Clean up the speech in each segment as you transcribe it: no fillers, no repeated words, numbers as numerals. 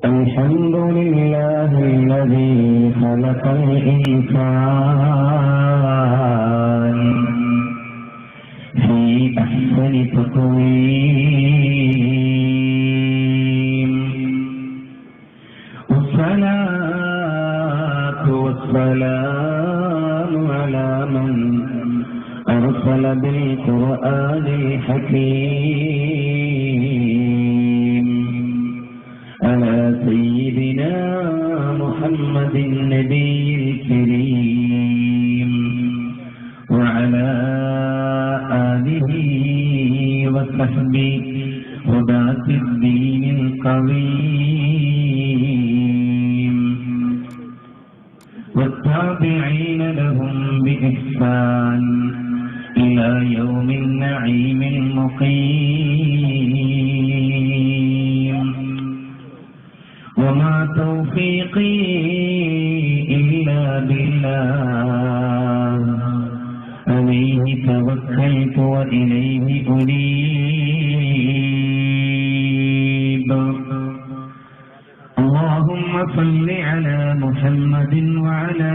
الحمد لله الذي خلق الإنسان في أحسن تقويم، والصلاة والسلام على من أرسل بالقرآن الحكيم على سيدنا محمد النبي الكريم وعلى آله وصحبه هداة الدين القويم والتابعين لهم بإحسان إلى يوم النعيم المقيم. وما توفيقي إلا بالله، عليه توكلت وإليه أنيب. اللهم صل على محمد وعلى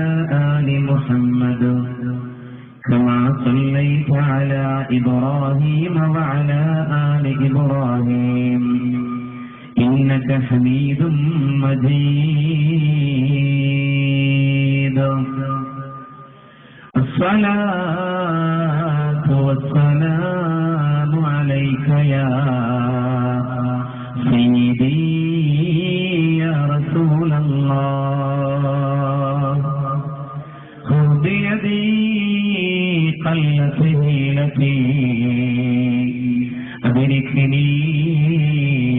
آل محمد كما صليت على إبراهيم وعلى آل إبراهيم إنك حميد مجيد. الصلاة والسلام عليك يا سيدي يا رسول الله. خذ بيدي قلت هيلتي أدركني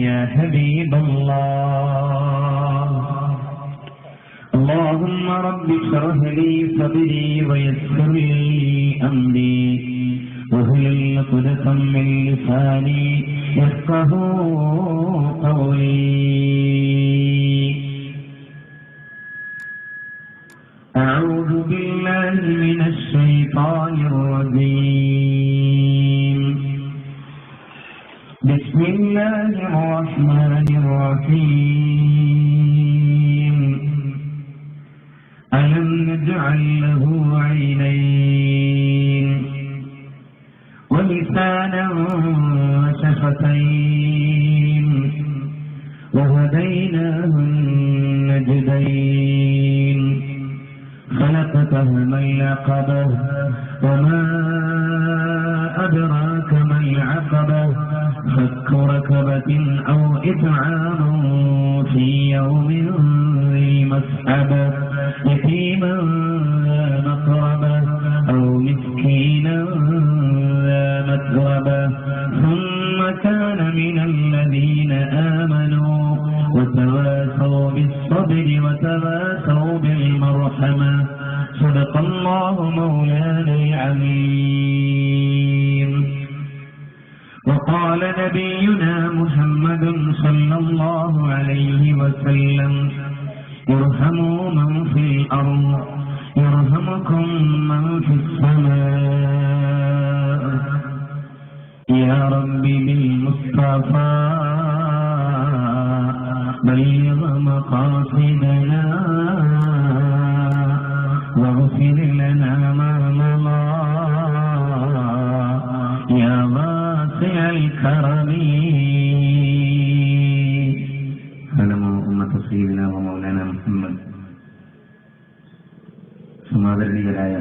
يا حبيب الله. اللهم رب اشرح لي صدري ويسر لي أمري واحلل عقدة من لساني يفقهوا قولي. أعوذ بالله من الشيطان الرجيم. بسم الله الرحمن الرحيم. ألم نجعل له عينين ولسانا وشفتين وهديناه النجدين. خلقتهما العقبة وما أدراك ما العقبة. فك ركبة أو إطعام في يوم ذي مسعبة يتيما ذا مقربة أو مسكينا ذا متربة. ثم كان من الذين آمنوا وتواصوا بالصبر وتواصوا بالمرحمة. صدق الله مولانا العظيم. وقال نبينا محمد صلى الله عليه وسلم: ارحموا من في الأرض يرحمكم من في السماء. يا ربي بالمصطفى بلغ مقاصدنا واغفر لنا ما مضى يا واسع الكرم. سلام أمة سيدنا ومولانا محمد. സമാദരണീയരായ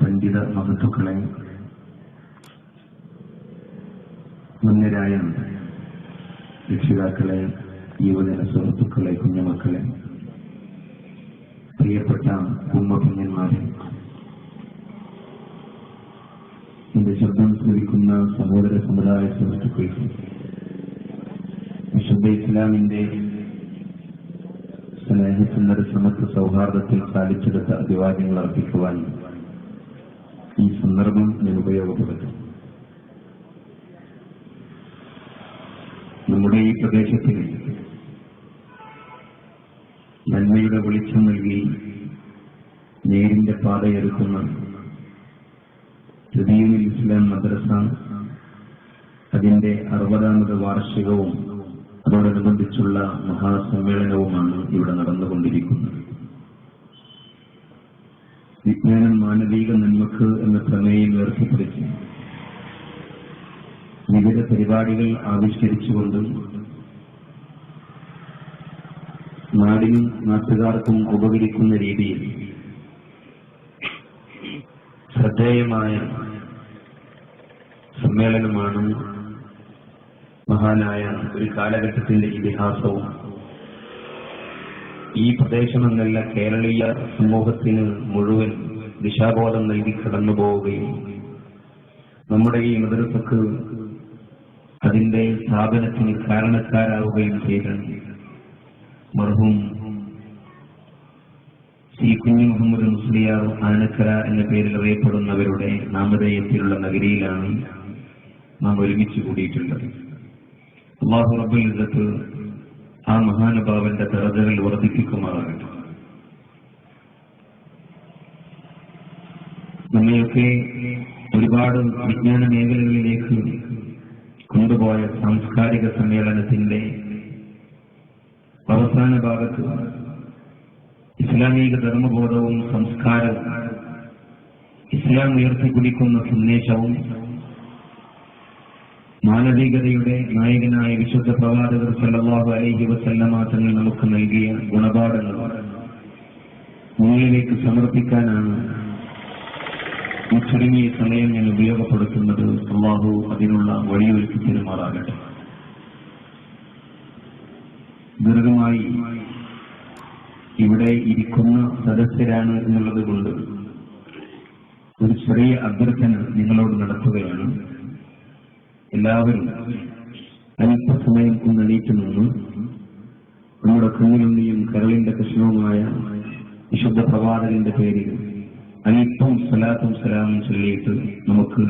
പണ്ഡിത മഹത്തുക്കളെ, മുന്നരായ രക്ഷിതാക്കളെ, യുവജന സുഹൃത്തുക്കളെ, കുഞ്ഞുമക്കളെ, പ്രിയപ്പെട്ട കുടുംബകുഞ്ഞന്മാരെ, എന്റെ ശബ്ദം ശ്രവിക്കുന്ന സഹോദര സമുദായ സുഹൃത്തുക്കൾക്ക് വിശുദ്ധ ഇസ്ലാമിന്റെ സ്നേഹത്തിന്റെ സമത്വ സൗഹാർദ്ദത്തിൽ സാധിച്ചെടുത്ത അഭിവാദ്യങ്ങൾ അർപ്പിക്കുവാൻ ഈ സന്ദർഭം ഞാൻ ഉപയോഗപ്പെടുത്തും. നമ്മുടെ ഈ പ്രദേശത്തിൽ നന്മയുടെ വെളിച്ചം നൽകി നേരിന്റെ പാതയൊരുക്കുന്ന റബീഉൽ ഇസ്ലാം മദ്രസ അതിന്റെ 60ാമത് വാർഷികവും അതോടനുബന്ധിച്ചുള്ള മഹാസമ്മേളനവുമാണ് ഇവിടെ നടന്നുകൊണ്ടിരിക്കുന്നത്. വിജ്ഞാനം മാനവിക നന്മക്ക് എന്ന പ്രമേയം ഉയർത്തിപ്പിടിച്ച് വിവിധ പരിപാടികൾ ആവിഷ്കരിച്ചുകൊണ്ട് നാടിനും നാട്ടുകാർക്കും ഉപകരിക്കുന്ന രീതിയിൽ ശ്രദ്ധേയമായ സമ്മേളനമാണ് മഹാനായ ഒരു കാലഘട്ടത്തിന്റെ ഇതിഹാസവും ഈ പ്രദേശമെന്നല്ല കേരളീയ സമൂഹത്തിന് മുഴുവൻ ദിശാബോധം നൽകി കടന്നുപോവുകയും നമ്മുടെ ഈ മദ്രസക്ക് അതിന്റെ സ്ഥാപനത്തിന് കാരണക്കാരാവുകയും ചെയ്ത മർഹൂം സി കുഞ്ഞു മുഹമ്മദ് മുസ്ലിയാർ ആനക്കര എന്ന പേരിൽ അറിയപ്പെടുന്നവരുടെ നാമധേയത്തിലുള്ള നഗരിയിലാണ് നാം ഒരുമിച്ച് കൂടിയിട്ടുള്ളത്. അല്ലാഹു റബ്ബുൽ ഇസ്സത്ത് ആ മഹാനുഭാവന്റെ ദറജകൾ വർദ്ധിപ്പിക്കുമാറാകട്ടെ. നമ്മയൊക്കെ ഒരുപാട് വിജ്ഞാന മേഖലകളിലേക്ക് കൊണ്ടുപോയ സാംസ്കാരിക സമ്മേളനത്തിന്റെ അവസാന ഭാഗത്ത് ഇസ്ലാമിക ധർമ്മബോധവും സംസ്കാരവും ഇസ്ലാം ഉയർത്തിപ്പിടിക്കുന്ന സന്ദേശവും മാനവികതയുടെ നായകനായ വിശുദ്ധ പ്രവാചകർ സല്ലല്ലാഹു അലൈഹി വസല്ലമ തങ്ങൾ നമുക്ക് നൽകിയ ഗുണപാഠങ്ങൾ മുന്നിലേക്ക് സമർപ്പിക്കാനാണ് ഈ ചുരുങ്ങിയ സമയം ഞാൻ ഉപയോഗപ്പെടുത്തുന്നത്. അല്ലാഹു അതിനുള്ള വഴിയൊരുക്കി തരുമാറാകട്ടെ. ദീർഘമായി ഇവിടെ ഇരിക്കുന്ന സദസ്യരാണ് എന്നുള്ളത് കൊണ്ട് ഒരു ചെറിയ അഭ്യർത്ഥന നിങ്ങളോട് നടത്തുകയാണ്. എല്ലാവരും അല്പസമയം എണീറ്റ് നിന്ന് നമ്മുടെ കുഞ്ഞിലുണ്ണിയും കരളിന്റെ കൃഷ്ണവുമായ വിശുദ്ധ പ്രവാചകന്റെ പേരിൽ അല്പം സ്വലാത്തും സലാമും ചൊല്ലിയിട്ട് നമുക്ക്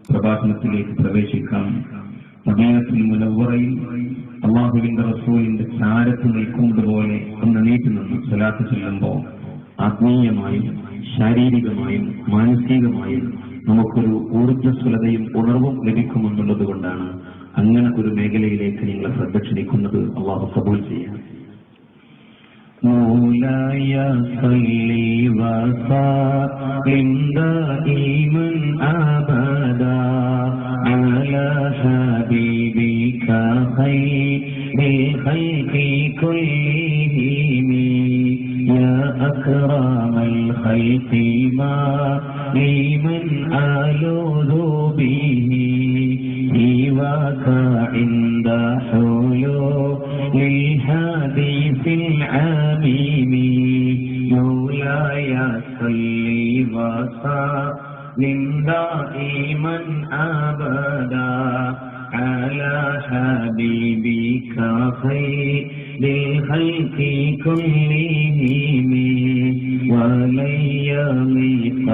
പ്രഭാഷണത്തിലേക്ക് പ്രവേശിക്കാം. മദീനത്തുൽ മുനവ്വറയിൽ അല്ലാഹുവിന്റെ റസൂലിന്റെ ചാരത്ത് നിൽക്കുന്നത് പോലെ ഒന്ന് എണീറ്റ് നിന്ന് സ്വലാത്ത് ചൊല്ലുമ്പോൾ ആത്മീയമായും ശാരീരികമായും മാനസികമായും നമുക്കൊരു ഊർജ്ജസ്വലതയും ഉണർവും ലഭിക്കുമെന്നുള്ളത് കൊണ്ടാണ് അങ്ങനെ ഒരു മേഖലയിലേക്ക് നിങ്ങളെ ശ്രദ്ധ ക്ഷണിക്കുന്നത്. അല്ലാഹു കബൂൽ ചെയ്യാം. مولاي صل وسلم دائما أبدا على حبيبك خير الخلق كلهم يا أكرم الخلق ما لمن ألوذ به سواك عند حلول الحديث العميم مولاي صل وسلم دائما أبدا على حبيبك خير الخلق كلهم ولن يميت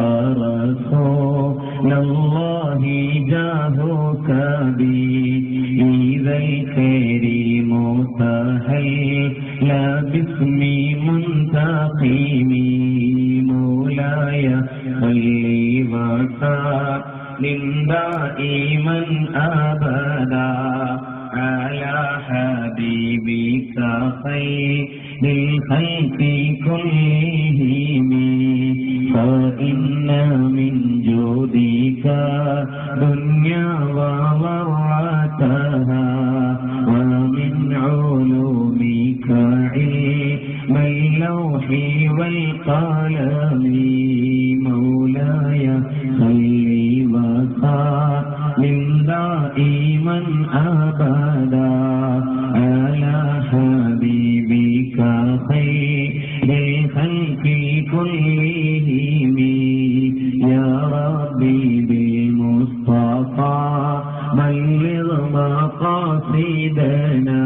رسول الله جاهك بي إذا الكريم تهلى باسم منتقم مولاي صل وسلم دائما أبدا على حبيبك خير الخلق كلهم فإن من جودك دنيا وضرتها ومن علومك علم اللوح والقلم مولاي صل وسلم دائما أبدا على حبيبك خير الخلق كلهم يا ربي بالمصطفى بلغ مقاصدنا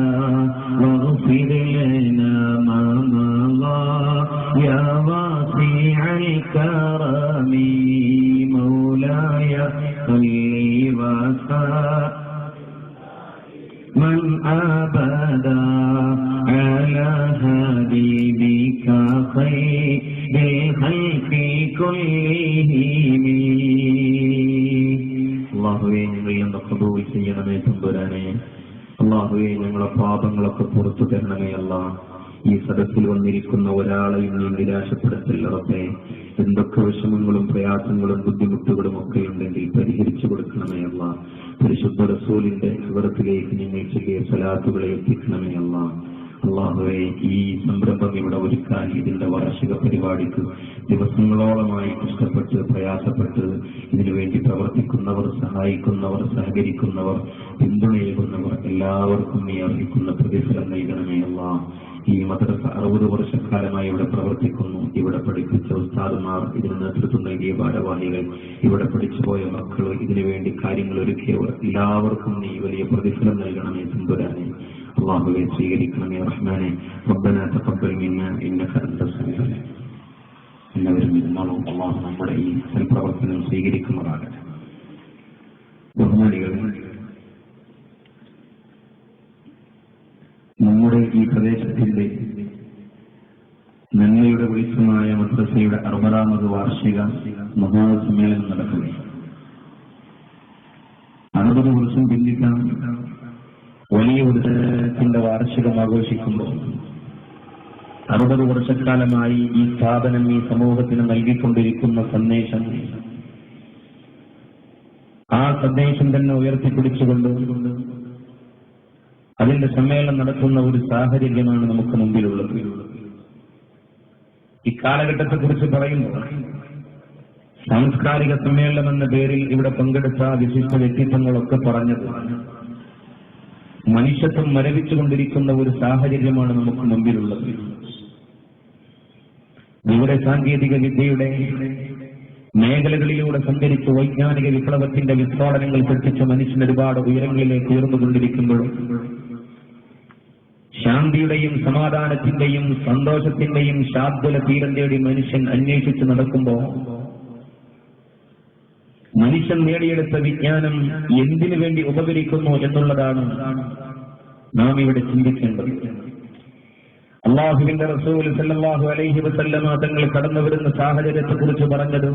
واغفر لنا ما مضى يا واسع الكرم مولاي صل وسلم من أبدا على حبيبك خير الخلق كلهم അള്ളാഹുവെ ഞങ്ങളിൽ നിന്ന് ഖബൂൽ ചെയ്യണമേ തമ്പുരാനെ. അള്ളാഹുവെ ഞങ്ങളെ പാപങ്ങളൊക്കെ പുറത്തു തരണമേ. ഈ സദസ്സിൽ വന്നിരിക്കുന്ന ഒരാളെയും നീ നിരാശപ്പെടുത്തല്ലേ. എന്തൊക്കെ വിഷമങ്ങളും പ്രയാസങ്ങളും ബുദ്ധിമുട്ടുകളും ഒക്കെ ഉണ്ടെങ്കിൽ പരിഹരിച്ചു കൊടുക്കണമേ. പരിശുദ്ധ റസൂലിന്റെ സുഹൃത്തിലേക്ക് ഞങ്ങൾ ചെറിയ സ്വലാത്തുകളെ എത്തിക്കണമേ. അള്ളാഹുവെ ഈ സംരംഭം ഇവിടെ ഒരുക്കാൻ ഇതിന്റെ വാർഷിക പരിപാടിക്ക് ദിവസങ്ങളോളമായി കഷ്ടപ്പെട്ട് പ്രയാസപ്പെട്ട് ഇതിനുവേണ്ടി പ്രവർത്തിക്കുന്നവർ, സഹായിക്കുന്നവർ, സഹകരിക്കുന്നവർ, പിന്തുണയേകുന്നവർ എല്ലാവർക്കും നീ അർഹിക്കുന്ന പ്രതിഫലം നൽകണമേ. ഈ മദ്രസ 60 വർഷക്കാലമായി ഇവിടെ പ്രവർത്തിക്കുന്നു. ഇവിടെ പഠിപ്പിച്ച ഉസ്താദുമാർ, ഇതിന് നേതൃത്വം നൽകിയ ഭാരവാഹികൾ, ഇവിടെ പഠിച്ചുപോയ മക്കൾ, ഇതിനുവേണ്ടി കാര്യങ്ങൾ ഒരുക്കിയവർ എല്ലാവർക്കും നീ വലിയ പ്രതിഫലം നൽകണമേ തമ്പുരാനെ. അള്ളാഹുവെ സ്വീകരിക്കണമേ റഹ്മാനെ. റബ്ബനാ തഖബ്ബൽ മിന്നാ ഇന്നക അൻതസ് സമീഉൽ അലീം. എല്ലാവരും ഇരുന്നാലും അള്ളാഹു നമ്മുടെ ഈ സൽപ്രവർത്തനം സ്വീകരിക്കുമാറാകട്ടെ. ബഹുമാനികൾ, നമ്മുടെ ഈ പ്രദേശത്തിന്റെ നന്മയുടെ വെളിച്ചമായ മദ്രസയുടെ 60ാമത് വാർഷിക മഹാസമ്മേളനം നടക്കുകയാണ്. 60 വർഷം പിന്നിട്ടാൻ വലിയ ഒരു ത്തിന്റെ വാർഷികം ആഘോഷിക്കുമ്പോൾ 60 വർഷക്കാലമായി ഈ സ്ഥാപനം ഈ സമൂഹത്തിന് നൽകിക്കൊണ്ടിരിക്കുന്ന സന്ദേശം, ആ സന്ദേശം തന്നെ ഉയർത്തിപ്പിടിച്ചുകൊണ്ട് അതിന്റെ സമ്മേളനം നടത്തുന്ന ഒരു സാഹചര്യമാണ് നമുക്ക് മുമ്പിലുള്ളത്. ഈ കാലഘട്ടത്തെക്കുറിച്ച് പറയുമ്പോൾ സാംസ്കാരിക സമ്മേളനം എന്ന പേരിൽ ഇവിടെ പങ്കെടുത്ത വിശിഷ്ട വ്യക്തിത്വങ്ങളൊക്കെ പറഞ്ഞത് മനുഷ്യത്വം മരവിച്ചുകൊണ്ടിരിക്കുന്ന ഒരു സാഹചര്യമാണ് നമുക്ക് മുമ്പിലുള്ളത്. ഇവിടെ സാങ്കേതിക വിദ്യയുടെ മേഖലകളിലൂടെ സഞ്ചരിച്ച് വൈജ്ഞാനിക വിപ്ലവത്തിന്റെ വിസ്ഫോടനങ്ങൾ സൃഷ്ടിച്ച മനുഷ്യൻ ഒരുപാട് ഉയരങ്ങളിലേക്ക് ഉയർന്നുകൊണ്ടിരിക്കുമ്പോഴും ശാന്തിയുടെയും സമാധാനത്തിന്റെയും സന്തോഷത്തിന്റെയും ശാദ്വല തീരം തേടി മനുഷ്യൻ അന്വേഷിച്ച് നടക്കുമ്പോൾ മനുഷ്യൻ നേടിയെടുത്ത വിജ്ഞാനം എന്തിനു വേണ്ടി ഉപകരിക്കുന്നു എന്നുള്ളതാണ് നാം ഇവിടെ ചിന്തിക്കേണ്ടത്. അല്ലാഹുവിന്റെ റസൂൽ സല്ലല്ലാഹു അലൈഹി വസല്ലമ തങ്ങൾ കടന്നുവരുന്ന സാഹചര്യത്തെക്കുറിച്ച് പറഞ്ഞത്,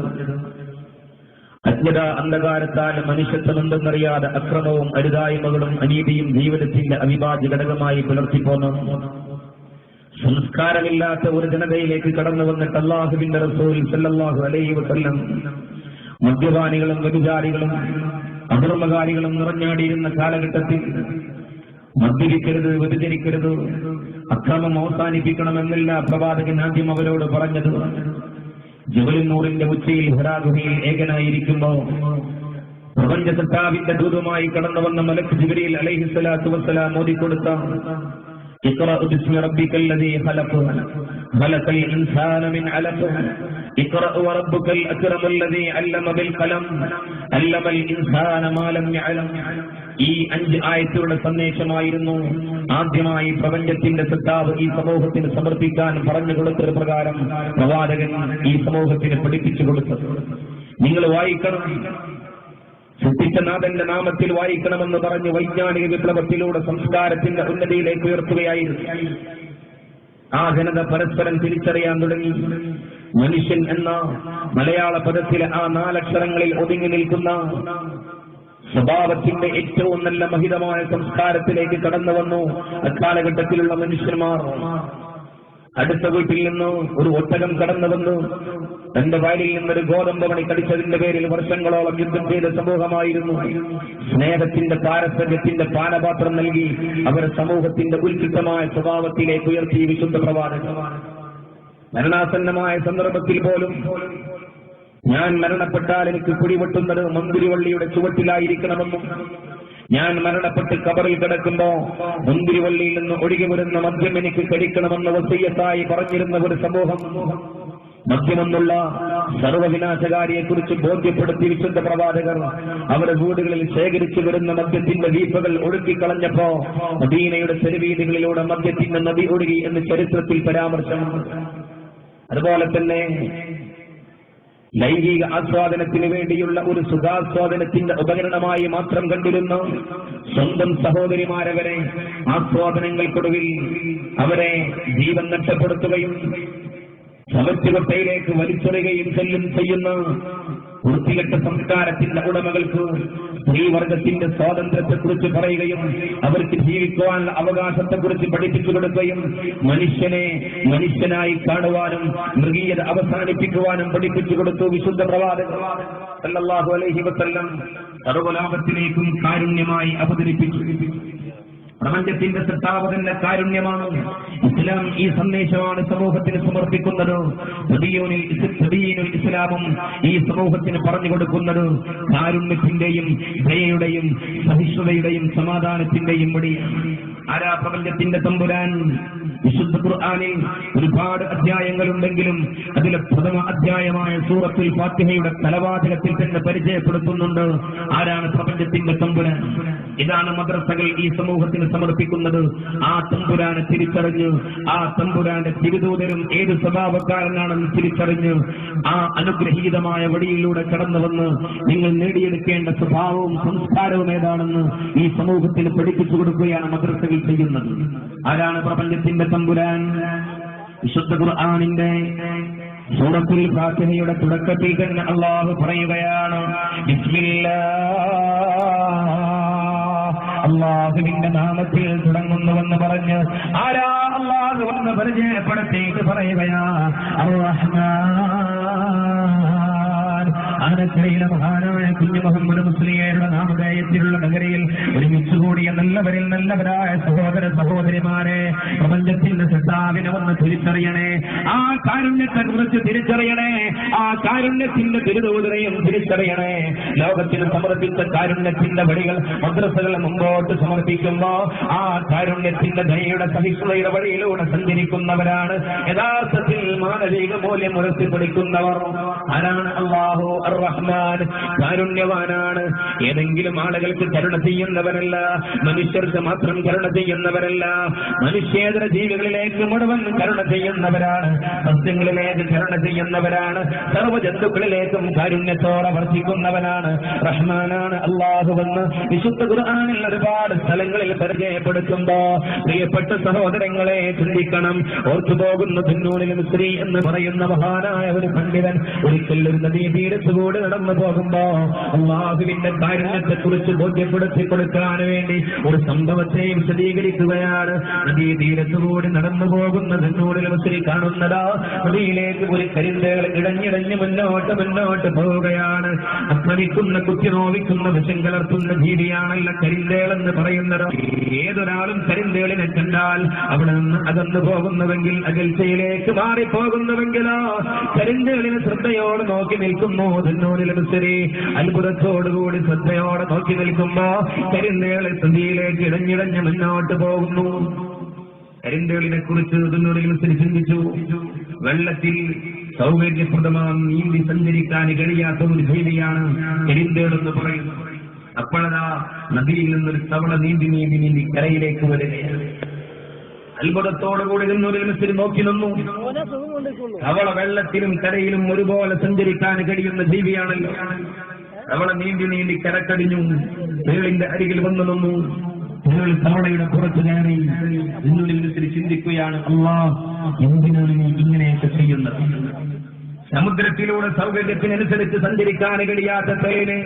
അജ്ഞത അന്ധകാരത്താൽ മനുഷ്യത്വം എന്തെന്നറിയാതെ അക്രമവും അരുതായ്മകളും അനീതിയും ജീവിതത്തിന്റെ അവിഭാജ്യ ഘടകമായി പുലർത്തിപ്പോന്നു. സംസ്കാരമില്ലാത്ത ഒരു ജനതയിലേക്ക് കടന്നു വന്നിട്ട് അല്ലാഹുവിന്റെ റസൂൽ സല്ലല്ലാഹു അലൈഹി വസല്ലം മദ്യപാനികളും വ്യഭിചാരികളും അധർമ്മകാരികളും നിറഞ്ഞാടിയിരുന്ന കാലഘട്ടത്തിൽ മദ്യപിക്കരുത്, വ്യഭിചരിക്കരുത്, അക്രമം അവസാനിപ്പിക്കണമെന്നില്ല പ്രവാചകൻ ആദ്യം അവരോട് പറഞ്ഞത്. ജബലുന്നൂറിന്റെ ഉച്ചയിൽ ഹിറാ ഗുഹയിൽ ഏകനായിരിക്കുമ്പോ പ്രപഞ്ച സത്താവിന്റെ ദൂതമായി കടന്നു വന്ന മലക്ക് ജിബ്രീൽ അലൈഹിസ്സലാത്തു വസ്സലാം ഓതിക്കൊടുത്ത ഇഖ്റഅ ബിസ്മി റബ്ബിക്കൽ ലദീ ഖലഖ് ഖലഖൽ ഇൻസാന മിൻ അലഖ് ഇഖ്റഅ വറബ്ബുക്കൽ അക്റമൽ ലദീ അല്ലമ ബിൽ ഖലം അല്ലമൽ ഇൻസാന മാ ലം യഅലം. ഈ 5 ആയത്തുകളുടെ സന്ദേശമായിരുന്നു ആദ്യമായി പ്രപഞ്ചത്തിന്റെ സത്താവ് ഈ സമൂഹത്തിന് സമർപ്പിക്കാൻ പറഞ്ഞു കൊടുത്തത് പ്രകാരം പ്രവാചകൻ ഈ സമൂഹത്തിന് പഠിപ്പിച്ചു കൊടുത്തത്. നിങ്ങൾ വായിക്കണം, സൃഷ്ടിച്ച നാഥന്റെ നാമത്തിൽ വായിക്കണമെന്ന് പറഞ്ഞു വൈജ്ഞാനിക വിപ്ലവത്തിലൂടെ സംസ്കാരത്തിന്റെ ഉന്നതിയിലേക്ക് ഉയർത്തുകയായിരുന്നു. ആ ജനത പരസ്പരം തിരിച്ചറിയാൻ തുടങ്ങി. മനുഷ്യൻ എന്ന മലയാള പദത്തിലെ ആ 4 അക്ഷരങ്ങളിൽ ഒതുങ്ങി നിൽക്കുന്ന സ്വഭാവത്തിന്റെ ഏറ്റവും നല്ല മഹിതമായ സംസ്കാരത്തിലേക്ക് കടന്നു വന്നു. അക്കാലഘട്ടത്തിലുള്ള മനുഷ്യന്മാർ അടുത്ത വീട്ടിൽ നിന്ന് ഒരു ഒട്ടകം കടന്നു വന്നു തന്റെ വയലിൽ നിന്നൊരു ഗോതമ്പ് മണി കടിച്ചതിന്റെ പേരിൽ വർഷങ്ങളോളം യുദ്ധം ചെയ്ത സമൂഹമായിരുന്നു. സ്നേഹത്തിന്റെ പാരസ്പര്യത്തിന്റെ പാനപാത്രം നൽകി അവരെ സമൂഹത്തിന്റെ ഉത്കൃഷ്ടമായ സ്വഭാവത്തിലേക്ക് ഉയർത്തി വിശുദ്ധ പ്രവാചകൻ. മരണാസന്നമായ സന്ദർഭത്തിൽ പോലും ഞാൻ മരണപ്പെട്ടാൽ എനിക്ക് പിടിവെട്ടുന്നത് മുന്തിരിവള്ളിയുടെ ചുവട്ടിലായിരിക്കണമെന്നും ഞാൻ മരണപ്പെട്ട് കബറിൽ കിടക്കുമ്പോ മുന്തിരിവള്ളിയിൽ നിന്ന് ഒഴുകി വരുന്ന മദ്യം എനിക്ക് കഴിക്കണമെന്ന് വസിയ്യത്തായി പറഞ്ഞിരുന്ന ഒരു സമൂഹം മദ്യമെന്നുള്ള സർവ്വവിനാശകാരിയെ കുറിച്ച് ബോധ്യപ്പെടുത്തി വിശുദ്ധ പ്രവാചകർ അവരുടെ വീടുകളിൽ ശേഖരിച്ചു വരുന്ന മദ്യത്തിന്റെ വീപ്പകൾ ഒഴുക്കിക്കളഞ്ഞപ്പോ മദീനയുടെ തെരുവീതികളിലൂടെ മദ്യത്തിന്റെ നദി ഒഴുകി എന്ന് ചരിത്രത്തിൽ പരാമർശം. അതുപോലെ തന്നെ ലൈംഗിക ആസ്വാദനത്തിന് വേണ്ടിയുള്ള ഒരു സുഖാസ്വാദനത്തിന്റെ ഉപകരണമായി മാത്രം കണ്ടിരുന്ന സ്വന്തം സഹോദരിമാരവരെ ആസ്വാദനങ്ങൾക്കൊടുവിൽ അവരെ ജീവൻ നഷ്ടപ്പെടുത്തുകയും ചവറ്റുകൊട്ടയിലേക്ക് വലിച്ചെറിയുകയും ചെയ്യുന്ന വൃത്തികെട്ട സംസ്കാരത്തിന്റെ ഉടമകൾക്ക് സ്ത്രീവർഗത്തിന്റെ സ്വാതന്ത്ര്യത്തെക്കുറിച്ച് പറയുകയും അവർക്ക് ജീവിക്കുവാനുള്ള അവകാശത്തെക്കുറിച്ച് പഠിപ്പിച്ചു കൊടുക്കുകയും മനുഷ്യനെ മനുഷ്യനായി കാണുവാനും മൃഗീയത അവസാനിപ്പിക്കുവാനും പഠിപ്പിച്ചു കൊടുത്തു വിശുദ്ധ പ്രവാചകൻ സല്ലല്ലാഹു അലൈഹി വസല്ലം. സർവ്വലോകത്തിലേക്കും കാരുണ്യമായി അവതരിപ്പിച്ചു. പ്രപഞ്ചത്തിന്റെ സൃഷ്ടാവകന്റെ കാരുണ്യമാണ്. ഇസ്ലാം ഈ സന്ദേശമാണ് സമൂഹത്തിന് സമർപ്പിക്കുന്നത്. ഇസ്ലാമും ഈ സമൂഹത്തിന് പറഞ്ഞു കൊടുക്കുന്നത് കാരുണ്യത്തിന്റെയും ദയയുടെയും സഹിഷ്ണുതയുടെയും സമാധാനത്തിന്റെയും വഴിയാണ്. ആരാ പ്രപഞ്ചത്തിന്റെ തമ്പുരാൻ? വിശുദ്ധ ഖുർആനിൽ ഒരുപാട് അധ്യായങ്ങളുണ്ടെങ്കിലും അതിലെ പ്രഥമ അധ്യായമായ സൂറത്തുൽ ഫാത്തിഹയുടെ തലവാചകത്തിൽ തന്നെ പരിചയപ്പെടുത്തുന്നുണ്ട് ആരാണ് പ്രപഞ്ചത്തിന്റെ തമ്പുരാൻ. ഇതാണ് മദ്രസകൾ ഈ സമൂഹത്തിന് സമർപ്പിക്കുന്നത്. ആ തമ്പുരാനെ തിരിച്ചറിഞ്ഞ് ആ തമ്പുരാന്റെ തിരുദൂതരും ഏത് സ്വഭാവക്കാരനാണെന്ന് തിരിച്ചറിഞ്ഞ് ആ അനുഗ്രഹീതമായ വഴിയിലൂടെ കടന്നു വന്ന് നിങ്ങൾ നേടിയെടുക്കേണ്ട സ്വഭാവവും സംസ്കാരവും ഏതാണെന്ന് ഈ സമൂഹത്തിന് പഠിപ്പിച്ചു കൊടുക്കുകയാണ് മദ്രസകൾ ചെയ്യുന്നത്. ആരാണ് പ്രപഞ്ചത്തിന്റെ തമ്പുരാൻ? വിശുദ്ധ ഖുർആനിന്റെ സൂറത്തുൽ ഫാത്തിഹയുടെ തുടക്കത്തിൽ തന്നെ അല്ലാഹു പറയുകയാണ്, അല്ലാഹുവിന്റെ നാമത്തിൽ തുടങ്ങുന്നുവെന്ന് പറഞ്ഞ് ആരാ അല്ലാഹുവെന്ന് പരിചയപ്പെടുത്തിയിട്ട് പറയുകയാ ആനക്കരയിലെ മഹാനായ കുഞ്ഞു മുഹമ്മദ് മുസ്ലിയാരുടെ നാമധേയത്തിലുള്ള നഗരിയിൽ ഒരുമിച്ചുകൂടിയ നല്ലവരിൽ നല്ലവരായ സഹോദര സഹോദരിമാരെ, പ്രപഞ്ചത്തിന്റെ സൃഷ്ടാവിനെ ഒന്ന് തിരിച്ചറിയണേ. ആ കാരുണ്യത്തെ കുറിച്ച് തിരിച്ചറിയണേ. ആ കാരുണ്യത്തിന്റെ തിരുദൂതരെയും തിരിച്ചറിയണേ. ലോകത്തിന് സമർപ്പിച്ച കാരുണ്യത്തിന്റെ വഴികൾ മദ്രസകൾ മുമ്പോട്ട് സമർപ്പിക്കുമ്പോ ആ കാരുണ്യത്തിന്റെ ദയയുടെ സഹിഷ്ണുതയുടെ വഴിയിലൂടെ സഞ്ചരിക്കുന്നവരാണ് യഥാർത്ഥത്തിൽ മാനവിക മൂല്യം ഉയർത്തിപ്പിടിക്കുന്നവർ. ആരാണ്? അല്ലാഹു റഹ്മാൻ, കാരുണ്യവാനാണ്. ഏതെങ്കിലും ആളുകൾക്ക് കരുണ ചെയ്യുന്നവരല്ല, മനുഷ്യർക്ക് മാത്രം കരുണ ചെയ്യുന്നവരല്ല, മനുഷ്യേതര ജീവികളിലേക്ക് മുഴുവൻ കരുണ ചെയ്യുന്നവരാണ്, സസ്യങ്ങളിലേക്ക് കരുണ ചെയ്യുന്നവരാണ്, സർവ്വജന്തുക്കളിലേക്കും കാരുണ്യത്തോടെ വർഷിക്കുന്നവനാണ്. റഹ്മാനാണ് അല്ലാഹുവെന്ന് വിശുദ്ധ ഖുർആനിൽ ഒരുപാട് സ്ഥലങ്ങളിൽ പരിചയപ്പെടുത്തുമ്പോ പ്രിയപ്പെട്ട സഹോദരങ്ങളെ ചിന്തിക്കണം. ഓർത്തുപോകുന്ന തുന്നൂനിലും സ്ത്രീ എന്ന് പറയുന്ന മഹാനായ ഒരു പണ്ഡിതൻ ഒരിക്കൽ ഒരു നദീതീരത്തുകൂടി നടന്നു പോകുമ്പോ അല്ലാഹുവിന്റെ കാരുണ്യത്തെ കുറിച്ച് ബോധ്യപ്പെടുത്തി കൊടുക്കാൻ വേണ്ടി ഒരു സംഭവത്തെ വിശദീകരിക്കുകയാണ്. നദീതീരത്തുകൂടി നടന്നു പോകുന്ന തുന്നൂനിലും സ്ത്രീ കാണുന്നതാ നദിയിലേക്ക് ഒരു കരിന്തേൾ ഇടഞ്ഞിടഞ്ഞ് മുന്നോട്ട് പോവുകയാണ്. അസ്മരിക്കുന്ന കുത്തി നോവിക്കുന്ന വിഷം കലർത്തുന്ന ജീവിയാണല്ല കരിന്തേൾ എന്ന് പറയുന്നത്. ഏതൊരാളും കരിന്തേളിനെ കണ്ടാൽ അവിടെ നിന്ന് അകന്നു പോകുന്നുവെങ്കിൽ, അകൽച്ചയിലേക്ക് മാറിപ്പോകുന്നുവെങ്കിലോ കരിന്തേളിന് ശ്രദ്ധയോടെ നോക്കി നിൽക്കുന്നു. ശരി, അത്ഭുതത്തോടുകൂടി ശ്രദ്ധയോടെ നോക്കി നിൽക്കുമ്പോ കരിന്തേള് നദിയിലേക്ക് ഇടഞ്ഞിടഞ്ഞ് മുന്നോട്ട് പോകുന്നു. കരിന്തേളിനെ കുറിച്ച് ചിന്തിച്ചു. വെള്ളത്തിൽ സൗകര്യപ്രദമായി നീന്തി സഞ്ചരിക്കാൻ കഴിയാത്ത ഒരു ജീവിയാണ് കരിന്തേളെന്ന് പറയുന്നു. അപ്പോഴതാ നദിയിൽ നിന്നൊരു തവള നീന്തി കരയിലേക്ക് വരികയാണ്. അത്ഭുതത്തോടുകൂടി നിന്നൊരു നോക്കി നിന്നു. തവള വെള്ളത്തിലും കരയിലും ഒരുപോലെ സഞ്ചരിക്കാൻ കഴിയുന്ന ജീവിയാണല്ലോ. തവള നീന്തി കരക്കടിഞ്ഞു തേളിന്റെ അരികിൽ വന്നു നിന്നു. തേൾ തവളയുടെ പുറത്ത് കയറി നിന്നുള്ളിൽ ചിന്തിക്കുകയാണ്, അല്ലാഹ് എന്തിനാണ് നീ ഇങ്ങനെയൊക്കെ ചെയ്യുന്നത്? സമുദ്രത്തിലൂടെ സൗകര്യത്തിനനുസരിച്ച് സഞ്ചരിക്കാൻ കഴിയാത്ത തേളിനെ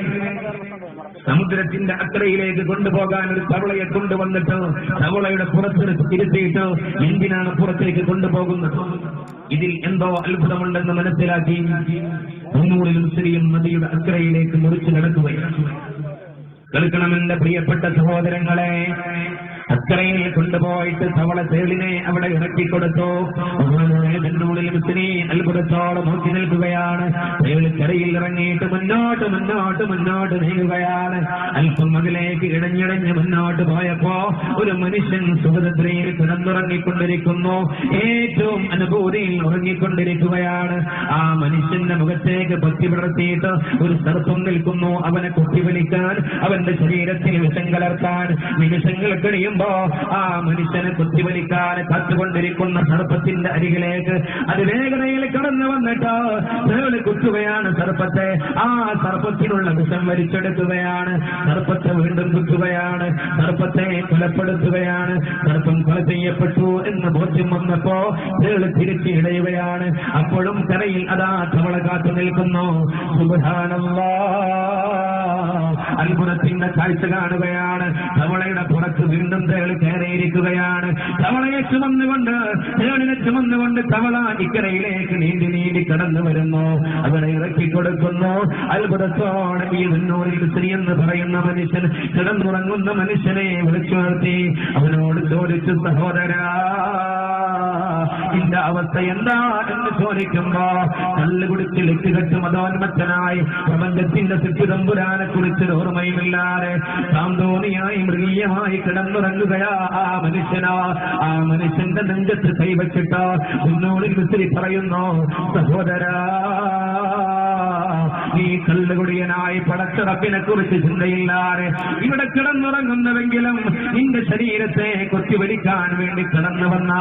സമുദ്രത്തിന്റെ അക്കരയിലേക്ക് കൊണ്ടുപോകാൻ ഒരു തവളയെ കൊണ്ടുവന്നിട്ട് തവളയുടെ പുറത്ത് ഇരുത്തിയിട്ട് എന്തിനാണ് പുറത്തേക്ക് കൊണ്ടുപോകുന്നത്? ഇതിൽ എന്തോ അത്ഭുതമുണ്ടെന്ന് മനസ്സിലാക്കി മുന്നൂറിലും സ്ത്രീയും നദിയുടെ അക്കരയിലേക്ക് മുറിച്ചു നടക്കുകയാണ്. കേൾക്കണമെന്റെ പ്രിയപ്പെട്ട സഹോദരങ്ങളെ, അക്കരയിൽ കൊണ്ടുപോയിട്ട് തവള തേളിനെ അവിടെ ഇറക്കിക്കൊടുത്തു. അത്ഭുതത്തോടെ നോക്കി നിൽക്കുകയാണ്. തേള് കരയിൽ ഇറങ്ങിയിട്ട് മുന്നോട്ട് നീങ്ങുകയാണ്. അല്പം അതിലേക്ക് ഇടഞ്ഞിടഞ്ഞ് മുന്നോട്ട് പോയപ്പോ ഒരു മനുഷ്യൻ സുഖദ്രയിൽ കിടന്നുറങ്ങിക്കൊണ്ടിരിക്കുന്നു. ഏറ്റവും അനുഭൂതിയിൽ ഉറങ്ങിക്കൊണ്ടിരിക്കുകയാണ്. ആ മനുഷ്യന്റെ മുഖത്തേക്ക് പത്തി വിടർത്തിയിട്ട് ഒരു സർപ്പം നിൽക്കുന്നു. അവനെ കുത്തിവലിക്കാൻ, അവന്റെ ശരീരത്തിൽ വിഷം കലർത്താൻ നിമിഷങ്ങൾ കഴിയുമ്പോൾ ആ മനുഷ്യനെ കുത്തിവലിക്കാൻ കാത്തുകൊണ്ടിരിക്കുന്ന സർപ്പത്തിന്റെ അരികിലേക്ക് അത് വേഗതയിൽ കടന്നു വന്നിട്ട് തേള് കുത്തുകയാണ് സർപ്പത്തെ. ആ സർപ്പത്തിനുള്ള വിഷം വലിച്ചെടുക്കുകയാണ്. സർപ്പത്തെ വീണ്ടും കുത്തുകയാണ്. സർപ്പത്തെ കൊലപ്പെടുത്തുകയാണ്. സർപ്പം കൊല ചെയ്യപ്പെട്ടു എന്ന് ബോധ്യം വന്ന വന്നപ്പോ തേള് തിരിച്ചിടയുകയാണ്. അപ്പോഴും കരയിൽ അതാ തവള കാത്തു നിൽക്കുന്നു. സുബ്ഹാനല്ലാഹ്, അത്ഭുതത്തിന്റെ കാഴ്ച കാണുകയാണ്. തവളയുടെ പുറത്ത് വീണ്ടും തേള് കയറിയിരിക്കുകയാണ്. തവളയെ ചുമന്നുകൊണ്ട്, തേളിനെ ചുമന്നുകൊണ്ട് തവള ഇക്കരയിലേക്ക് നീന്തി നീന്തി കടന്നു വരുന്നു. അവനെ ഇറക്കിക്കൊടുക്കുന്നു. അത്ഭുതത്തോടെ ഈ മുന്നൂറിൽ സ്ത്രീ എന്ന് പറയുന്ന മനുഷ്യൻ, കിടന്നുറങ്ങുന്ന മനുഷ്യനെ വിളിച്ചു നിർത്തി അവനോട് ചോദിച്ചു, സഹോദരാ, നിന്റെ അവസ്ഥ എന്താ എന്ന് ചോദിക്കുമ്പോ കല്ല് കുടിച്ച് ലക്കുകെട്ട് മതോന്മത്തനായി പ്രപഞ്ചത്തിന്റെ സിദ്ധിതമ്പുരാനെ കുറിച്ച് ഓർമ്മയുമില്ലാതെ സാന്തോണിയായി മൃഗീയമായി കിടന്നുറങ്ങുകയാ ആ മനുഷ്യനാ. ആ മനുഷ്യന്റെ നെഞ്ചത്ത് കൈവച്ചിട്ട് മുന്നോടിൽ വിസിരി പറയുന്നു, സഹോദരാ, നീ കല്ലുകുടിയനായി പടച്ച റബ്ബിനെ കുറിച്ച് ചിന്തയില്ലാതെ ഇവിടെ കിടന്നുറങ്ങുന്നുവെങ്കിലും നിന്റെ ശരീരത്തെ കൊത്തിവലിക്കാൻ വേണ്ടി കടന്നു വന്ന,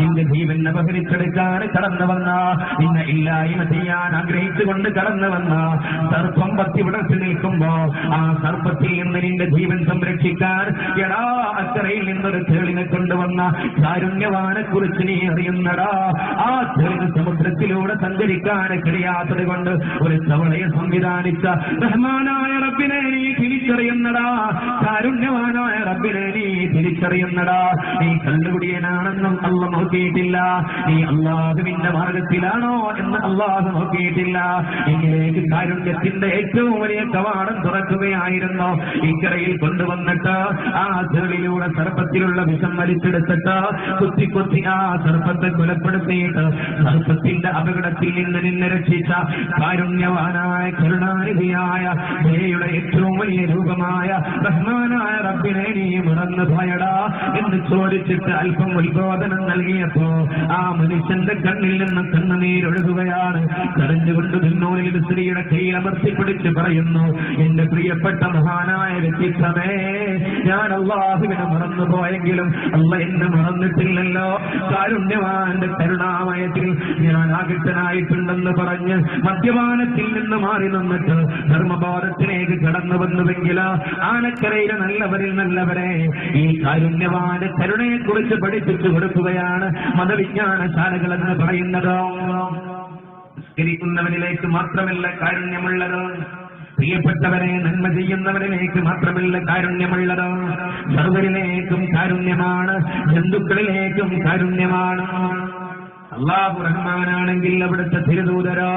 നിന്റെ ജീവനെ അപഹരിച്ചെടുക്കാൻ കടന്നു വന്ന, നിന്നെ ഇല്ലായ്മ ചെയ്യാൻ ആഗ്രഹിച്ചുകൊണ്ട് കടന്നു വന്ന സർപ്പം പത്തി വിടർത്തി നിൽക്കുമ്പോ ആ സർപ്പത്തിൽ നിന്ന് നിന്റെ ജീവൻ സംരക്ഷിക്കാൻ എടാ അക്കരയിൽ നിന്നൊരു തേളിനെ കൊണ്ടുവന്ന കാരുണ്യവാനെ കുറിച്ച് നീ അറിയുന്നടാ. ആ തേളിന് സമുദ്രത്തിലൂടെ സഞ്ചരിക്കാൻ കഴിയാത്തത് കൊണ്ട് ഒരു തവളയെ സംവിധാനിച്ച റഹ്മാനായ റബ്ബിനെ നീ തിരിച്ചറിയുന്നടാ. കാരുണ്യവാനായ റബ്ബിനെ നീ തിരിച്ചറിയുന്നടാ. നീ കല്ലുകുടിയനാണെന്നും അള്ള നോക്കിയിട്ടില്ല. നീ അള്ളാഹുവിന്റെ മാർഗത്തിലാണോ എന്ന് അള്ളാഹു നോക്കിയിട്ടില്ല. ഇങ്ങനെയൊക്കെ കാരുണ്യത്തിന്റെ ഏറ്റവും വലിയ കവാടം തുറക്കുകയായിരുന്നു. ഇക്കരയിൽ കൊണ്ടുവന്നിട്ട് ആ തേളിലൂടെ സർപ്പത്തിലുള്ള വിഷം വലിച്ചെടുത്തിട്ട് കുത്തി കുത്തി ആ സർപ്പത്തെ കൊലപ്പെടുത്തിയിട്ട് സർപ്പത്തിന്റെ അപകടത്തിൽ നിന്ന് നിന്നെ രക്ഷിച്ച കാരുണ്യവാനായ കരുണാനിധിയായ ദയയുടെ ഏറ്റവും വലിയ രൂപമായ റഹ്മാനായ റബ്ബിനെ നീ മറന്നു പോയടാ എന്ന് ചോദിച്ചിട്ട് അല്പം ഉത്ബോധനം നൽകിയപ്പോ ആ മനുഷ്യന്റെ കണ്ണിൽ നിന്ന് കണ്ണുനീരൊഴുകുകയാണ്. കരഞ്ഞുകൊണ്ട് നിന്നോളിൽ സ്ത്രീയുടെ കയ്യിൽ അമർത്തിപ്പിടിച്ച് പറയുന്നു, എന്റെ പ്രിയപ്പെട്ട മഹാനായ വ്യക്തിത്വമേ, ഞാൻ അള്ളാഹുവിനെ മറന്നുപോയെങ്കിലും അള്ള എന്നെ മറന്നിട്ടില്ലല്ലോ. കാരുണ്യവാന്റെ കരുണാമയത്തിൽ ഞാൻ ആകൃഷ്ടനായിട്ടുണ്ടെന്ന് പറഞ്ഞ് മദ്യപാനത്തിൽ നിന്ന് മാറി നിന്നിട്ട് ധർമ്മബോധത്തിലേക്ക് കടന്നു വന്നുവെങ്കിൽ ആനക്കരയിലെ നല്ലവരിൽ നല്ലവരെ ഈ കാരുണ്യവാന്റെ കരുണയെ കുറിച്ച് പഠിപ്പിച്ചു കൊടുക്കുകയാണ് മതവിജ്ഞാനശാലകൾ എന്ന് പറയുന്നത്. സ്കരിക്കുന്നവരിലേക്ക് മാത്രമല്ല കാരുണ്യമുള്ളത്, പ്രിയപ്പെട്ടവരെ നന്മ ചെയ്യുന്നവരിലേക്ക് മാത്രമല്ല കാരുണ്യമുള്ളത്, സർവരിലേക്കും കാരുണ്യമാണ്, ജന്തുക്കളിലേക്കും കാരുണ്യമാണ്. അല്ലാഹു റഹ്മാനാണെങ്കിൽ അവിടുത്തെ തിരുദൂതരോ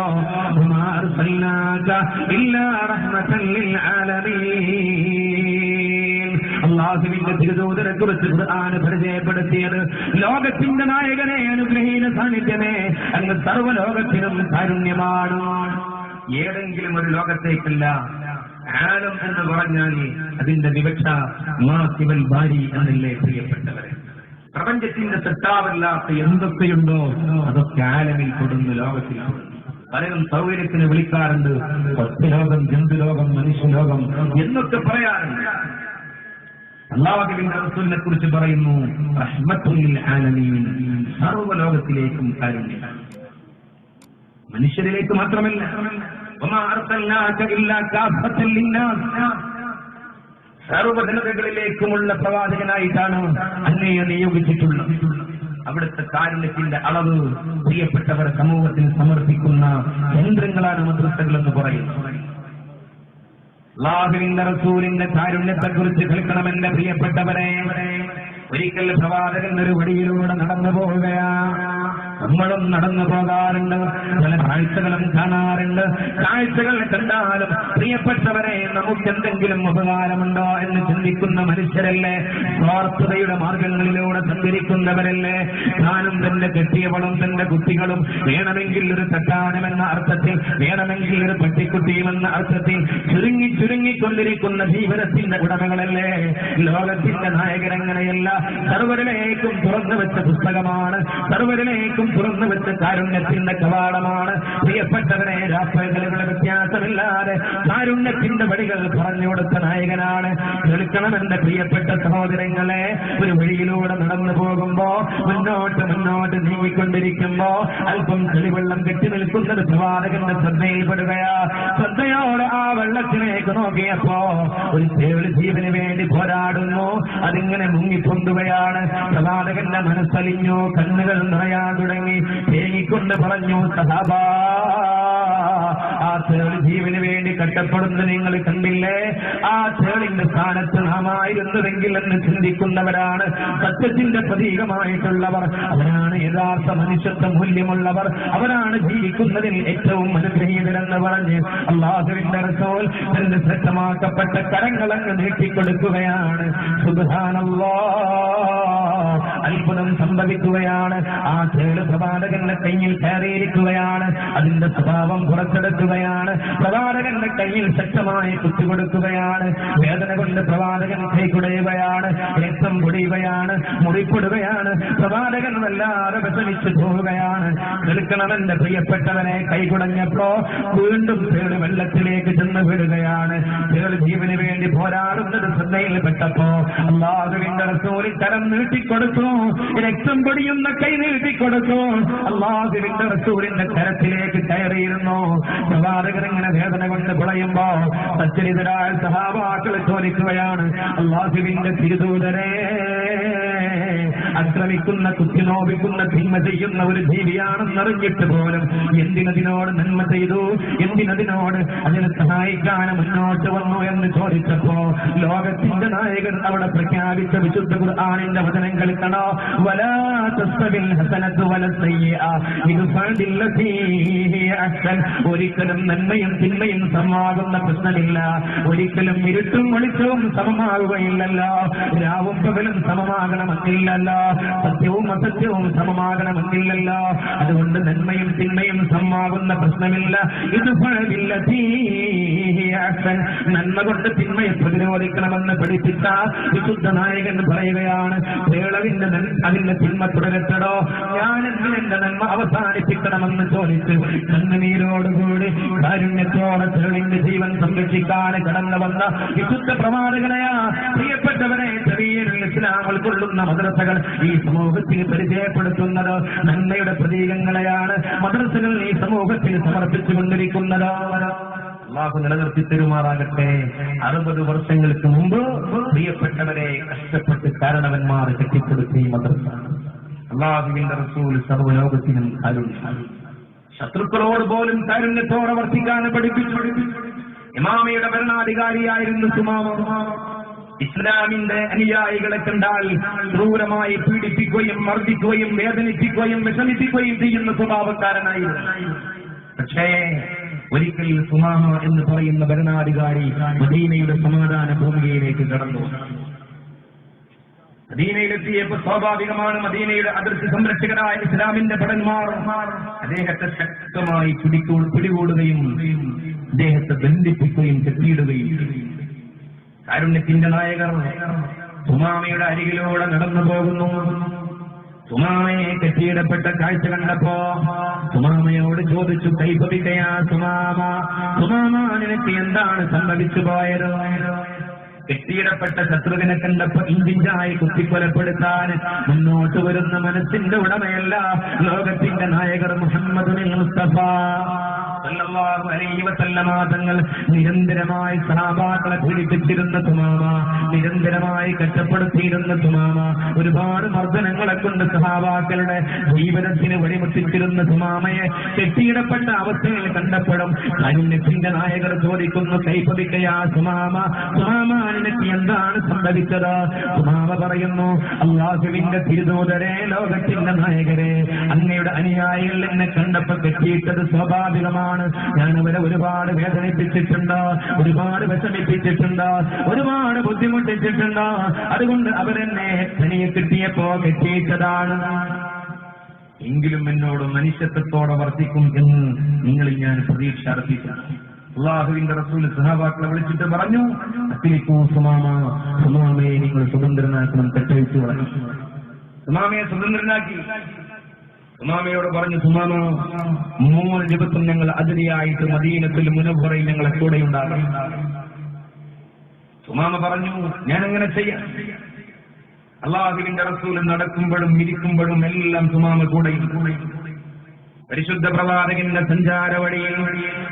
വമാ അർസൽനാക ഇല്ലാ റഹ്മതൻ ലിൽ ആലമീൻ. അല്ലാഹുവിന്റെ തിരുദൂതരെ കുറിച്ച് ഖുർആൻ പരിചയപ്പെടുത്തിയത് ലോകത്തിന്റെ നായകനെ, അനുഗ്രഹീത സാന്നിധ്യമേ, അങ്ങ് സർവ്വലോകത്തിനും കാരുണ്യമാണ്. ഏതെങ്കിലും ഒരു ലോകത്തേക്കല്ല. ആലം എന്ന് പറഞ്ഞാൽ അതിന്റെ വിവക്ഷ മാസിവൽ ബാരി എന്നല്ലേ പ്രിയപ്പെട്ടവരെ. പ്രപഞ്ചത്തിന്റെ സൃഷ്ടാവല്ലാത്ത എന്തൊക്കെയുണ്ടോ അതൊക്കെ ആലമിൽ കൊടുന്നു, ലോകത്തിൽ കൊടുന്നു. പലരും സൗകര്യത്തിന് വിളിക്കാറുണ്ട്, സത്യലോകം, ജന്തുലോകം, മനുഷ്യലോകം എന്നൊക്കെ പറയാറുണ്ട്. അല്ലാഹുവിന്റെ റസൂലിനെ കുറിച്ച് പറയുന്നു, റഹ്മത്തുൽ ലിൽ ആലമീൻ, സർവ്വലോകത്തിലേക്കും കാരുണ്യം. മനുഷ്യരിലേക്ക് മാത്രമല്ല, വമാ അർസൽനാക ഇല്ലാ കാഫത്തൻ ലിന്നാസ്, സർവ്വജനതകളിലേക്കുമുള്ള പ്രവാചകനായിട്ടാണ് അങ്ങയെ നിയോഗിച്ചിട്ടുള്ളത്. അവിടുത്തെ കാരുണ്യത്തിന്റെ അളവ് പ്രിയപ്പെട്ടവർ സമൂഹത്തിന് സമർപ്പിക്കുന്ന കേന്ദ്രങ്ങളാണ് മദ്രസകൾ എന്ന് പറയുന്നത്. അല്ലാഹുവിന്റെ റസൂലിന്റെ കാരുണ്യത്തെ കുറിച്ച് കേൾക്കണമെന്റെ പ്രിയപ്പെട്ടവരെ. ഒരിക്കൽ പ്രവാചകൻ ഒരു വഴിയിലൂടെ നടന്നു പോവുകയാണ്. നമ്മളും നടന്നു പോകാറുണ്ട്, പല കാഴ്ചകളും കാണാറുണ്ട്. കാഴ്ചകൾ കണ്ടാലും പ്രിയപ്പെട്ടവരെ നമുക്കെന്തെങ്കിലും ഉപകാരമുണ്ടോ എന്ന് ചിന്തിക്കുന്ന മനുഷ്യരല്ലേ, സ്വാർത്ഥതയുടെ മാർഗങ്ങളിലൂടെ സഞ്ചരിക്കുന്നവരല്ലേ. താനും തന്റെ കെട്ടിയവളും തന്റെ കുട്ടികളും വേണമെങ്കിൽ ഒരു തട്ടാനുമെന്ന അർത്ഥത്തിൽ, വേണമെങ്കിൽ ഒരു പട്ടിക്കുട്ടിയുമെന്ന അർത്ഥത്തിൽ ചുരുങ്ങി ചുരുങ്ങിക്കൊണ്ടിരിക്കുന്ന ജീവിതത്തിന്റെ ഉടമകളല്ലേ. ലോകത്തിന്റെ നായകരങ്ങനെയല്ല, സർവരിലേക്കും തുറന്നു വെച്ച പുസ്തകമാണ്, സർവരിലേക്കും തുറന്നു വെച്ച കാരുണ്യത്തിന്റെ കവാടമാണ്. പ്രിയപ്പെട്ടവരെ, രാപ്പകലുകളുടെ വ്യത്യാസമില്ലാതെ കാരുണ്യത്തിന്റെ വഴികൾ പറഞ്ഞു കൊടുത്ത നായകനാണ്. കേൾക്കണം എന്റെ പ്രിയപ്പെട്ട സഹോദരങ്ങളെ, ഒരു വഴിയിലൂടെ നടന്നു പോകുമ്പോ മുന്നോട്ട് നീങ്ങിക്കൊണ്ടിരിക്കുമ്പോ അല്പം ചെളിവെള്ളം കെട്ടി നിൽക്കുന്നത് പ്രവാചകന്റെ ശ്രദ്ധയിൽപ്പെടുകയാ. ശ്രദ്ധയോടെ ആ വെള്ളത്തിലേക്ക് നോക്കിയപ്പോ ഒരു തേള് ജീവന് വേണ്ടി പോരാടുന്നു. അതിങ്ങനെ മുങ്ങിപ്പൊന്തുകയാണ്. പ്രവാചകന്റെ മനസ്സലിഞ്ഞു, കണ്ണുകൾ നിറയാൻ തുടങ്ങി. തേങ്ങിക്കൊണ്ട് പറഞ്ഞു, സഹാബാ, ആ തേള് ജീവന് വേണ്ടി കഷ്ടപ്പെടുന്നത് നിങ്ങൾ കണ്ടില്ലേ? ആ തേളിന്റെ സ്ഥാനത്ത് നാം ആയിരുന്നതെങ്കിൽ എന്ന് ചിന്തിക്കുന്നവരാണ് സത്യത്തിന്റെ പ്രതീകമായിട്ടുള്ളവർ. അവരാണ് യഥാർത്ഥ മനുഷ്യത്വ മൂല്യമുള്ളവർ. അവരാണ് ജീവിക്കുന്നതിൽ ഏറ്റവും അനുഗ്രഹീതരെന്ന് പറഞ്ഞ് അല്ലാഹുവിന്റെ റസൂൽ തന്റെ ശ്രദ്ധമാക്കപ്പെട്ട കരങ്ങളങ്ങ് നീട്ടിക്കൊടുക്കുകയാണ്. സുബ്ഹാനല്ലാഹ്, അത്ഭുതം സംഭവിക്കുകയാണ്. ആ തേള് പ്രവാചകന്റെ കയ്യിൽ കയറിയിരിക്കുകയാണ്. അതിന്റെ സ്വഭാവം പുറത്തെടുക്കുകയാണ്. പ്രവാചകന്റെ കയ്യിൽ ശക്തമായി കുത്തിക്കൊടുക്കുകയാണ്. വേദന കൊണ്ട് പ്രവാചകൻ കൈകുടയുകയാണ്. രക്തം പൊടിയുകയാണ്, മുറിപ്പെടുകയാണ്. പ്രവാചകൻ വല്ലാതെ വിഷമിച്ചു പോവുകയാണ്. കേൾക്കണമെന്റെ പ്രിയപ്പെട്ടവനെ, കൈകുടഞ്ഞപ്പോ വീണ്ടും തേള് വെള്ളത്തിലേക്ക് ചെന്ന് വീഴുകയാണ്. തേള് ജീവന് വേണ്ടി പോരാടുന്നത് ശ്രദ്ധയിൽപ്പെട്ടപ്പോ അല്ലാഹുവിന്റെ റസൂൽ കരം നീട്ടിക്കൊടുത്തു. രക്തം പൊടിയുന്ന കൈ നീട്ടിക്കൊടുത്തു. അല്ലാഹുവിന്റെ റസൂലിന്റെ കരത്തിലേക്ക് കയറിയിരുന്നു. പ്രവാചകൻ ഇങ്ങനെ വേദന കൊണ്ട് പുളയുമ്പോ സച്ചരിതരായ സഹാബാക്കൾ ചോദിക്കുകയാണ്, അല്ലാഹുവിന്റെ തിരുദൂതരെ, ആക്രമിക്കുന്ന, കുത്തിനോപിക്കുന്ന, തിന്മ ചെയ്യുന്ന ഒരു ജീവിയാണെന്നറിഞ്ഞിട്ട് പോലും എന്തിനതിനോട് നന്മ ചെയ്തു, എന്തിനതിനോട് അതിനെ സഹായിക്കാൻ മുന്നോട്ട് വന്നു എന്ന് ചോദിച്ചപ്പോ ലോകത്തിന്റെ നായകൻ അവിടെ പ്രഖ്യാപിച്ച വിശുദ്ധ ഖുർആനിന്റെ വചനം കേൾക്കണോ? വലാ തസ്തവിൽ ഹസനത്തു വലസ്സയ്യിഅ ഇദ്ഫഅ അഹ്സൻ. ഒരിക്കലും നന്മയും തിന്മയും സമമാകുന്ന പ്രശ്നമില്ല. ഒരിക്കലും ഇരുട്ടും വെളിച്ചവും സമമാകുകയില്ലല്ലോ. രാവും പകലും സമമാകണമെന്നില്ലല്ലോ. സത്യവും അസത്യവും സമമാകണമെന്നില്ലല്ലോ. അതുകൊണ്ട് നന്മയും തിന്മയും സമമാകുന്ന പ്രശ്നമില്ല. നന്മ കൊണ്ട് തിന്മയെ പ്രതിരോധിക്കണമെന്ന് പഠിപ്പിച്ച വിശുദ്ധ നായകൻ പറയുകയാണ്, അതിന്റെ തിന്മ തുടരട്ടടോ, ഞാൻ എന്റെ നന്മ അവസാനിപ്പിക്കണമെന്ന് ചോദിച്ച് കണ്ണുനീരോടുകൂടി കാരുണ്യത്തോടെ തേളിന്റെ ജീവൻ സംരക്ഷിക്കാൻ കടന്നു വന്ന വിശുദ്ധ പ്രവാചകനെയാ. പ്രിയപ്പെട്ടവരെ, ചെറിയൊരു ഇസ്ലാം ഉൾക്കൊള്ളുന്ന മദ്രസകൾ ഈ സമൂഹത്തിന് പരിചയപ്പെടുത്തുന്നത് നന്മയുടെ പ്രതീകങ്ങളെയാണ്. മദ്രസകൾ ഈ സമൂഹത്തിന് സമർപ്പിച്ചുകൊണ്ടിരിക്കുന്നത്. അല്ലാഹു നിലനിർത്തി തരുമാറാകട്ടെ. 60 വർഷങ്ങൾക്ക് മുമ്പ് പ്രിയപ്പെട്ടവരെ കഷ്ടപ്പെട്ട് കാരണവന്മാർ കെട്ടിപ്പടുത്തി മദ്രസ. അല്ലാഹുവിന്റെ റസൂൽ സർവ്വലോകത്തിനും കാരുണ്യം, ശത്രുക്കളോട് പോലും കാരുണ്യത്തോടെ വർത്തിക്കാൻ പഠിപ്പിച്ചു. ഇമാമയുടെ ഭരണാധികാരിയായിരുന്നു സുമാമ. ഇസ്ലാമിന്റെ അനുയായികളെ കണ്ടാൽ ക്രൂരമായി പീഡിപ്പിക്കുകയും മർദ്ദിക്കുകയും വേദനിപ്പിക്കുകയും വിഷമിപ്പിക്കുകയും ചെയ്യുന്ന സ്വഭാവക്കാരനായിരുന്നു. പക്ഷേ ഒരിക്കൽ സുമാമ എന്ന് പറയുന്ന ഭരണാധികാരി മദീനയുടെ സമാധാന ഭൂമികയിലേക്ക് കടന്നു. മദീനയിലെത്തിയപ്പോൾ സ്വാഭാവികമാണ് മദീനയുടെ അതിർത്തി സംരക്ഷകരായ ഇസ്ലാമിന്റെ ഭടന്മാർ അദ്ദേഹത്തെ ശക്തമായി പിടികൂടുകയും അദ്ദേഹത്തെ ബന്ധിപ്പിക്കുകയും കെട്ടിയിടുകയും. കാരുണ്യത്തിന്റെ നായകർ സുമാമയുടെ അരികിലൂടെ നടന്നു പോകുന്നു. സുമാമയെ കെട്ടിയിടപ്പെട്ട കാഴ്ച കണ്ടപ്പോ സുമാമയോട് ചോദിച്ചു, കൈപവിക്കയാ സുമാമ, സുമാമ നിനക്ക് എന്താണ് സംഭവിച്ചു പോയത്? കെട്ടിയിടപ്പെട്ട ശത്രുവിനെ കണ്ടപ്പോ ഇഞ്ചിഞ്ചായി കുത്തിക്കൊലപ്പെടുത്താൻ മുന്നോട്ട് വരുന്ന മനസ്സിന്റെ ഉടമയല്ല ലോകത്തിന്റെ നായകർ മുഹമ്മദ് മുസ്തഫ സല്ലല്ലാഹു അലൈഹി വസല്ലമ തങ്ങൾ. നിരന്തരമായി സഹാബാക്കളെ പീഡിപ്പിച്ചിരുന്ന സുമാമ, നിരന്തരമായി കഷ്ടപ്പെടുത്തിയിരുന്ന സുമാമ, ഒരുപാട് മർദ്ദനങ്ങളെ കൊണ്ട് സഹാബാക്കളുടെ ജീവിതത്തിന് വഴിമുട്ടിച്ചിരുന്ന സുമാമയെ കെട്ടിയിടപ്പെട്ട അവസ്ഥയിൽ കണ്ടപ്പോഴും കാരുണ്യത്തിന്റെ നായകർ ചോദിക്കുന്നു, കൈപ്പതിക്കയാ സുമാമ, സുമാമ നിനക്ക് എന്താണ് സംഭവിച്ചത്? സുമാമ പറയുന്നു, അല്ലാഹുവിന്റെ തിരുദൂതരെ, ലോകത്തിന്റെ നായകരെ, അങ്ങയുടെ അനുയായികൾ എന്നെ കണ്ടപ്പോൾ കെട്ടിയിട്ടത് സ്വാഭാവികമാണ്. ഞാൻ അവരെ ഒരുപാട് വേദനിപ്പിച്ചിട്ടുണ്ട്, ഒരുപാട് വിഷമിപ്പിച്ചിട്ടുണ്ട്, ഒരുപാട് ബുദ്ധിമുട്ടിച്ചിട്ടുണ്ട്. അതുകൊണ്ട് അവരെന്നെ തനിയെ കിട്ടിയപ്പോ കെട്ടിയിട്ടതാണ്. എങ്കിലും എന്നോട് മനുഷ്യത്വത്തോടെ വർത്തിക്കും എന്ന് നിങ്ങളിൽ ഞാൻ പ്രതീക്ഷ അർപ്പിക്കുന്നു. അല്ലാഹുവിന്റെ റസൂൽ സഹാബാക്കളെ വിളിച്ചിട്ട് പറഞ്ഞു, അത്തിരിക്കൂ സുമാമ, സുമാമയെ നിങ്ങൾ സ്വതന്ത്രനാക്കണം, കെട്ടഴിച്ചു വളർന്നു. സുമാമയെ സ്വതന്ത്രനാക്കി. സുമാമയോട് പറഞ്ഞു, സുമാമ 3 ദിവസം ഞങ്ങൾ അതിഥിയായിട്ട് മദീനത്തിൽ മുനവ്വറയിൽ ഞങ്ങളെ കൂടെ ഉണ്ടാകും. സുമാമ പറഞ്ഞു, ഞാൻ അങ്ങനെ ചെയ്യാം. അല്ലാഹുവിന്റെ റസൂൽ നടക്കുമ്പോഴും ഇരിക്കുമ്പോഴും എല്ലാം സുമാമ കൂടെ. പരിശുദ്ധ പ്രവാചകന്റെ സഞ്ചാര വഴിയിൽ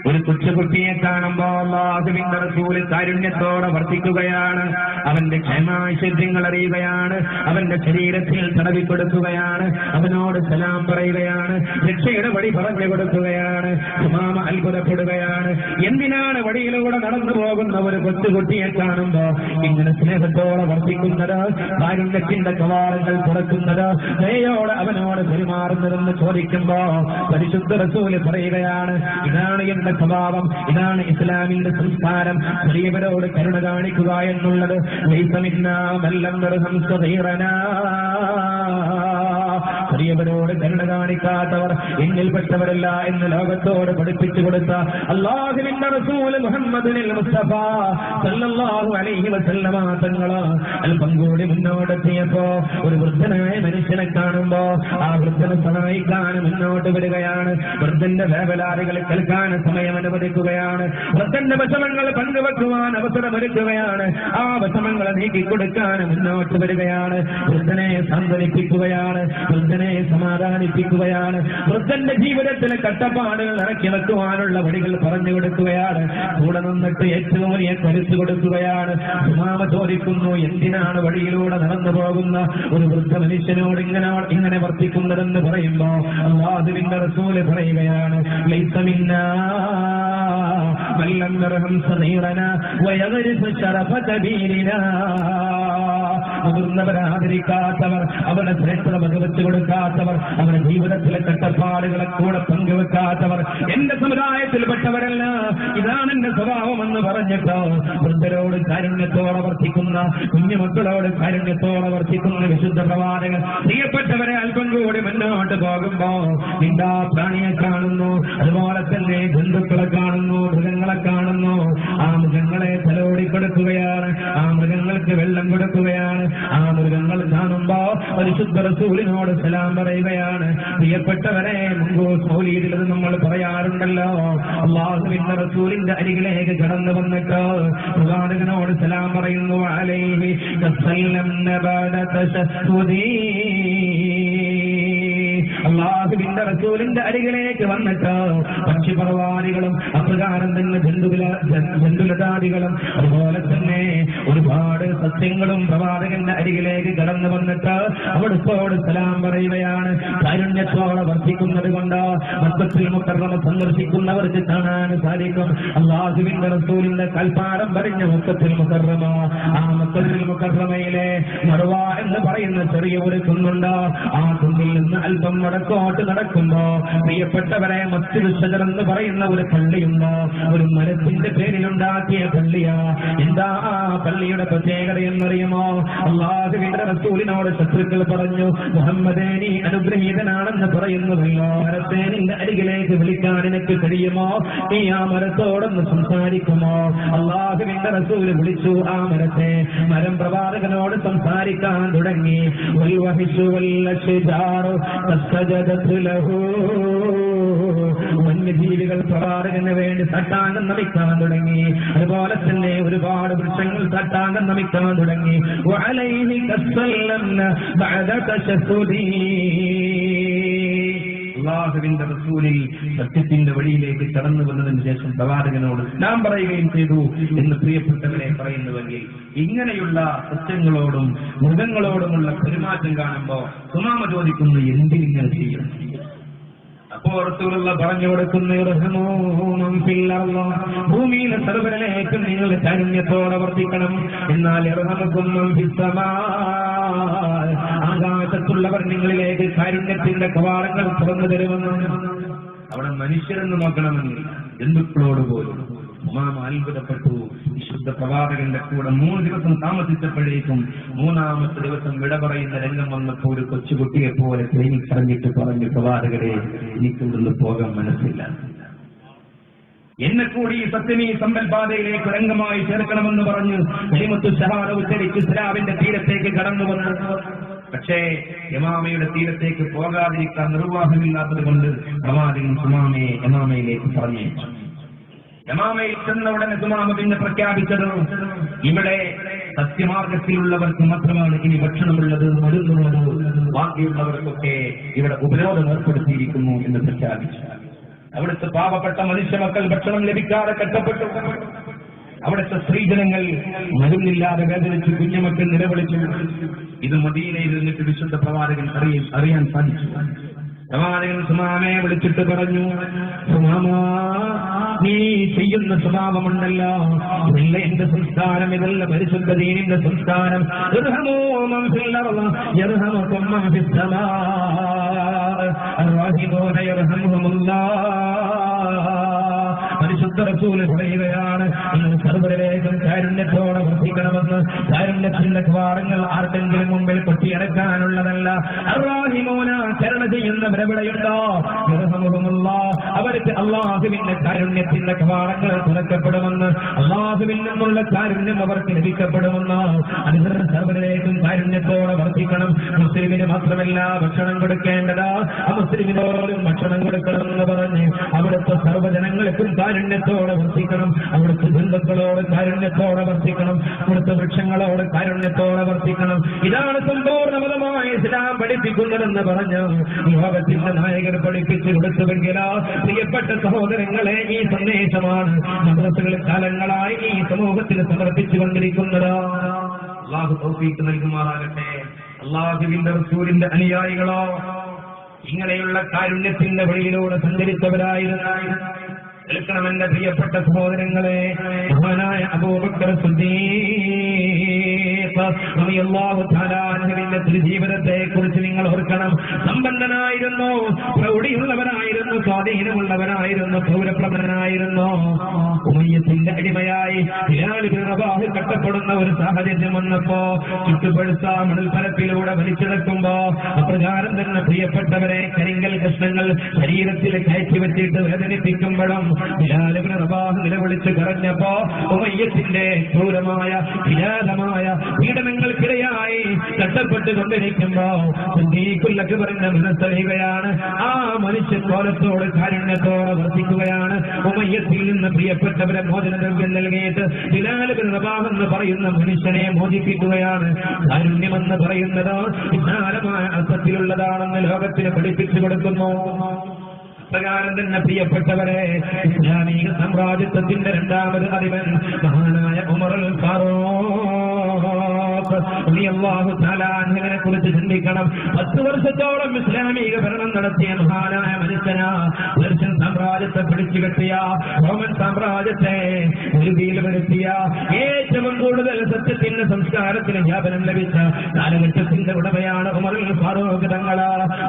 ഒരു കൊച്ചുകുട്ടിയെ കാണുമ്പോൾ അല്ലാഹുവിന്റെ റസൂൽ കാരുണ്യത്തോടെ വർത്തിക്കുകയാണ്. അവന്റെ ക്ഷേമാശുദ്ധ്യങ്ങൾ അറിയുകയാണ്. അവന്റെ ശരീരത്തിൽ തടവിക്കൊടുക്കുകയാണ്. അവനോട് സലാം പറയുകയാണ്. രക്ഷയുടെ വഴി പറഞ്ഞു കൊടുക്കുകയാണ്. സുമാമ അത്ഭുതപ്പെടുകയാണ്. എന്തിനാണ് വഴിയിലൂടെ നടന്നു പോകുന്ന ഒരു കൊച്ചുകുട്ടിയെ കാണുമ്പോ ഇങ്ങനെ സ്നേഹത്തോടെ വർത്തിക്കുന്നത്, കാരുണ്യത്തിന്റെ കവാടങ്ങൾ തുറക്കുന്നത്, ദയയോടെ അവനോട് പെരുമാറുന്നതെന്ന് ചോദിക്കുമ്പോ പരിശുദ്ധ റസൂൽ പറയുകയാണ്, ഇതാണ് എന്റെ സ്വഭാവം, ഇതാണ് ഇസ്ലാമിന്റെ സംസ്കാരം. ചെറിയവരോട് കരുണ കാണിക്കുക എന്നുള്ളത്. ചെറിയവരോട് കരുണ കാണിക്കാത്തവർ എന്നിൽപ്പെട്ടവരല്ല എന്ന് ലോകത്തോട് പഠിപ്പിച്ചു കൊടുത്ത അല്ലാഹുവിന്റെ റസൂൽ മുഹമ്മദ് മുസ്തഫ സല്ലല്ലാഹു അലൈഹി വസല്ലമ തങ്ങൾ അല്പം കൂടി മുന്നോട്ടെത്തിയപ്പോ ഒരു വൃദ്ധനായ മനുഷ്യനെ കാണുമ്പോ ആ വൃദ്ധനെ സഹായിക്കാൻ മുന്നോട്ട് വരികയാണ്. വൃദ്ധന്റെ വേവലാറികൾ കേൾക്കാൻ സമയം അനുവദിക്കുകയാണ്. വൃദ്ധന്റെ വിഷമങ്ങൾ പങ്കുവെക്കുവാൻ അവസരമൊരുക്കുകയാണ്. ആ വിഷമങ്ങളെ നീക്കിക്കൊടുക്കാൻ മുന്നോട്ട് വരികയാണ്. വൃദ്ധനെ സാന്ത്വനിപ്പിക്കുകയാണ്. വൃദ്ധനെ സമാധാനിപ്പിക്കുകയാണ്. വൃദ്ധന്റെ ജീവിതത്തിലെ കഷ്ടപ്പാടുകൾ ഇറക്കി വെക്കുവാനുള്ള വഴികൾ പറഞ്ഞു കൊടുക്കുകയാണ്. കൂടെ നിന്നിട്ട് ഏറ്റവും വലിയ കരുത്ത് കൊടുക്കുകയാണ്. സുമാമ ചോദിക്കുന്നു, എന്തിനാണ് വഴിയിലൂടെ നടന്നു പോകുന്ന ഒരു വൃദ്ധ മനുഷ്യനോട് ഇങ്ങനെ വർത്തിക്കുന്നതെന്ന് പറയുമ്പോ അല്ലാഹുവിന്റെ റസൂല് പറയുകയാണ്, ലൈസ മിന്നാ മൻ ലം യർഹം സഗീറനാ വയഗ്രിസ് ശറഫ കബീരിനാ. മുതിർന്നവരെ ആദരിക്കാത്തവർ, അവരുടെ ശ്രേഷ്ഠത പങ്കുവെച്ചു കൊടുക്കാത്തവർ, അവരുടെ ജീവിതത്തിലെ കഷ്ടപ്പാടുകളെ കൂടെ പങ്കുവെക്കാത്തവർ എന്റെ സമുദായത്തിൽപ്പെട്ടവരല്ല. ഇതാണ് എന്റെ സ്വഭാവമെന്ന് പറഞ്ഞിട്ടോ വൃദ്ധരോട് കാരുണ്യത്തോടെ വർത്തിക്കുന്ന, കുഞ്ഞുമക്കളോട് കാരുണ്യത്തോടെ വർത്തിക്കുന്ന വിശുദ്ധ പ്രവാചകൻ പ്രിയപ്പെട്ടവരെ അല്പം കൂടി മുന്നോട്ട് പോകുമ്പോ നിന്ദാ പ്രാണിയെ കാണുന്നു, അതുപോലെ തന്നെ ജന്തുക്കളെ കാണുന്നു, മൃഗങ്ങളെ കാണുന്നു. ആ മൃഗങ്ങളെ തലോടി കൊടുക്കുകയാണ്. ആ മൃഗങ്ങൾക്ക് വെള്ളം കൊടുക്കുകയാണ്. ആ മൃഗങ്ങൾ കാണുമ്പോ പരിശുദ്ധ റസൂലിനോട് സലാം പറയുകയാണ്. പ്രിയപ്പെട്ടവരെ, മുൻകൂർ മൗലീദിൽ നമ്മൾ പറയാറുണ്ടല്ലോ, അല്ലാഹുവിന്റെ റസൂലിന്റെ അരികിലേക്ക് കടന്നു വന്നിട്ട് പ്രവാചകനോട് സലാം പറയുന്നു. അലൈഹി തസല്ലംന ബഅദ തശഹുദീ. അല്ലാഹുവിന്റെ റസൂലിന്റെ അരികിലേക്ക് വന്നിട്ട് പക്ഷിപർവാദികളും അപ്രകാരം തന്നെ ജന്തുലതാദികളും അതുപോലെ തന്നെ ഒരുപാട് സസ്യങ്ങളും പ്രവാചകന്റെ അരികിലേക്ക് കടന്നു വന്നിട്ട് അവിടുത്തോട് സലാം പറയുകയാണ്. കാരുണ്യത്തോടെ വർദ്ധിക്കുന്നത് കൊണ്ട് മക്കത്തുൽ മുക്കറമ സന്ദർശിക്കുന്നവർക്ക് കാണാൻ സാധിക്കും. അല്ലാഹുവിന്റെ റസൂലിന്റെ കൽപ്പാടം പറഞ്ഞ മക്കത്തുൽ മുക്കറമ, ആ മക്കത്തുൽ മുക്കറമയിലെ മർവ എന്ന് പറയുന്ന ചെറിയ ഒരു കുന്നുണ്ട്. ആ കുന്നിൽ നിന്ന് അല്പം വടക്കോട്ട് നടക്കുമ്പോ പ്രിയപ്പെട്ടവരെ മസ്ജിദ് ഷജർ എന്ന് പറയുന്ന ഒരു പള്ളിയുണ്ട്. ഒരു മരത്തിന്റെ പേരിലുണ്ടാക്കിയ പള്ളിയാ. എന്താ ആ പള്ളിയുടെ പ്രത്യേകത എന്നറിയുമോ? അല്ലാഹുവിന്റെ റസൂലിനോട് ശത്രുക്കൾ പറഞ്ഞു, മുഹമ്മദേ നീ അനുഗ്രഹീതനാണെന്ന് പറയുന്നുവല്ലോ, മരത്തെ നിന്റെ അരികിലേക്ക് വിളിക്കാൻ എനിക്ക് കഴിയുമോ? നീ ആ മരത്തോടൊന്ന് സംസാരിക്കുമോ? അല്ലാഹുവിന്റെ റസൂല് വിളിച്ചു ആ മരത്തെ. മരം പ്രവാചകനോട് സംസാരിക്കാൻ തുടങ്ങി. വന്യജീവികൾ പ്രവാചകന് വേണ്ടി തട്ടാങ്കം നമിക്കാൻ തുടങ്ങി. അതുപോലെ തന്നെ ഒരുപാട് വൃക്ഷങ്ങൾ തട്ടാങ്കം നമിക്കാൻ തുടങ്ങി. അല്ലാഹുവിന്റെ റസൂലിൽ സത്യത്തിന്റെ വഴിയിലേക്ക് കടന്നു വന്നതിന് ശേഷം പ്രവാചകനോട് നാം പറയുകയും ചെയ്തു എന്ന് പ്രിയപ്പെട്ടവരെ പറയുന്നുവെങ്കിൽ, ഇങ്ങനെയുള്ള സത്യങ്ങളോടും മൃഗങ്ങളോടുമുള്ള പെരുമാറ്റം കാണുമ്പോ സുമാമ ചോദിക്കുന്നു, എന്തിനിങ്ങനെ ചെയ്യും? അപ്പോൾ റസൂലുള്ള പറഞ്ഞു കൊടുക്കുന്നു, ഭൂമിയിലെ സർവ്വരിലേക്കും നിങ്ങൾ കാരുണ്യത്തോടെ വർത്തിക്കണം. എന്നാൽ ആകാശത്തുള്ളവർ നിങ്ങളിലേക്ക് കാരുണ്യത്തിന്റെ കവാടങ്ങൾ തുറന്നു തരുമെന്ന്. അവിടെ മനുഷ്യരെന്ന് നോക്കണമെന്ന് ജന്തുക്കളോട് പോലും ഉമാമ അത്ഭുതപ്പെട്ടു. വിശുദ്ധ പ്രവാചകന്റെ കൂടെ 3 ദിവസം താമസിച്ചപ്പോഴേക്കും 3-ാമത്തെ ദിവസം വിട പറയുന്ന രംഗം വന്നപ്പോൾ ഒരു കൊച്ചുകുട്ടിയെ പോലെ തേങ്ങിക്കറിഞ്ഞിട്ട് പറഞ്ഞു, പ്രവാചകരെ എനിക്കിവിടുന്ന് പോകാൻ മനസ്സില്ല, എന്നെ കൂടി സത്യമീ സമ്പൽപാതയിലേക്ക് രംഗമായി ചേർക്കണമെന്ന് പറഞ്ഞ് കലിമത്തു ഷഹാദ ഉച്ചരിച്ച് ഇസ്ലാമിന്റെ തീരത്തേക്ക് കടന്നു വന്നു. പക്ഷേ യമാമയുടെ തീരത്തേക്ക് പോകാതിരിക്കാൻ നിർവാഹമില്ലാത്തത് കൊണ്ട് പ്രവാചകൻ സുമാമയെ യമാമയിലേക്ക് പറഞ്ഞയച്ചു. യമാമയിൽ ചെന്ന ഉടനെ സുമാമ പിന്നെ പ്രഖ്യാപിച്ചത്, ഇവിടെ സത്യമാർഗത്തിലുള്ളവർക്ക് മാത്രമാണ് ഇനി ഭക്ഷണമുള്ളത്, മരുന്നുള്ളത്, ബാക്കിയുള്ളവർക്കൊക്കെ ഇവിടെ ഉപരോധം ഏർപ്പെടുത്തിയിരിക്കുന്നു എന്ന് പ്രഖ്യാപിച്ചു. അവിടുത്തെ പാവപ്പെട്ട മനുഷ്യമക്കൾ ഭക്ഷണം ലഭിക്കാതെ കഷ്ടപ്പെട്ടു. അവിടുത്തെ സ്ത്രീജനങ്ങൾ മരുന്നില്ലാതെ വേദനിച്ചു, കുഞ്ഞുമക്കൾ നിലവിളിച്ചു. ഇത് മദീനയിൽ നിന്നിട്ട് വിശുദ്ധ പ്രവാചകൻ അറിയാൻ സാധിച്ചു. പ്രവാചകൻ സുമാമയെ വിളിച്ചിട്ട് പറഞ്ഞു, സുമാമാ, നീ ചെയ്യുന്ന സ്വഭാവമുണ്ടല്ലോ, ഇതല്ല എന്റെ സംസ്കാരം, ഇതല്ല പരിശുദ്ധ ദീനിന്റെ സംസ്കാരം. പരിശുദ്ധ റസൂൽ പറയുകയാണ്, നിങ്ങൾ സർവ്വരിലേക്കും കാരുണ്യത്തോടെ വർദ്ധിക്കണമെന്ന്. കാരുണ്യത്തിന്റെ കവാടങ്ങൾ ആർക്കെങ്കിലും മുമ്പിൽ കൊട്ടിയടക്കാനുള്ളതല്ല. അർറാഹിമൂന, കരുണ ചെയ്യുന്നവരെവിടെയുണ്ടോ അവർക്ക് അള്ളാഹുവിന്റെ കാരുണ്യത്തിന്റെ കവാടങ്ങൾ തുറക്കപ്പെടുമെന്ന്, അള്ളാഹുവിൽ നിന്നുള്ള കാരുണ്യം അവർക്ക് ലഭിക്കപ്പെടുമെന്ന്. അനുസരണം സർവ്വരിലേക്കും കാരുണ്യത്തോടെ വർദ്ധിക്കണം. മുസ്ലിമിന് മാത്രമല്ല ഭക്ഷണം കൊടുക്കേണ്ടതാ, മുസ്ലിമിനോടും ഭക്ഷണം കൊടുക്കണമെന്ന് പറഞ്ഞ് അവിടുത്തെ സർവ്വജനങ്ങൾക്കും കാരുണ്യത്തോടെ വർദ്ധിക്കണം. അവിടുത്തെ ബന്ധുക്കളോട് കാരുണ്യത്തോടെ വർദ്ധിക്കണം. അവിടുത്തെ വൃക്ഷങ്ങളോട് കാരുണ്യത്തോടെ വർദ്ധിക്കണം. ഇതാണ് സമ്പൂർണ്ണമതമായ ഇസ്ലാം പഠിപ്പിക്കുന്നതെന്ന് പറഞ്ഞു ലോകത്തിന്റെ നായകർ പഠിപ്പിച്ചു കൊടുത്തുവെങ്കിലോ പ്രിയപ്പെട്ട സഹോദരങ്ങളെ, ഈ സന്ദേശമാണ് മദ്രസകൾ കാലങ്ങളായി ഈ സമൂഹത്തിന് സമർപ്പിച്ചുകൊണ്ടിരിക്കുന്നത്. അല്ലാഹു തൗഫീഖ് നൽകുമാറാകട്ടെ. അല്ലാഹുവിന്റെ റസൂലിന്റെ അനുയായികളോ ഇങ്ങനെയുള്ള കാരുണ്യത്തിന്റെ വഴിയിലൂടെ സഞ്ചരിച്ചവരായിരുന്നു. കേൾക്കണമെന്റെ പ്രിയപ്പെട്ട സഹോദരങ്ങളെ, മഹാനായ അബൂബക്കർ സിദ്ദീഖ് റളിയല്ലാഹു തആല അൻഹുവിന്റെ ജീവിതത്തെ കുറിച്ച് നിങ്ങൾ ഓർക്കണം. സമ്പന്നനായിരുന്നു, പ്രൗഢിയുള്ളവനായിരുന്നു, സ്വാധീനമുള്ളവനായിരുന്നു, പൗരപ്രമുഖനായിരുന്നു. ഉമയ്യത്തിന്റെ അടിമയായി ബിലാൽ ഇബ്നു റബാഹ് കട്ടപ്പെടുന്ന ഒരു സാഹചര്യം വന്നപ്പോ ചുട്ടുപഴുത്ത മണൽപ്പരപ്പിലൂടെ വലിച്ചെടുക്കുമ്പോ അപ്രകാരം തന്നെ പ്രിയപ്പെട്ടവരെ കരിങ്കൽ കഷ്ണങ്ങൾ ശരീരത്തിൽ കയറ്റി വെച്ചിട്ട് വേദനിപ്പിക്കുമ്പോഴും ബിലാൽ ഇബ്നു റബാഹ് നിലവിളിച്ച് കരഞ്ഞപ്പോ ഉമയ്യത്തിന്റെ ക്രൂരമായ വിരാതമായ പീഡനങ്ങൾക്കിടയായി കഷ്ടപ്പെട്ടുകൊണ്ടിരിക്കുമ്പോ സിദ്ദീഖുൽ അക്ബറിന്റെ മനസ്സറിയുകയാണ്. ആ മനുഷ്യൻ കോലത്തോട് കാരുണ്യത്തോടെ വർദ്ധിക്കുകയാണ്. ഉമയ്യത്തിൽ നിന്ന് പ്രിയപ്പെട്ടവരെ മോചനദ്രവ്യം നൽകിയിട്ട് ബിലാൽ ഇബ്നു റബാഹ് എന്ന് പറയുന്ന മനുഷ്യനെ മോചിപ്പിക്കുകയാണ്. കാരുണ്യമെന്ന് പറയുന്നത് വിശാലമായ അർത്ഥത്തിലുള്ളതാണെന്ന് ലോകത്തിന് പഠിപ്പിച്ചു കൊടുക്കുന്നു. പ്രകാരം തന്നെ പ്രിയപ്പെട്ടവരെ, ഇസ്ലാമിക സാമ്രാജ്യത്വത്തിന്റെ രണ്ടാമത് അധിപൻ മഹാനായ ഉമറുൽ ഫാറൂഖ് റളിയല്ലാഹു തആല അൻഹുവിനെ കുറിച്ച് ചിന്തിക്കണം. 10 വർഷത്തോളം ഇസ്ലാമിക ഭരണം നടത്തിയ മഹാനായ മനുഷ്യനാ. പേർഷ്യൻ സാമ്രാജ്യത്തെ പിടിച്ചുകെട്ടിയ, റോമൻ സാമ്രാജ്യത്തെ ഉരുതിയിൽ വരുത്തിയ, ഏറ്റവും കൂടുതൽ സത്യത്തിന്റെ സംസ്കാരത്തിന് വ്യാപനം ലഭിച്ച കാലഘട്ടത്തിന്റെ ഉടമയാണ് ഉമറുൽ ഫാറൂഖ് തങ്ങൾ.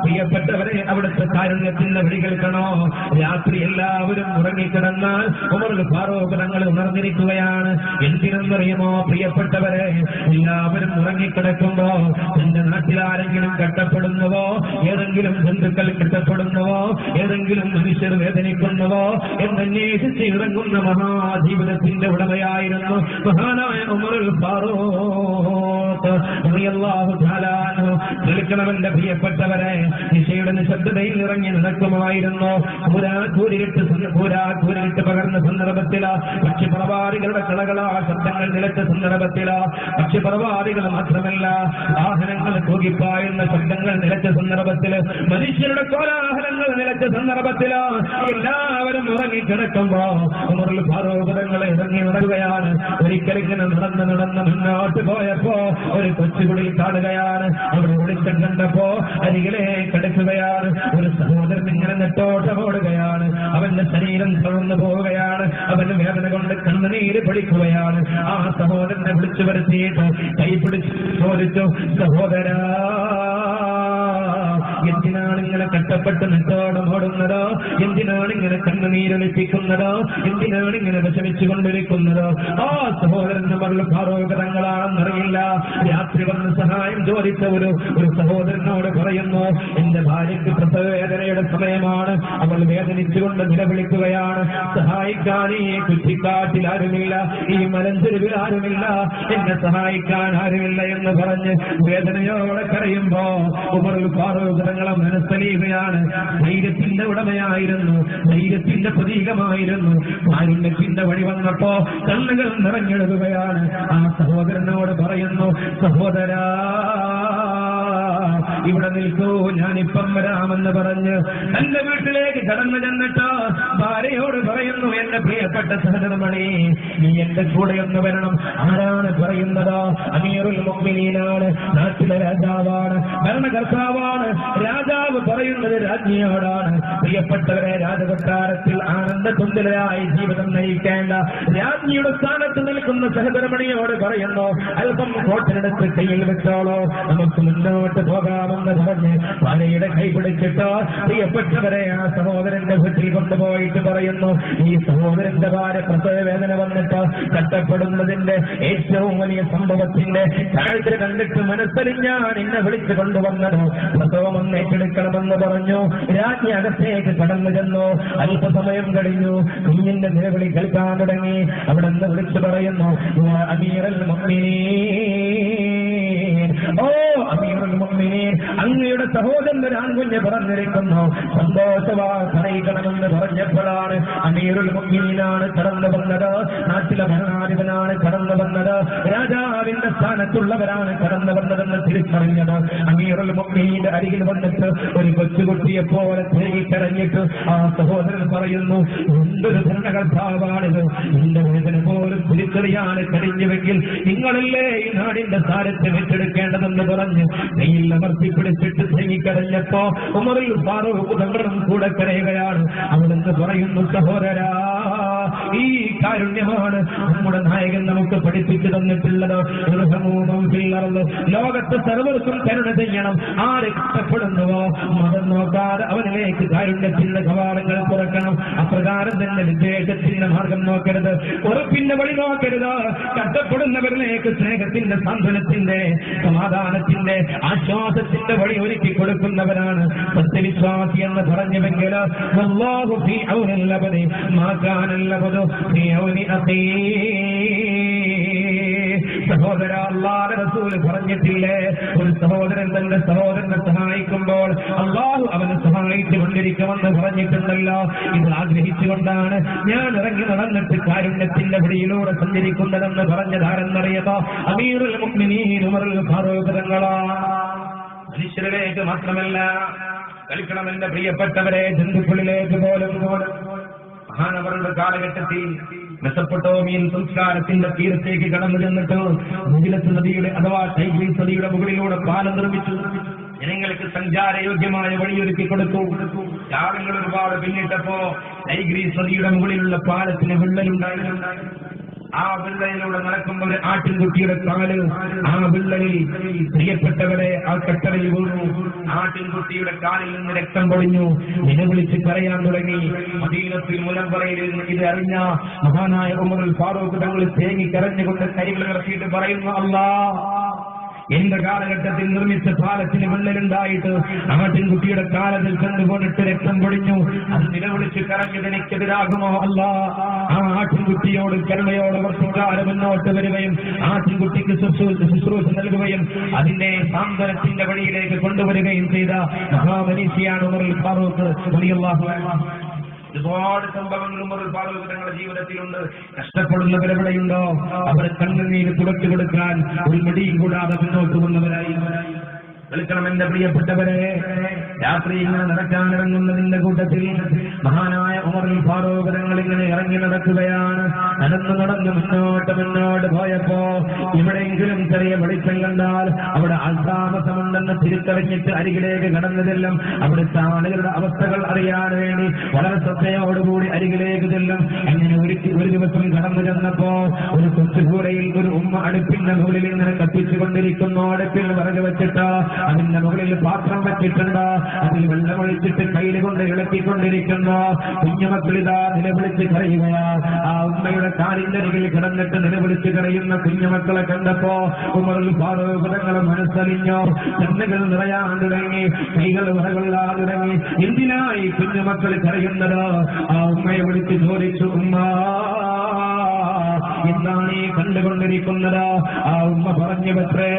പ്രിയപ്പെട്ടവരെ, അവിടുത്തെ കാരുണ്യത്തിന്റെ വഴികൾ രാത്രി എല്ലാവരും ഉറങ്ങിക്കിടന്നാൽ ഉമറുൽ ഫാറൂഖ് തങ്ങൾ ഉണർന്നിരിക്കുകയാണ്. എന്തിനെന്നറിയുമോ പ്രിയപ്പെട്ടവരെ, എല്ലാവരും ഉറങ്ങിക്കിടക്കുമ്പോ എന്റെ നാട്ടിൽ ആരെങ്കിലും കഷ്ടപ്പെടുന്നുവോ, ഏതെങ്കിലും ബന്ധുക്കൾ കഷ്ടപ്പെടുന്നുവോ, ഏതെങ്കിലും മനുഷ്യർ വേദനിക്കുന്നുവോ എന്നന്വേഷിച്ച് ഇറങ്ങുന്ന മഹാജീവിതത്തിന്റെ ഉടമയായിരുന്നു മഹാനായ ഉമറുൽ ഫാറൂഖ് റളിയല്ലാഹു തആല അൻഹു. കേൾക്കണമെന്റെ പ്രിയപ്പെട്ടവരെ, നിശയുടെ നിശബ്ദതയിൽ ഇറങ്ങി നടക്കുമായിരുന്നു. കൂരിട്ട് പകർന്ന സന്ദർഭത്തില്, പക്ഷിപ്രവാദികളുടെ കളകളാ ശബ്ദങ്ങൾ നിലച്ച സന്ദർഭത്തില്, പക്ഷിപ്രവാദികൾ മാത്രമല്ല വാഹനങ്ങൾ തൂകിപ്പായുന്ന ശബ്ദങ്ങൾ നിലച്ച സന്ദർഭത്തില്, മനുഷ്യരുടെ കോലാഹലങ്ങൾ നിലച്ച സന്ദർഭത്തില് എല്ലാവരും ഉറങ്ങിക്കിടക്കുമ്പോ ഉമറുൽ ഫാറൂഖ് തങ്ങൾ ഇറങ്ങി നടക്കുകയാണ്. ഒരിക്കലിങ്ങനെ നടന്ന് മുന്നോട്ട് പോയപ്പോ ഒരു കൊച്ചുകുടിൽ കാണുകയാണ്. അവിടെ ഒളിച്ചം കണ്ടപ്പോ അരികിലെ കിടക്കുകയാണ്. ഒരു സഹോദരൻ ഇങ്ങനെ നെട്ടോട്ടമോടുകയാണ്. അവന്റെ ശരീരം തുറന്നു പോവുകയാണ്. അവന്റെ വേദന കൊണ്ട് കണ്ണുനീര് പൊടിക്കുകയാണ്. ആ സഹോദരനെ വിളിച്ചു വരുത്തിയിട്ട് കൈപിടിച്ച് ചോദിച്ചു, സഹോദരാ, എന്തിനാണ് ഇങ്ങനെ സങ്കടപ്പെട്ട് നെട്ടോടം ഓടുന്നത്? എന്തിനാണ് ഇങ്ങനെ കണ്ണുനീരൊലിപ്പിക്കുന്നത്? എന്തിനാണ് ഇങ്ങനെ വിഷമിച്ചു കൊണ്ടിരിക്കുന്നത്? ആ സഹോദരൻ ഫാറൂഖ് രാത്രി വന്ന് സഹായം ചോദിച്ച ഒരു സഹോദരനോട് പറയുന്നു, എന്റെ ഭാര്യയ്ക്ക് പ്രസവവേദനയുടെ സമയമാണ്, അവൾ വേദനിച്ചുകൊണ്ട് നിലവിളിക്കുകയാണ്, സഹായിക്കാൻ ഈ കുറ്റിക്കാട്ടിൽ ആരുമില്ല, ഈ മലഞ്ചെരുവിൽ ആരുമില്ല, എന്നെ സഹായിക്കാൻ ആരുമില്ല എന്ന് പറഞ്ഞ് വേദനയോടെ കരയുമ്പോ ഉമറുൽ ഫാറൂഖ് തങ്ങളെ മനസ്സലിയുകയാണ്. ധൈര്യത്തിന്റെ ഉടമയായിരുന്നു, ധൈര്യത്തിന്റെ പ്രതീകമായിരുന്നു. കാരുണ്യത്തിന്റെ വഴി വന്നപ്പോ കണ്ണുകൾ നിറഞ്ഞെടുക്കുകയാണ്. ആ സഹോദരനോട് പറയുന്നു, സഹോദരാ ഇവിടെ നിൽക്കൂ, ഞാനിപ്പം വരാമെന്ന് പറഞ്ഞ് തന്റെ വീട്ടിലേക്ക് കടന്നു ചെന്നിട്ട് ഭാര്യയോട് പറയുന്നു, എന്റെ പ്രിയപ്പെട്ട സഹോദരമണി, നീ എന്റെ കൂടെ ഒന്ന് വരണം. ആരാണ് പറയുന്നത്? അമീറുൽ മുഅ്മിനീനാണ്, നാട്ടിലെ രാജാവാണ്, ഭരണകർത്താവാണ്. രാജാവ് പറയുന്നത് രാജ്ഞിയോടാണ്. പ്രിയപ്പെട്ടവരെ, രാജകൊട്ടാരത്തിൽ ആനന്ദതുല്യരായി ജീവിതം നയിക്കേണ്ട രാജ്ഞിയുടെ സ്ഥാനത്ത് നിൽക്കുന്ന സഹോദരമണിയോട് പറയുന്നു, അല്പം കോട്ടിനെടുത്ത് കയ്യിൽ വെച്ചോളോ, നമുക്ക് മുന്നോട്ട് പോകാമെന്ന് പറഞ്ഞ് ഭാര്യയുടെ കൈ പിടിച്ചിട്ട് പ്രിയപ്പെട്ടവരെ ആ സഹോദരന്റെ വീട്ടിൽ കൊണ്ടുപോയിട്ട് പറയുന്നു, ഈ സഹോദരന്റെ ഭാര്യ പ്രസവവേദന വന്നിട്ട് കഷ്ടപ്പെടുന്നതിന്റെ ഏറ്റവും വലിയ സംഭവത്തിന്റെ താഴ്ച കണ്ടിട്ട് മനസ്സറിഞ്ഞാണ് എന്നെ വിളിച്ചു കൊണ്ടുവന്നത്, പ്രസവം ഒന്ന് ഏറ്റെടുക്കണമെന്ന് പറഞ്ഞു. രാജ്ഞി അകത്തേക്ക് കടന്നു ചെന്നു. അല്പസമയം കഴിഞ്ഞു, കുഞ്ഞിന്റെ നിലവിളി കേൾക്കാൻ തുടങ്ങി. അവിടെ നിന്ന് വിളിച്ചു പറയുന്നു, അമീറുൽ മുഅ്മിനീൻ, ഓ അമീറുൽ മുഅ്മിനീൻ, അങ്ങയുടെ സഹോദരൻ ഒരു ആൺകുഞ്ഞ് പറഞ്ഞിരിക്കുന്നു, സന്തോഷവാർത്തറിയിക്കണമെന്ന് പറഞ്ഞപ്പോഴാണ് അമീറുൽ മുഅ്മിനീനാണ് കടന്നു വന്നത്. നാട്ടിലെ ഭരണാധിപനാണ് കടന്നു വന്നത്, രാജാവിന്റെ സ്ഥാനത്തുള്ളവരാണ് കടന്നു വന്നതെന്ന് തിരിച്ചറിഞ്ഞത്. അമീറുൽ മുഅ്മിനീന്റെ അരികിൽ വന്നിട്ട് ഒരു കൊച്ചുകുട്ടിയെ പോലെ തേങ്ങിക്കരഞ്ഞിട്ട് ആ സഹോദരൻ പറയുന്നു, എന്തൊരു ഭരണകർത്താവാണിത്, എന്റെ വേദന പോലും തിരിച്ചറിയാൻ കഴിഞ്ഞുവെങ്കിൽ നിങ്ങളല്ലേ ഈ നാടിന്റെ സാരഥ്യം ഏറ്റെടുക്കേണ്ടതെന്ന് പറഞ്ഞ് കയ്യിൽ അമർത്തി പിടിച്ചിട്ട് തേങ്ങിക്കരഞ്ഞപ്പോ ഉമറുൽ ഫാറൂഖ് തങ്ങളും കൂടെ കരയുകയാണ്. അവിടുന്ന് പറയുന്നു, സഹോദരാ, ഈ കാരുണ്യമാണ് നമ്മുടെ നായകൻ നമുക്ക് പഠിപ്പിച്ചു തന്നിട്ടുള്ളത്. ലോകത്ത് സർവർക്കും കരുണ ചെയ്യണം. ആര് കഷ്ടപ്പെടുന്നുവോ മതം നോക്കാതെ അവനിലേക്ക് കാരുണ്യത്തിന്റെ കവാടങ്ങൾ തുറക്കണം. അപ്രകാരം തന്നെ വിദ്വേഷത്തിന്റെ മാർഗം നോക്കരുത്, ഉറപ്പിന്റെ വഴി നോക്കരുത്. കഷ്ടപ്പെടുന്നവരിലേക്ക് സ്നേഹത്തിന്റെ, സാന്ത്വനത്തിന്റെ, സമാധാനത്തിന്റെ, ആശ്വാസത്തിന്റെ വഴി ഒരുക്കി കൊടുക്കുന്നവരാണ് സത്യവിശ്വാസി എന്ന് പറഞ്ഞുവെങ്കിൽ വല്ലാഹു ഫീ ഔനിൽ അബ്ദി മാ കാനൽ അബ്ദു ഫീ ഔനി അഖീ. സഹോദര, അല്ലാഹുവിന്റെ റസൂൽ പറഞ്ഞിട്ടില്ലേ, ഒരു സഹോദരൻ തന്റെ സഹോദരനെ സഹായിക്കുമ്പോൾ അല്ലാഹു അവനെ സഹായിച്ചു കൊണ്ടിരിക്കുമെന്ന് പറഞ്ഞിട്ടുണ്ടല്ലോ. ഇത് ആഗ്രഹിച്ചുകൊണ്ടാണ് ഞാൻ ഇറങ്ങി നടന്നിട്ട് കാരുണ്യത്തിന്റെ വഴിയിലൂടെ സഞ്ചരിക്കുന്നതെന്ന് പറഞ്ഞതാരെന്നറിയതോ? അമീറുൽ മുഅ്മിനീൻ ഉമറുൽ ഫാറൂഖ് തങ്ങളാണ്. മനുഷ്യരിലേക്ക് മാത്രമല്ല, കളിക്കണം എന്റെ പ്രിയപ്പെട്ടവരെ, ജന്തുക്കളിലേക്ക് പോലും. മഹാനവരുടെ കാലഘട്ടത്തിൽ മെസപ്പൊട്ടോമിയൻ സംസ്കാരത്തിന്റെ തീരത്തേക്ക് കടന്നു ചെന്നിട്ട് മുജിലത്ത് നദിയുടെ അഥവാ ടൈഗ്രീസ് നദിയുടെ മുകളിലൂടെ പാലം നിർമ്മിച്ചു. ജനങ്ങൾക്ക് സഞ്ചാരയോഗ്യമായ വഴിയൊരുക്കി കൊടുത്തു. കാലങ്ങൾ ഒരുപാട് പിന്നിട്ടപ്പോ ടൈഗ്രീസ് നദിയുടെ മുകളിലുള്ള പാലത്തിന് വിള്ളലുണ്ടായിരുന്നു. ആ വിള്ളലിലൂടെ നടക്കുമ്പോൾ ഒരു ആട്ടിൻകുട്ടിയുടെ കാല് ആ വിള്ളലിൽ, പ്രിയപ്പെട്ടവരെ, ആ കട്ടറിൽ വീണു. ആട്ടിൻകുട്ടിയുടെ കാലിൽ നിന്ന് രക്തം പൊളിഞ്ഞു. നിലവിളിച്ച് കരയാൻ തുടങ്ങി. മദീനത്തിൽ മുനവ്വറയിൽ ഇത് അറിഞ്ഞ മഹാനായ ഉമറുൽ ഫാറൂഖ് തങ്ങൾ തേങ്ങി കരഞ്ഞുകൊണ്ട് കൈകൾ ഇറക്കിയിട്ട് പറയുന്നു, അല്ലാഹ്, എന്റെ കാലഘട്ടത്തിൽ നിർമ്മിച്ച പാലത്തിന് വിള്ളലുണ്ടായിട്ട് ആട്ടിൻകുട്ടിയുടെ കാലത്തിൽ കണ്ടുകൊണ്ടിട്ട് രക്തം പൊടിഞ്ഞു. അത് നിലവിളിച്ച് കരഞ്ഞത് എനിക്കെതിരാകുമോ? അല്ല, ആ ആട്ടിൻകുട്ടിയോട് കരുണയോടെ വർഷക്കാലം മുന്നോട്ട് വരികയും ആട്ടിൻകുട്ടിക്ക് ശുശ്രൂഷ നൽകുകയും അതിന്റെ സാന്ത്വനത്തിന്റെ വഴിയിലേക്ക് കൊണ്ടുവരികയും ചെയ്ത മഹാമനീഷിയാണ് ഉമറുൽ ഫാറൂഖ് റളിയല്ലാഹു അൻഹു. ഒരുപാട് സംഭവങ്ങൾ ഉമറുൽ ഫാറൂഖ് തങ്ങളുടെ ജീവിതത്തിലുണ്ട്. കഷ്ടപ്പെടുന്നവരെവിടെയുണ്ടോ അവരെ കണ്ണുനീര് തുടച്ചു കൊടുക്കാൻ ഒരു മടിയും കൂടാതെ മുന്നോട്ട് വന്നവരായി. കളിക്കണം എന്റെ പ്രിയപ്പെട്ടവരെ, രാത്രി ഇങ്ങനെ നടക്കാനിറങ്ങുന്നതിന്റെ കൂട്ടത്തിൽ മഹാനായ ഉമറുൽ ഫാറൂഖ് തങ്ങൾ ഇങ്ങനെ ഇറങ്ങി നടക്കുകയാണ്. നടന്ന് മുന്നോട്ട് പോയപ്പോ എവിടെയെങ്കിലും ചെറിയ വെളിച്ചം കണ്ടാൽ അവിടെ ആൾതാമസമുണ്ടെന്ന് തിരിച്ചറിഞ്ഞിട്ട് അരികിലേക്ക് കടന്നു ചെല്ലും. അവിടുത്തെ ആളുകളുടെ അവസ്ഥകൾ അറിയാൻ വേണ്ടി വളരെ ശ്രദ്ധയോടുകൂടി അരികിലേക്ക് ചെല്ലും. അങ്ങനെ ഒരു ദിവസം കടന്നു ചെന്നപ്പോ ഒരു കൊച്ചുകൂരയിൽ ഒരു ഉമ്മ അടുപ്പിന്റെ മുകളിൽ ഇങ്ങനെ കത്തിച്ചുകൊണ്ടിരിക്കുന്നു. അടുപ്പിൽ വിറക് വെച്ചിട്ട് അതിന്റെ മുകളിൽ പാത്രം വെച്ചിട്ടുണ്ട്, അതിൽ വെള്ളമൊഴിച്ചിട്ട് കയ്യിൽ കൊണ്ട് ഇളക്കിക്കൊണ്ടിരിക്കുന്നു. കുഞ്ഞുമക്കളിതാ നിലവിളിച്ച് കരയുകയാ. ആ ഉമ്മയുടെ കാലിന്റെ അരികിൽ കിടന്നിട്ട് നിലവിളിച്ച് കരയുന്ന കുഞ്ഞുമക്കളെ കണ്ടപ്പോ ഉമറുൽ ഫാറൂഖ് തങ്ങളെ മനസ്സലിഞ്ഞു. കണ്ണുകൾ നിറയാൻ തുടങ്ങി, കൈകൾ വിറകൊള്ളാൻ തുടങ്ങി. എന്തിനായി കുഞ്ഞുമക്കൾ കരയുന്നത്? ആ ഉമ്മയെ വിളിച്ച് ചോദിച്ചു, ഉമ്മ എന്താണ് ഈ കണ്ടുകൊണ്ടിരിക്കുന്നത്? ആ ഉമ്മ പറഞ്ഞു, പത്രേ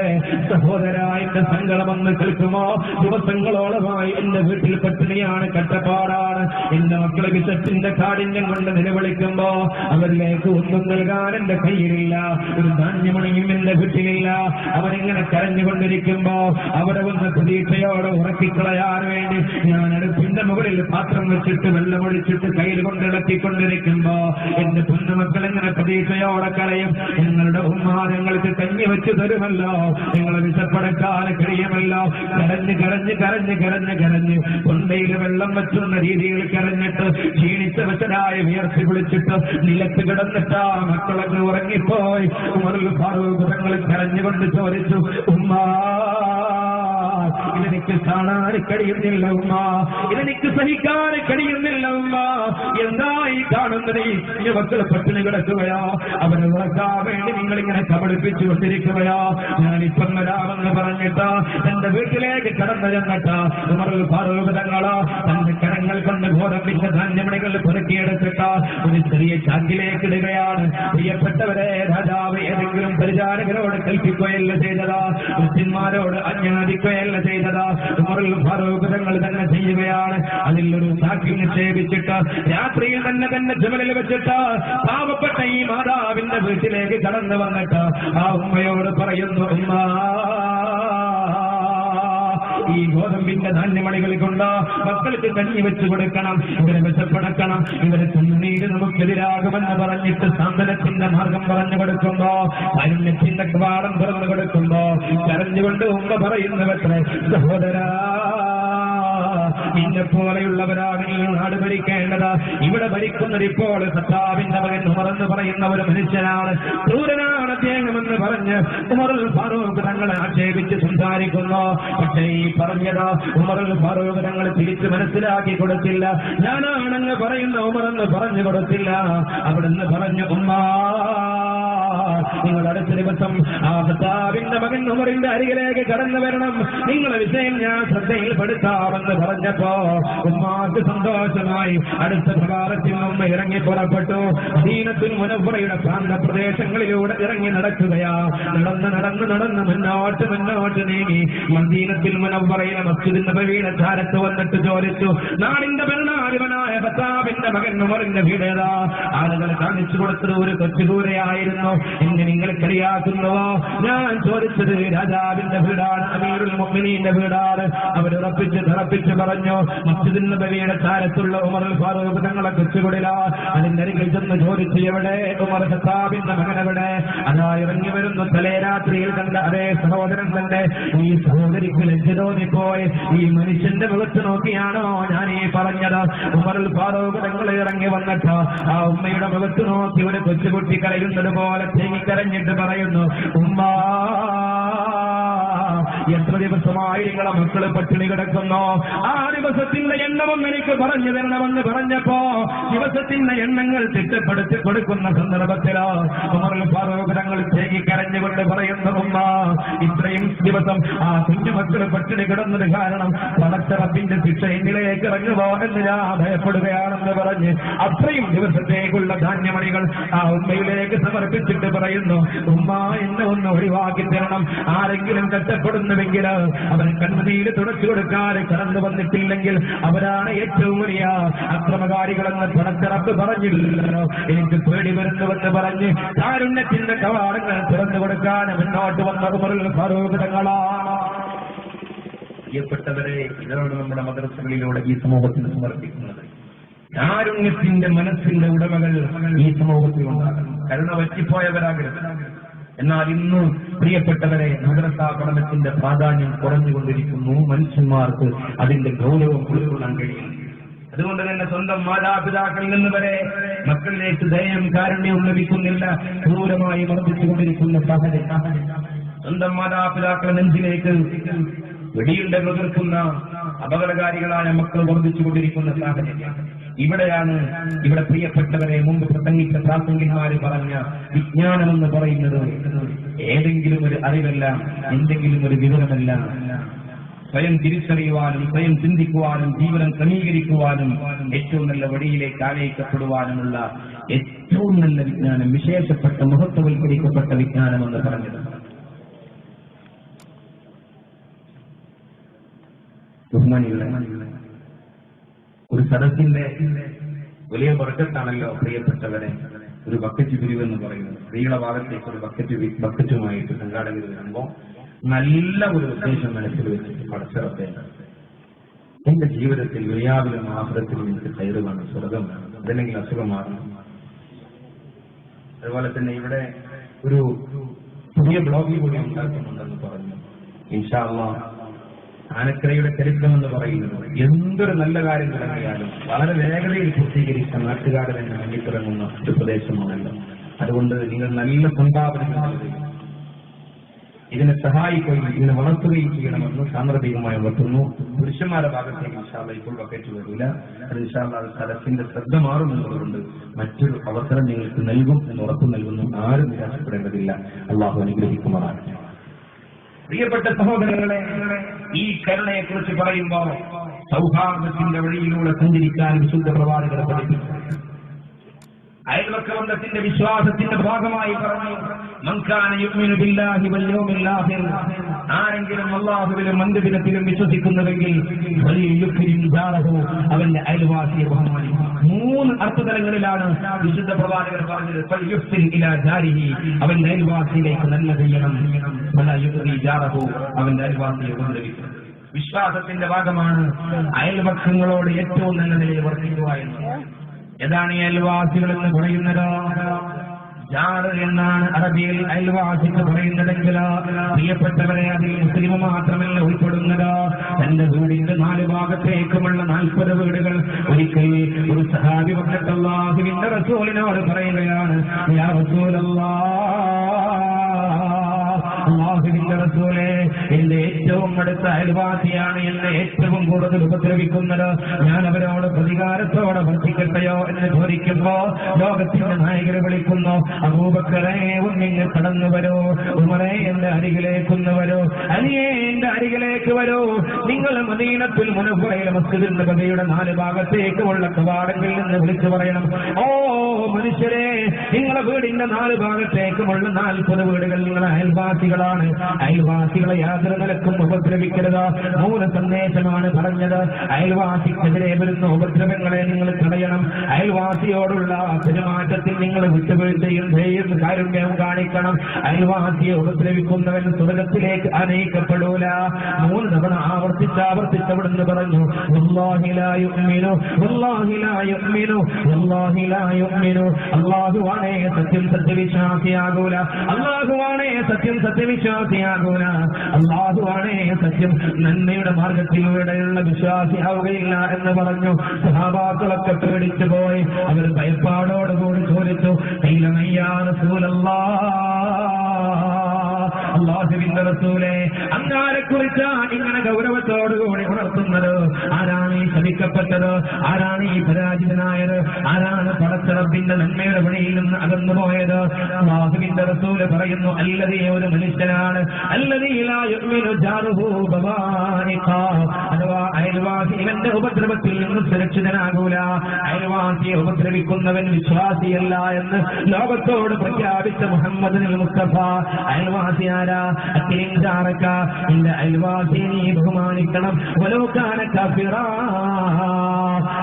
സഹോദര, എന്റെ സങ്കടമെന്ന് കേൾക്കുമോ? ദിവസങ്ങളോളമായി എന്റെ വീട്ടിൽ പട്ടിണിയാണ്, കഷ്ടപ്പാടാണ്. എന്റെ മക്കളെ വിശപ്പിന്റെ കാഠിന്യം കൊണ്ട് നിലവിളിക്കുമ്പോ അവരിലേക്ക് ഒന്നും നൽകാൻ എന്റെ കയ്യിലില്ല, ഒരു ധാന്യമണിയും എന്റെ വീട്ടിലില്ല. അവരിങ്ങനെ കരഞ്ഞുകൊണ്ടിരിക്കുമ്പോ അവിടെ വന്ന് പ്രതീക്ഷയോടെ ഉറക്കിക്കളയാൻ വേണ്ടി ഞാൻ അടുപ്പിന്റെ മുകളിൽ പാത്രം വെച്ചിട്ട് വെള്ളമൊഴിച്ചിട്ട് കയ്യിൽ കൊണ്ട് ഇളക്കിക്കൊണ്ടിരിക്കുമ്പോ എന്റെ പൊന്നുമക്കൾ എങ്ങനെ പ്രതീക്ഷയോടെ കരയും. നിങ്ങളുടെ ഉമ്മ ഞങ്ങൾക്ക് കഞ്ഞി വെച്ച് തരുമല്ലോ, നിങ്ങളെ വിശപ്പടക്കാൻ കഴിയുമല്ലോ. കരഞ്ഞ് കരഞ്ഞ് കരഞ്ഞ് കരഞ്ഞ് കരഞ്ഞ് തൊണ്ടയിൽ വെള്ളം വെച്ചുന്ന രീതിയിൽ കരഞ്ഞിട്ട് ക്ഷീണിച്ചവശരായ വിയർത്തി വിളിച്ചിട്ട് നിലത്ത് കിടന്നിട്ടാ മക്കളൊക്കെ ഉറങ്ങിപ്പോയി. ഉമറുൽ ഫാറൂഖ് തങ്ങൾ കരഞ്ഞുകൊണ്ട് ചോദിച്ചു, ഉമ്മ ഇതെനിക്ക് കാണാൻ കഴിയുന്നില്ല ഉമ്മ, ഇതെനിക്ക് സഹിക്കാൻ കഴിയുന്നില്ല ഉമ്മ. എന്തായി കാണുന്നത്? ഈ മക്കൾ പട്ടിണി കിടക്കുകയോ, അവരെ ഉറക്കാൻ വേണ്ടി നിങ്ങളിങ്ങനെ കബളിപ്പിച്ചു കൊണ്ടിരിക്കുകയോ? ഞാനിപ്പം വരാമെന്ന് പറഞ്ഞിട്ട് എന്റെ വീട്ടിലേക്ക് കടന്നു ചെന്നിട്ട് ഉമറുൽ ഫാറൂഖ് തങ്ങളോ തന്റെ കരങ്ങൾ കൊണ്ട് ഗോതമ്പിന്റെ ധാന്യമണികൾ പെറുക്കിയെടുത്തിട്ട് ഒരു ചെറിയ ചാക്കിലേക്ക് ഇടുകയാണ്. പ്രിയപ്പെട്ടവരെ, രാജാവ് ഏതെങ്കിലും പരിചാരകരോട് കൽപ്പിക്കുകയല്ല ചെയ്തതാ, ക്രിസ്ത്യന്മാരോട് ആജ്ഞാപിക്കുകയല്ല ചെയ്തതാ. ഉമറുൽ ഫാറൂഖ് തങ്ങൾ തന്നെ ചെയ്യുകയാണ്. അതിലൊരു ചാക്കിൽ നിക്ഷേപിച്ചിട്ട് രാത്രിയിൽ തന്നെ ജമലിൽ വെച്ചിട്ട് പാവപ്പെട്ട ഈ മാതാവിന്റെ വീട്ടിലേക്ക് കടന്നു വന്നിട്ട് ആ ഉമ്മയോട് പറയുന്നു, ഉമ്മ ഈ ഗോതമ്പിന്റെ ധാന്യമണികൾ കൊണ്ട് മക്കൾക്ക് കഞ്ഞി വെച്ചു കൊടുക്കണം, ഇവരെ വിശപ്പടക്കണം, ഇവരെ കണ്ണീര് നമുക്കെതിരാകുമെന്ന് പറഞ്ഞിട്ട് സാന്ത്വനത്തിന്റെ മാർഗം പറഞ്ഞു കൊടുക്കുമ്പോ, കാരുണ്യത്തിന്റെ കവാടം തുറന്നു കൊടുക്കുമ്പോ കരഞ്ഞുകൊണ്ട് ഉമ്മ പറയുന്നവത്രേ, സഹോദരാ നിന്നെ പോലെയുള്ളവരാണ് ഈ നാട് ഭരിക്കേണ്ടത്. ഇവിടെ ഭരിക്കുന്നത് ഇപ്പോൾ സത്താവിന്റെ മകൻ ഉമറെന്ന് പറയുന്ന ഒരു മനുഷ്യനാണ്, ക്രൂരനാണ് അദ്ദേഹമെന്ന് പറഞ്ഞ് ഉമറുൽ ഫാറൂഖ് തങ്ങളെ ആക്ഷേപിച്ച് സംസാരിക്കുന്നു. പക്ഷേ ഈ പറഞ്ഞത് ഉമറുൽ ഫാറൂഖ് തങ്ങൾ തിരിച്ച് മനസ്സിലാക്കി കൊടുത്തില്ല. ഞാനാണെന്ന് പറയുന്ന ഉമറെന്ന് പറഞ്ഞു കൊടുത്തില്ല. അവിടുന്ന് പറഞ്ഞു, ഉമ്മ നിങ്ങൾ അടുത്ത ദിവസം ആ സത്താവിന്റെ മകൻ ഉമറിന്റെ അരികിലേക്ക് കടന്നു വരണം, നിങ്ങളെ വിഷയം ഞാൻ ശ്രദ്ധയിൽപ്പെടുത്താമെന്ന് പറഞ്ഞപ്പോ ഉമ്മാക്ക് സന്തോഷമായി. അടുത്ത പ്രകാരത്തിൽ ഉമ്മ ഇറങ്ങി പുറപ്പെട്ടു. മദീനത്തുൽ മുനവ്വറയുടെ പ്രാന്തപ്രദേശങ്ങളിലൂടെ ഇറങ്ങി നടക്കുകയാ. നടന്ന് നടന്ന് നടന്ന് മുന്നോട്ട് മുന്നോട്ട് നീങ്ങി മദീനത്തുൽ മുനവ്വറയിലെ മസ്ജിദ് നബവിയുടെ ചാരത്ത് വന്നിട്ട് ചോദിച്ചു, നാടിന്റെ ഭരണാധിപനായ സത്താവിന്റെ മകൻ ഉമറിന്റെ വീടേതാ? ആളുകൾ കാണിച്ചു കൊടുത്തത് ഒരു കൊച്ചുകൂരയായിരുന്നു. എന്നെ നിങ്ങൾ കളിയാക്കുന്നുവോ? ഞാൻ ചോദിച്ചത് രാജാവിന്റെ വീടാണ്, അമീറുൽ മുഅ്മിനീന്റെ വീടാണ്. അവരുറപ്പിച്ച് തറപ്പിച്ച് പറഞ്ഞു, മസ്ജിദുൻ നബവിയുടെ ചാരത്തുള്ള ഉമറുൽ ഫാറൂഖ് തങ്ങളെ കൊച്ചുകുടിലാ. അതിന്റെ അരികിൽ ചെന്ന് ചോദിച്ചു, എവിടെ ഉമർ ഖത്താബിന്റെ മകനെവിടെ? അതാ ഇറങ്ങി വരുന്നു. തലേ രാത്രിയിൽ കണ്ട അതേ സഹോദരൻ തന്നെ. ഈ സഹോദരിക്ക് ലജ്ജ തോന്നിപ്പോയി. ഈ മനുഷ്യന്റെ മുഖത്ത് നോക്കിയാണോ ഞാൻ ഈ പറഞ്ഞത്? ഉമറുൽ ഫാറൂഖ് തങ്ങൾ ഇറങ്ങി വന്നിട്ട് ആ ഉമ്മയുടെ മുഖത്ത് നോക്കി ഒരു കൊച്ചുകുട്ടി കരയുന്നത് പോലെ തേങ്ങിക്കരഞ്ഞിട്ട് പറയുന്നു, ഉമ്മ എത്ര ദിവസമായി നിങ്ങളെ മക്കള് പട്ടിണി കിടക്കുന്നു? ആ ദിവസത്തിന്റെ എണ്ണവും എനിക്ക് പറഞ്ഞു തരണമെന്ന് പറഞ്ഞപ്പോ ദിവസത്തിന്റെ എണ്ണങ്ങൾ തിട്ടപ്പെടുത്തി കൊടുക്കുന്ന സന്ദർഭത്തിലോ ഉമറുൽ ഫാറൂഖ് തങ്ങൾ തേങ്ങിക്കരഞ്ഞുകൊണ്ട് പറയുന്നു, ഉമ്മ ഇത്രയും ദിവസം ആ കുഞ്ഞുമക്കള് പട്ടിണി കിടന്നത് കാരണം പടച്ച റബ്ബിന്റെ ശിക്ഷ എന്നിലേക്ക് ഇറങ്ങുമോ എന്ന് ഞാൻ ഭയപ്പെടുകയാണെന്ന് പറഞ്ഞ് അത്രയും ദിവസത്തേക്കുള്ള ധാന്യമണികൾ ആ ഉമ്മയിലേക്ക് സമർപ്പിച്ചിട്ട് പറയുന്നു, ഉമ്മ എന്നെ ഒന്ന് ഒഴിവാക്കി തരണം. ആരെങ്കിലും കഷ്ടപ്പെടുന്നുവെങ്കിൽ അവരെ കണ്ണുനീര് തുടച്ചു കൊടുക്കാതെ കടന്നു വന്നിട്ടില്ലെങ്കിൽ അവരാണ് ഏറ്റവും വലിയ അക്രമകാരികളെന്ന് പടച്ച റബ്ബ് പറഞ്ഞില്ലല്ലോ. എനിക്ക് പേടി വരുന്നുവെന്ന് പറഞ്ഞ് കാരുണ്യത്തിന്റെ കവാടങ്ങൾ തുറന്നു കൊടുക്കാൻ മുന്നോട്ട് വന്ന ഉമറുൽ ഫാറൂഖ് തങ്ങളാണ്. പ്രിയപ്പെട്ടവരെ, ഇതാണ് നമ്മുടെ മദ്രസകളിലൂടെ ഈ സമൂഹത്തിന് സമർപ്പിക്കുന്നത്. കാരുണ്യത്തിന്റെ മനസ്സിന്റെ ഉടമകൾ ഈ സമൂഹത്തിൽ ഉണ്ടാകണം. കരുണ വറ്റിപ്പോയവരാകരുത്. എന്നാൽ ഇന്നും പ്രിയപ്പെട്ടവരെ, മദ്രസ പഠനത്തിന്റെ പ്രാധാന്യം കുറഞ്ഞുകൊണ്ടിരിക്കുന്നു. മനുഷ്യന്മാർക്ക് അതിന്റെ ഗൗരവം ഉൾക്കൊള്ളാൻ കഴിയും. അതുകൊണ്ട് തന്നെ സ്വന്തം മാതാപിതാക്കളിൽ നിന്ന് വരെ മക്കളിലേക്ക് ദയയും കാരുണ്യവും ലഭിക്കുന്നില്ല. ക്രൂരമായി മർദ്ദിച്ചുകൊണ്ടിരിക്കുന്ന സാഹചര്യം. സ്വന്തം മാതാപിതാക്കളെ നെഞ്ചിലേക്ക് വെടിയുണ്ടകൾ എതിർക്കുന്ന അപകടകാരികളായ മക്കൾ വർദ്ധിച്ചുകൊണ്ടിരിക്കുന്ന സാഹചര്യം. ഇവിടെ പ്രിയപ്പെട്ടവരെ മുമ്പ് പ്രസംഗിച്ച പ്രാസംഗികന്മാര് പറഞ്ഞ വിജ്ഞാനമെന്ന് പറയുന്നത് ഏതെങ്കിലും ഒരു അറിവല്ല, എന്തെങ്കിലും ഒരു വിവരമല്ല. സ്വയം തിരിച്ചറിയുവാനും സ്വയം ചിന്തിക്കുവാനും ജീവനം ക്രമീകരിക്കുവാനും ഏറ്റവും നല്ല വഴിയിലേക്ക് ആനയിക്കപ്പെടുവാനുമുള്ള ഏറ്റവും നല്ല വിജ്ഞാനം, വിശേഷപ്പെട്ട മഹത്വവൽക്കരിക്കപ്പെട്ട വിജ്ഞാനമെന്ന് പറഞ്ഞത്. ബഹുമാനികളെ, ഒരു സദസ്സിന്റെ വലിയ ബർക്കത്താണല്ലോ പ്രിയപ്പെട്ടവരെ ഒരു ബക്കറ്റ് പിരിവെന്ന് പറയുന്നത്. സ്ത്രീകളുടെ ഭാഗത്തേക്ക് ഒരു ബക്കറ്റുമായിട്ട് സംഘാടകർ വരുമ്പോൾ നല്ല ഒരു ഉദ്ദേശം മനസ്സിൽ വെച്ചിട്ട് പടച്ചിറപ്പേ, എന്റെ ജീവിതത്തിൽ ദുനിയാവിലും ആഖിറത്തിലും എനിക്ക് ഖൈറ് വേണം, സ്വർഗം വേണം, അതല്ലെങ്കിൽ അസുഖമാകണം. അതുപോലെ തന്നെ ഇവിടെ ഒരു പുതിയ ബ്ലോഗ് കൂടി ഉണ്ടാക്കുന്നുണ്ടെന്ന് പറഞ്ഞു. ഇൻഷാ അല്ലാഹ് ആനക്കരയുടെ ചരിത്രം എന്ന് പറയുന്നത് എന്തൊരു നല്ല കാര്യം തുടങ്ങിയാലും വളരെ വേഗതയിൽ പൂർത്തീകരിച്ച നാട്ടുകാരൻ തന്നെ മുന്നിട്ടിറങ്ങുന്ന ഒരു പ്രദേശമാണല്ലോ. അതുകൊണ്ട് നിങ്ങൾ നല്ല സംഭാവനകൾ ഇതിനെ സഹായിക്കുകയും ഇതിനെ വളർത്തുകയും ചെയ്യണമെന്ന് സാന്ദർഭികമായി വളർത്തുന്നു. പുരുഷന്മാരുടെ ഭാഗത്തേക്ക് ഇൻഷാ അല്ലാഹ് ഇപ്പോൾ ബക്കറ്റ് വരില്ല. അത് ഇൻഷാ അല്ലാഹ് സ്ഥലത്തിന്റെ ശ്രദ്ധ മാറുമെന്നുള്ളതുകൊണ്ട് മറ്റൊരു അവസരം നിങ്ങൾക്ക് നൽകും എന്ന് ഉറപ്പു നൽകുന്നു. ആരും നിരാശപ്പെടേണ്ടതില്ല. അള്ളാഹു അനുഗ്രഹിക്കുമാറാണ്. പ്രിയപ്പെട്ട സഹോദരങ്ങളെ, ഈ കരുണയെ കുറിച്ച് പറയുമ്പോൾ സൗഹാർദ്ദത്തിന്റെ വഴിയിലൂടെ സഞ്ചരിക്കാൻ വിശുദ്ധ പ്രവാചകരെ പഠിപ്പിച്ചു. അയൽവക്കബന്ധത്തിന്റെ വിശ്വാസത്തിന്റെ ഭാഗമായി പറഞ്ഞു, മൻകാന യുഅ്മിനു ബില്ലാഹി വൽ യൗമിൽ ആഖിർ, ആരെങ്കിലും അല്ലാഹുവിലും അന്ത്യദിനത്തിലും വിശ്വസിക്കുന്നുവെങ്കിൽ ഫലിയുക്രിം ജാറഹു, അവന്റെ അയൽവാസിയെ ബഹുമാനിക്കണം. 3 അർത്ഥതലങ്ങളിലാണ് വിശുദ്ധ പ്രവാചകർ പറഞ്ഞത്. ഫലിയുഹ്സിൻ ഇലാ ജാരിഹി, അവന്റെ അയൽവാസിയിലേക്ക് നന്മ ചെയ്യണം. ഫലാ യുഅ്ദി ജാറഹു, അവന്റെ അയൽവാസിയെ ഉപദ്രവിക്കണം. വിശ്വാസത്തിന്റെ ഭാഗമാണ് അയൽവക്കങ്ങളോട് ഏറ്റവും നല്ല നിലയിൽ വർത്തിക്കുക എന്നത്. ഏതാണ് ഈ അയൽവാസികൾ എന്ന് പറയുന്നത്? ജാർ എന്നാണ് അറബിയിൽ അയൽവാസിക്ക് പറയുന്നതെങ്കിൽ പ്രിയപ്പെട്ടവരെ അതിൽ മുസ്ലിം മാത്രമല്ല ഉൾപ്പെടുന്നത്. തന്റെ വീടിന്റെ 4 ഭാഗത്തേക്കുമുള്ള 40 വീടുകൾ. ഒരിക്കൽ ഒരു സഹാബി വന്നിട്ട് അല്ലാഹുവിന്റെ റസൂലിനോട് പറയുകയാണ്, യാ റസൂലല്ലാഹ്, അല്ലാഹുവിന്റെ റസൂലേ, എന്റെ ഏറ്റവും അടുത്ത അയൽവാസിയാണ് എന്നെ ഏറ്റവും കൂടുതൽ ഉപദ്രവിക്കുന്നത്. ഞാൻ അവരോട് പ്രതികാരത്തോടെ വർദ്ധിക്കട്ടെയോ എന്ന് ചോദിക്കുമ്പോ ലോകത്തിന്റെ നായകരെ വിളിക്കുന്നു, അബൂബക്കറെ ഒന്നിങ്ങ് കടന്നു വരൂ, ഉമറേ എന്റെ അരികിലേക്കൊന്ന് വരൂ, അലിയെ എന്റെ അരികിലേക്ക് വരൂ. നിങ്ങൾ മദീനത്തുൽ മുനവ്വറയിലെ മസ്ജിദുൽ നബവിയുടെ 4 ഭാഗത്തേക്കുമുള്ള കവാടങ്ങളിൽ നിന്ന് വിളിച്ചു പറയണം, ഓ മനുഷ്യരെ, നിങ്ങളെ വീടിന്റെ 4 ഭാഗത്തേക്കുമുള്ള 40 വീടുകൾ നിങ്ങളെ അയൽവാസികളാണ്. അയൽവാസികളെ യാതൊരു നിലക്കും ഉപദ്രവിക്കരുത്. 3 സന്ദേശമാണ് പറഞ്ഞത്. അയൽവാസിക്കെതിരെ വരുന്ന ഉപദ്രവങ്ങളെ നിങ്ങൾ തടയണം. അയൽവാസിയോടുള്ള പെരുമാറ്റത്തിൽ നിങ്ങൾ വിട്ടുവീഴ്ചയും കാരുണ്യവും കാണിക്കണം. അയൽവാസിയെ ഉപദ്രവിക്കുന്നവൻ സ്വർഗത്തിലേക്ക് അനയിക്കപ്പെടൂല. 3 തവണ ആവർത്തിച്ചവിടുന്ന് പറഞ്ഞു, വല്ലാഹി ലാ യുഅ്മിനു, വല്ലാഹി ലാ യുഅ്മിനു, വല്ലാഹി ലാ യുഅ്മിനു. അല്ലാഹുവാണേ സത്യം സത്യവിശ്വാസിയാകൂല, അല്ലാഹുവാണേ സത്യം സത്യവിശ്വാസിയാകൂല, അല്ലാഹുവാണേ സത്യം നന്മയുടെ മാർഗത്തിലൂടെയുള്ള വിശ്വാസിയാവുകയില്ല എന്ന് പറഞ്ഞു. സഹാബാക്കളൊക്കെ പേടിച്ചു പോയി. അവർ ഭയപ്പാടോടുകൂടി ചോദിച്ചു, അല്ലാഹുവിന്റെ റസൂലേ, അങ്ങാരെ കുറിച്ചാണ് ഇങ്ങനെ ഗൗരവത്തോടുകൂടി ഉണർത്തുന്നത്? ആരാണ് ഈ ശപിക്കപ്പെട്ടത്? ആരാണ് ഈ പരാജിതനായത്? ആരാണ് പടച്ചറബിന്റെ നന്മയുടെ വഴിയിൽ നിന്ന് അകന്നുപോയത്? അല്ലാഹുവിന്റെ റസൂല് പറയുന്നു, അല്ലദീ, ഒരു മനുഷ്യനാണ്, അല്ലദീ ലാ യുഅ്മിനു ജാറുഹു ബവാനിഖ, അഥവാ അയൽവാസി ഇവന്റെ ഉപദ്രവത്തിൽ നിന്ന് സുരക്ഷിതനാകൂല. അയൽവാസിയെ ഉപദ്രവിക്കുന്നവൻ വിശ്വാസിയല്ല എന്ന് ലോകത്തോട് പ്രഖ്യാപിച്ച മുഹമ്മദ് മുസ്തഫ. അയൽവാസി ആരാ? അക്രിം ജാറക, നിന്റെ അയൽവാസിയെ നീ ബഹുമാനിക്കണം. വലൗ കാന കാഫിറാ,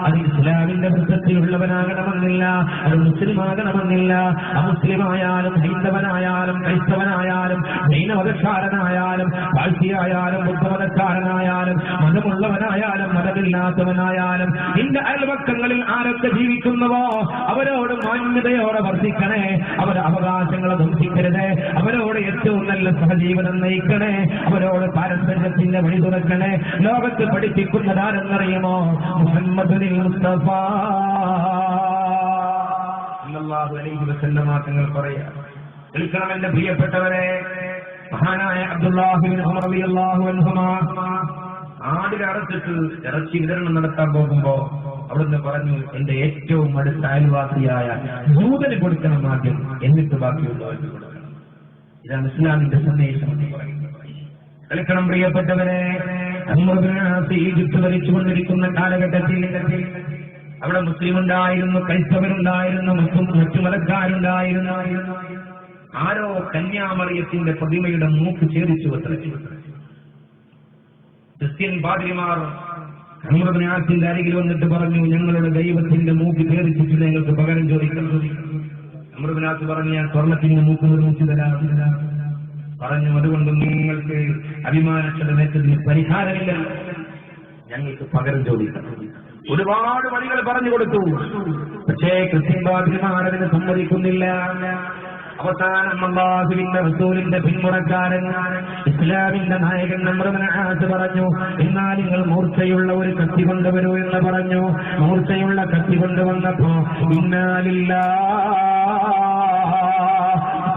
അത് ഇസ്ലാമിന്റെ വൃത്തത്തിലുള്ളവനാകണമെന്നില്ല, അത് മുസ്ലിമാകണമെന്നില്ല. അമുസ്ലിമായാലും ഹൈന്ദവനായാലും ക്രൈസ്തവനായാലും ജൈനമതക്കാരനായാലും പാഴ്സിയായാലും ബുദ്ധമതക്കാരനായാലും മതമുള്ളവനായാലും മതമില്ലാത്തവനായാലും നിന്റെ അയൽവക്കങ്ങളിൽ ആരൊക്കെ ജീവിക്കുന്നുവോ അവരോട് മാന്യതയോടെ വർദ്ധിക്കണേ. അവരുടെ അവകാശങ്ങളെ ധ്വംസിക്കരുത്. അവരോട് ഏറ്റവും നല്ല സഹജീവനം നയിക്കണേ. അവരോട് പാരമ്പര്യത്തിന്റെ വഴി തുറക്കണേ. ലോകത്ത് പഠിപ്പിക്കുന്നതാരെന്നറിയുമോ? മുഹമ്മദുൽ മുസ്തഫ സല്ലല്ലാഹു അലൈഹി വസല്ലം തങ്ങൾ പറയാ, കേൾക്കണം എന്റെ പ്രിയപ്പെട്ടവരെ, മഹാനായ അബ്ദുല്ലാഹി ഇബ്നു ഉമർ റളിയല്ലാഹു അൻഹുമാ ആടിനെ അറുത്തിട്ട് ഇറച്ചി വിതരണം നടത്താൻ പോകുമ്പോ അവിടുന്ന് പറഞ്ഞു, എന്റെ ഏറ്റവും അടുത്ത അയൽവാസിയായ യൂതന് കൊടുക്കണം ആദ്യം, എന്നിട്ട് ബാക്കിയുള്ളവർക്ക് കൊടുക്കണം. ഇതാണ് ഇസ്ലാമിന്റെ സന്ദേശം എന്ന് പറയുന്നത്. കളിക്കണം പ്രിയപ്പെട്ടവരെ. ഈജിപ്ത് ഭരിച്ചുകൊണ്ടിരിക്കുന്ന കാലഘട്ടത്തിൽ അവിടെ മുസ്ലിം ഉണ്ടായിരുന്നു, ക്രൈസ്തവരുണ്ടായിരുന്നു, മറ്റു മതക്കാരുണ്ടായിരുന്നു. ആരോ കന്യാമറിയത്തിന്റെ പ്രതിമയുടെ മൂക്ക് ഛേദിച്ചു അത്ര. ക്രിസ്ത്യൻ പാദ്രിമാർ അമൃതനാഥിന്റെ അരികിൽ വന്നിട്ട് പറഞ്ഞു, ഞങ്ങളുടെ ദൈവത്തിന്റെ മൂക്ക് ഛേദിച്ചിട്ട് ഞങ്ങൾക്ക് പകരം ചോദിക്കണം. അമൃതനാഥ് പറഞ്ഞു, ഞാൻ സ്വർണത്തിന്റെ മൂക്ക് നിർമ്മിച്ചു തരാം പറഞ്ഞു. അതുകൊണ്ട് നിങ്ങൾക്ക് അഭിമാനക്ഷതമേറ്റതിന് പരിഹാരമില്ല, ഞങ്ങൾക്ക് പകരം ചോദിക്കണം. ഒരുപാട് വഴികൾ പറഞ്ഞു കൊടുത്തു. പക്ഷേ ക്രിസ്ത്യൻ പാദ്രിമാർ അതിന് സമ്മതിക്കുന്നില്ല. അവസാനം അല്ലാഹുവിന്റെ റസൂലിന്റെ പിന്മുറക്കാരൻ ഇസ്ലാമിന്റെ നായകൻ അംർ ഇബ്നു ആസ് പറഞ്ഞു, എന്നാൽ നിങ്ങൾ മൂർച്ചയുള്ള ഒരു കത്തി കൊണ്ടുവരൂ എന്ന് പറഞ്ഞു. മൂർച്ചയുള്ള കത്തി കൊണ്ടുവന്നപ്പോ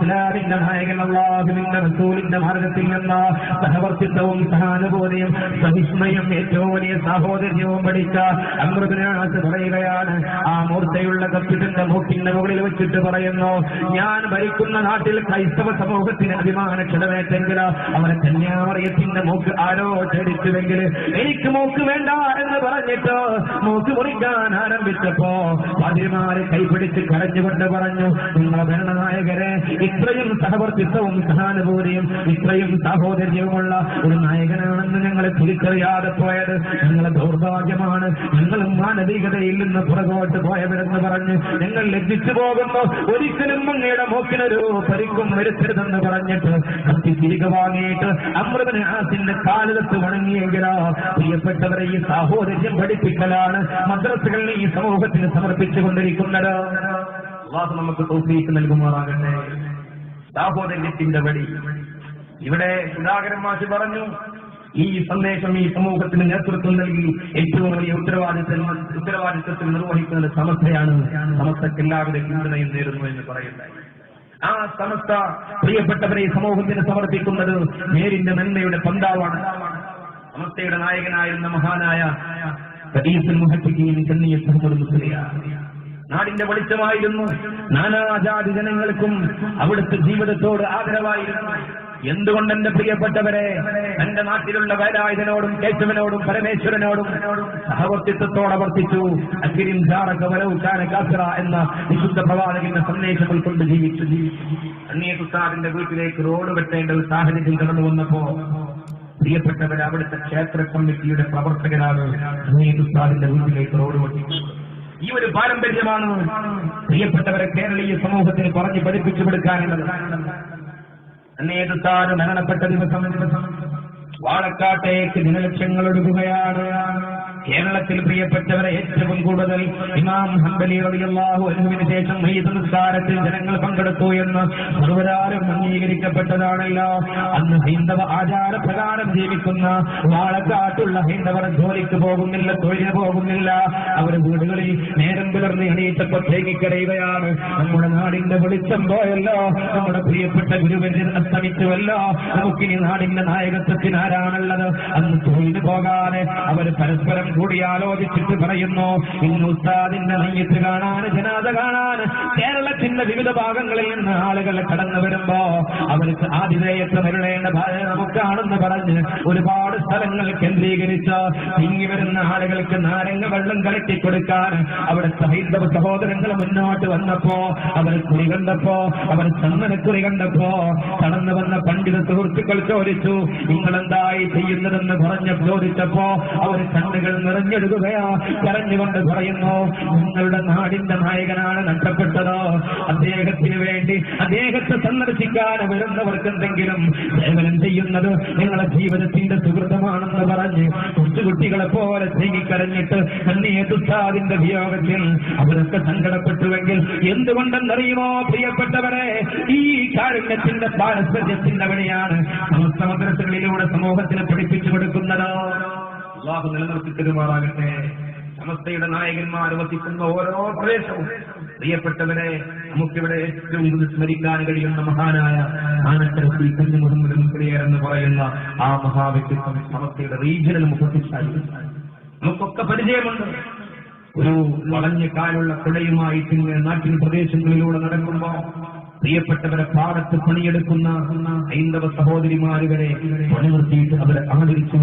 ഇസ്ലാമിന്റെ നായകൻ അല്ലാഹുവിന്റെ റസൂലിന്റെ മാർഗത്തിൽ നിന്ന് സഹവർത്തിത്വവും സഹാനുഭൂതിയും സഹിഷ്ണയും ഏറ്റവും വലിയ സാഹോദര്യവും പഠിച്ച അംർ ഇബ്നു ആസ് പറയുകയാണ്, ആ മൂർച്ചയുള്ള കത്തിയുടെ മൂക്കിന്റെ മുകളിൽ വെച്ചിട്ട് പറയുന്നു, ഞാൻ ഭരിക്കുന്ന നാട്ടിൽ ക്രൈസ്തവ സമൂഹത്തിന് അഭിമാനക്ഷതമേറ്റെങ്കിൽ അവരെ കന്യാമറിയത്തിന്റെ മൂക്ക് ആരോ ഛേദിച്ചുവെങ്കിൽ എനിക്ക് മൂക്ക് വേണ്ട എന്ന് പറഞ്ഞിട്ട് മൂക്ക് മുറിക്കാൻ ആരംഭിച്ചപ്പോ പാതിരിമാരെ കൈപിടിച്ച് കരഞ്ഞുകൊണ്ട് പറഞ്ഞു, നിങ്ങളെ ഭരണനായകരെ ഇത്രയും സഹവർത്തിത്വവും സഹാനുഭൂതിയും ഇത്രയും സാഹോദര്യവുമുള്ള ഒരു നായകനാണെന്ന് ഞങ്ങളെ തിരിച്ചറിയാതെ പോയത് ഞങ്ങളെ ദൗർഭാഗ്യമാണ്. ഞങ്ങളും മാനവികതയിൽ നിന്ന് പുറകോട്ട് പോയവരെന്ന് പറഞ്ഞ് ഞങ്ങൾ ലജ്ജിച്ചു പോകുന്നു. ഒരിക്കലും അങ്ങയുടെ മൂക്കിനൊരു പരിക്കും വരുത്തരുതെന്ന് പറഞ്ഞിട്ട് കത്തി തിരികെ വാങ്ങിയിട്ട് അംർ ഇബ്നു ആസിന്റെ കാലിലത്ത് വണങ്ങിയെങ്കിലോ പ്രിയപ്പെട്ടവരെ, ഈ സാഹോദര്യം പഠിപ്പിക്കലാണ് മദ്രസകളിൽ ഈ സമൂഹത്തിന് സമർപ്പിച്ചുകൊണ്ടിരിക്കുന്നത്. അല്ലാഹു നമുക്ക് തൗഫീഖ് നൽകുമാറാകട്ടെ. സാഹോദര്യത്തിന്റെ വഴി ഇവിടെ സുധാകരൻ മാഷ് പറഞ്ഞു, ഈ സന്ദേശം ഈ സമൂഹത്തിന് നേതൃത്വം നൽകി ഏറ്റവും വലിയ ഉത്തരവാദിത്വത്തിൽ നിർവഹിക്കുന്നത് സമസ്തയാണ്. സമസ്തയ്ക്ക് എല്ലാവരുടെ പിന്തുണയും നേരുന്നു എന്ന് പറയുന്നത്. ആ സമസ്ത പ്രിയപ്പെട്ടവരെ സമൂഹത്തിന് സമർപ്പിക്കുന്നത് നേരിന്റെ നന്മയുടെ പന്താവാണ്. സമസ്തയുടെ നായകനായിരുന്ന മഹാനായ റഈസുൽ മുഹദ്ദിഖീൻ കണ്ണിയത്ത് അഹ്മദ് മുസ്ലിയാർ നാടിന്റെ വെളിച്ചമായിരുന്നു. നാനാജാതി ജനങ്ങൾക്കും അവിടുത്തെ ജീവിതത്തോട് ആദരവായിരുന്നു. എന്തുകൊണ്ട് എന്റെ പ്രിയപ്പെട്ടവരെ എന്റെ നാട്ടിലുള്ള വേലായുധനോടും കേശവനോടും പരമേശ്വരനോടും സഹവർത്തിത്വത്തോടെ വർത്തിച്ചു. അക്കിരിം ജാറക വലൗ കാന കാഫിറ എന്ന വിശുദ്ധ പ്രവാചകന്റെ സന്ദേശം ഉൾക്കൊണ്ട് ജീവിച്ചു. അന്നീയത്ത് ഉസ്താദിന്റെ വീട്ടിലേക്ക് റോഡ് വെട്ടേണ്ട ഒരു സാഹചര്യം കടന്നു വന്നപ്പോ പ്രിയപ്പെട്ടവരെ അവിടുത്തെ ക്ഷേത്ര കമ്മിറ്റിയുടെ പ്രവർത്തകരാണ് അന്നീയത്ത് ഉസ്താദിന്റെ വീട്ടിലേക്ക് റോഡ് വെട്ടിച്ചത്. ഈ ഒരു പാരമ്പര്യമാണ് പ്രിയപ്പെട്ടവരെ കേരളീയ സമൂഹത്തിന് പറഞ്ഞ് പഠിപ്പിച്ചു കൊടുക്കാനുള്ളത്. അന്നേതാനും മരണപ്പെട്ട ദിവസം വാഴക്കാട്ടേക്ക് ജനലക്ഷങ്ങൾ ഒഴുകുകയാണ്. കേരളത്തിൽ പ്രിയപ്പെട്ടവരെ ഏറ്റവും കൂടുതൽ ഇമാം ഹംബലി റളിയല്ലാഹു അൻഹുവിന് ശേഷം മയ്യിത്ത് നിസ്കാരത്തിൽ ജനങ്ങൾ പങ്കെടുത്തു എന്ന് സർവ്വരാരും അംഗീകരിക്കപ്പെട്ടതാണല്ലോ. അന്ന് ഹൈന്ദവ ആചാരപ്രകാരം ജീവിക്കുന്ന വാഴക്കാട്ടുള്ള ഹൈന്ദവർ ജോലിക്ക് പോകുന്നില്ല, തൊഴിലിന് പോകുന്നില്ല. അവർ വീടുകളിൽ നേരം പുലർന്ന് എണീറ്റപ്പോൾ തേങ്ങിക്കരയുകയാണ്, നമ്മുടെ നാടിന്റെ വെളിച്ചം പോയല്ലോ, നമ്മുടെ പ്രിയപ്പെട്ട ഗുരുവര്യൻ അസ്തമിച്ചുവല്ലോ, നമുക്കിനി നാടിന്റെ നായകത്വത്തിന് ആരാണുള്ളത്? അന്ന് തൊഴിലിന് പോകാതെ അവർ പരസ്പരം കൂടിയാലോചിച്ചിട്ട് പറയുന്നു, ഇന്ന് ഉസ്താദിന്റെ മയ്യിത്ത് കാണാൻ, ജനാസ കാണാൻ കേരളത്തിന്റെ വിവിധ ഭാഗങ്ങളിൽ നിന്ന് ആളുകൾ കടന്നു വരുമ്പോ അവർക്ക് ആതിഥേയത്വം വരേണ്ട നമുക്കാണെന്ന് പറഞ്ഞ് ഒരുപാട് സ്ഥലങ്ങൾ കേന്ദ്രീകരിച്ച് തിങ്ങി വരുന്ന ആളുകൾക്ക് നാരങ്ങ വെള്ളം കലക്കി കൊടുക്കാൻ അവിടുത്തെ ഹൈന്ദവ സഹോദരങ്ങൾ മുന്നോട്ട് വന്നപ്പോ, അവർ കുറി കണ്ടപ്പോ, അവർ ചന്ദനക്കുറി കണ്ടപ്പോ കടന്നു വന്ന പണ്ഡിത സുഹൃത്തുക്കൾ ചോദിച്ചു, നിങ്ങളെന്തായി ചെയ്യുന്നതെന്ന് പറഞ്ഞ് ചോദിച്ചപ്പോ അവർ കണ്ണുകൾ നിറഞ്ഞെടുക്കുകയാ. കരഞ്ഞുകൊണ്ട് പറയുന്നു, നിങ്ങളുടെ നാടിന്റെ നായകനാണ് നഷ്ടപ്പെട്ടത്, അദ്ദേഹത്തിന് വേണ്ടി അദ്ദേഹത്തെ സന്ദർശിക്കാൻ വരുന്നവർക്ക് എന്തെങ്കിലും സേവനം ചെയ്യുന്നത് നിങ്ങളുടെ ജീവിതത്തിന്റെ സുഹൃതമാണെന്ന് പറഞ്ഞ് കൊച്ചുകുട്ടികളെ പോലെ തേങ്ങിക്കരഞ്ഞിട്ട് ഉസ്താദിന്റെ വിയോഗത്തിൽ അവരൊക്കെ സങ്കടപ്പെട്ടുവെങ്കിൽ എന്തുകൊണ്ടെന്നറിയുമോ പ്രിയപ്പെട്ടവരെ? ഈ കാരുണ്യത്തിന്റെ പാരസ്പര്യത്തിന്റെ വഴിയാണ് സമസ്ത മദ്രസകളിലൂടെ സമൂഹത്തിന് പഠിപ്പിച്ചു കൊടുക്കുന്നത്. അല്ലാഹു നിലനിർത്തി തരുമാറാകട്ടെ. സമസ്തയുടെ നായകന്മാർ വസിക്കുന്ന ഓരോ പ്രദേശവും പ്രിയപ്പെട്ടവരെ നമുക്കിവിടെ ഏറ്റവും സ്മരിക്കാൻ കഴിയുന്ന മഹാനായ ആനക്കര ശ്രീ കുഞ്ഞു മുഹമ്മദ് മുസ്ലിയാർ എന്ന് പറയുന്ന ആ മഹാവ്യക്തിത്വം സമസ്തയുടെ റീജിയണൽ മുഖ്യസ്ഥായി നമുക്കൊക്കെ പരിചയമുണ്ട്. ഒരു വളഞ്ഞ കാലുള്ള കുടയുമായി നാട്ടിൻ പ്രദേശങ്ങളിലൂടെ നടക്കുമ്പോ പ്രിയപ്പെട്ടവരെ പാടത്ത് പണിയെടുക്കുന്ന ഹൈന്ദവ സഹോദരിമാര് വരെ പണിനിർത്തിയിട്ട് അവരെ ആദരിച്ചു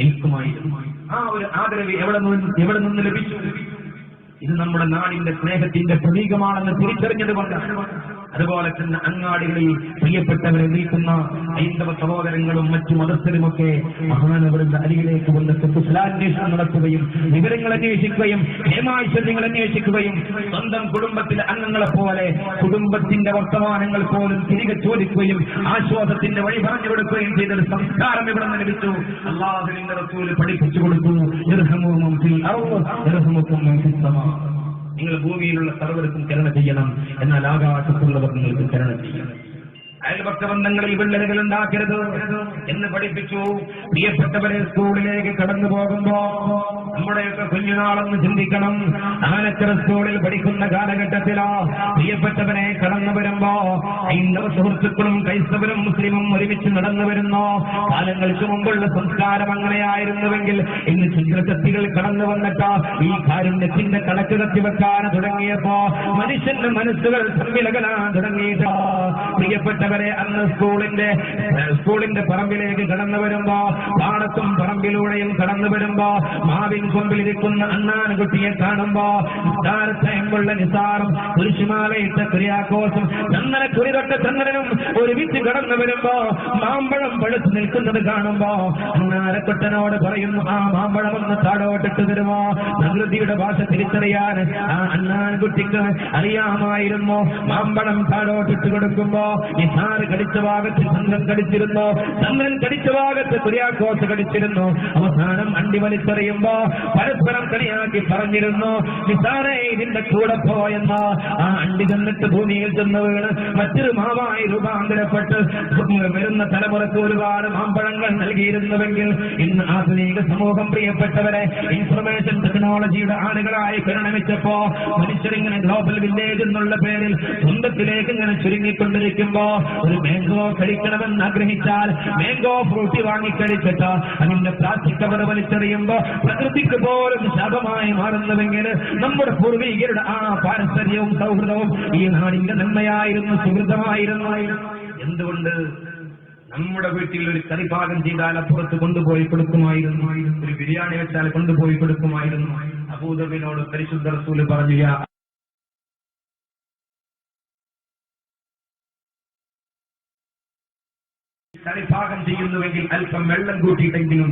നിൽക്കുമായിരുന്നു. ആ ഒരു ആദരവ് എവിടെ നിന്ന് ലഭിച്ചു? ഇത് നമ്മുടെ നാടിന്റെ സ്നേഹത്തിന്റെ പ്രതീകമാണെന്ന് തിരിച്ചറിഞ്ഞതുകൊണ്ട്. അതുപോലെ തന്നെ അങ്ങാടികളിൽ പ്രിയപ്പെട്ടവരെ നീക്കുന്ന ഹൈന്ദവ സഹോദരങ്ങളും മറ്റു മതസ്ഥരുമൊക്കെ മഹാനവരുടെ അരികിലേക്ക് വന്ന് കുശലാന്വേഷണം നടത്തുകയും വിവരങ്ങൾ അന്വേഷിക്കുകയും ക്ഷേമാശ്വര്യങ്ങൾ അന്വേഷിക്കുകയും സ്വന്തം കുടുംബത്തിലെ അംഗങ്ങളെ പോലെ കുടുംബത്തിന്റെ വർത്തമാനങ്ങൾ പോലും തിരികെ ചോദിക്കുകയും ആശ്വാസത്തിന്റെ വഴി പറഞ്ഞു കൊടുക്കുകയും ചെയ്തൊരു സംസ്കാരം ഇവിടെ നിന്ന് ലഭിച്ചു. അല്ലാഹുവിന്റെ റസൂൽ പഠിപ്പിച്ചു കൊടുത്തു, നിങ്ങൾ ഭൂമിയിലുള്ള സർവ്വർക്കും കരുണ ചെയ്യണം, എന്നാൽ ആകാശത്തുള്ളവർ നിങ്ങൾക്ക് കരുണ ചെയ്യണം. അയൽപക്ഷ ബന്ധങ്ങളിൽ വിള്ളലുകൾ ഉണ്ടാക്കരുത് എന്ന് പഠിപ്പിച്ചു. പ്രിയപ്പെട്ടവരെ, സ്കൂളിലേക്ക് കടന്നു പോകുമ്പോ നമ്മുടെയൊക്കെ കുഞ്ഞുനാളെന്ന് ചിന്തിക്കണം. ആനക്കര സ്കൂളിൽ പഠിക്കുന്ന കാലഘട്ടത്തിലോ പ്രിയപ്പെട്ടവരെ കടന്നു വരുമ്പോ ഹൈന്ദവ സുഹൃത്തുക്കളും ക്രൈസ്തവരും മുസ്ലിമും ഒരുമിച്ച് നടന്നു വരുന്നോ കാലങ്ങൾക്ക് മുമ്പുള്ള സംസ്കാരം അങ്ങനെയായിരുന്നുവെങ്കിൽ ഇന്ന് ചിത്രശക്തികൾ കടന്നു വന്നിട്ട് ഈ കാരുണ്യത്തിന്റെ കണക്ക് കത്തിവെക്കാൻ തുടങ്ങിയപ്പോ മനുഷ്യന്റെ മനസ്സുകൾ തമ്മിലകലാൻ തുടങ്ങിയിട്ട് പ്രിയപ്പെട്ടവരെ അന്ന് സ്കൂളിന്റെ പറമ്പിലേക്ക് കടന്നു വരുമ്പോ പാടത്തും പറമ്പിലൂടെയും കടന്നു വരുമ്പോ മാവിൻ കൊമ്പിലിരിക്കുന്ന അണ്ണാൻകുട്ടിയെ കാണുമ്പോ നിസ്സാരത്തയമ്പുള്ള നിസാറും കുരിശുമാലയിട്ട കുര്യാക്കോസും ചന്ദനക്കുരിതൊട്ട ചന്ദ്രനും ഒരുമിച്ച് കടന്നു വരുമ്പോ മാമ്പഴം പഴുത്ത് നിൽക്കുന്നത് കാണുമ്പോ അണ്ണാരക്കുട്ടനോട് പറയുന്നു, ആ മാമ്പഴം ഒന്ന് താഴോട്ടിട്ട് തരുമോ? പ്രകൃതിയുടെ ഭാഷ തിരിച്ചറിയാൻ ആ അണ്ണാൻകുട്ടിക്ക് അറിയാമായിരുന്നു. മാമ്പഴം താഴോട്ടിട്ട് കൊടുക്കുമ്പോ നിസാർ കടിച്ച ഭാഗത്ത് ചന്ദ്രൻ കടിച്ചിരുന്നു, ചന്ദ്രൻ കടിച്ച ഭാഗത്ത് കുര്യാക്കോസ് കടിച്ചിരുന്നു. അവസാനം അണ്ടി വലിച്ചെറിയുമ്പോ പരസ്പരം കളിയാക്കി പറഞ്ഞിരുന്നു, നിസാറെ ഇതിന്റെ കൂടെ പോയെന്ന്. ആ അണ്ടി ചെന്നിട്ട് ഭൂമിയിൽ ചെന്ന് വീണ് മറ്റൊരു മാവായി രൂപാന്തരപ്പെട്ട് വരുന്ന തലമുറക്ക് ഒരുപാട് മാമ്പഴങ്ങൾ നൽകിയിരുന്നുവെങ്കിൽ ഇന്ന് ആധുനിക സമൂഹം പ്രിയപ്പെട്ടവരെ ഇൻഫർമേഷൻ ടെക്നോളജിയുടെ ആളുകളായി പരിണമിച്ചപ്പോ മനുഷ്യരിങ്ങനെ ഗ്ലോബൽ വില്ലേജ് എന്നുള്ള പേരിൽ സ്വന്തത്തിലേക്ക് ഇങ്ങനെ ചുരുങ്ങിക്കൊണ്ടിരിക്കുമ്പോ ഒരു മാംഗോ കഴിക്കണമെന്ന് ആഗ്രഹിച്ചാൽ മാംഗോ ഫ്രൂട്ടി വാങ്ങിക്കഴിച്ചിട്ട് അതിന്റെ പ്ലാസ്റ്റിക് കവർ വലിച്ചെറിയുമ്പോ പ്രകൃതിക്ക് പോലും ശാപമായി മാറുന്നുവെങ്കിൽ നമ്മുടെ പൂർവികരുടെ ആ പാരമ്പര്യവും സൗഹൃദവും ഈ നാടിന്റെ നന്മയായിരുന്നു, സുഹൃതമായിരുന്നു. എന്തുകൊണ്ട് നമ്മുടെ വീട്ടിൽ ഒരു കറി പാകം ചെയ്താൽ അപ്പുറത്ത് കൊണ്ടുപോയി കൊടുക്കുമായിരുന്നു, ഒരു ബിരിയാണി വെച്ചാൽ കൊണ്ടുപോയി കൊടുക്കുമായിരുന്നു. അബൂദബിനോട് പരിശുദ്ധ റസൂൽ പറഞ്ഞു, കറിഭാഗം ചെയ്യുന്നുവെങ്കിൽ അല്പം വെള്ളം കൂട്ടിയിട്ടെങ്കിലും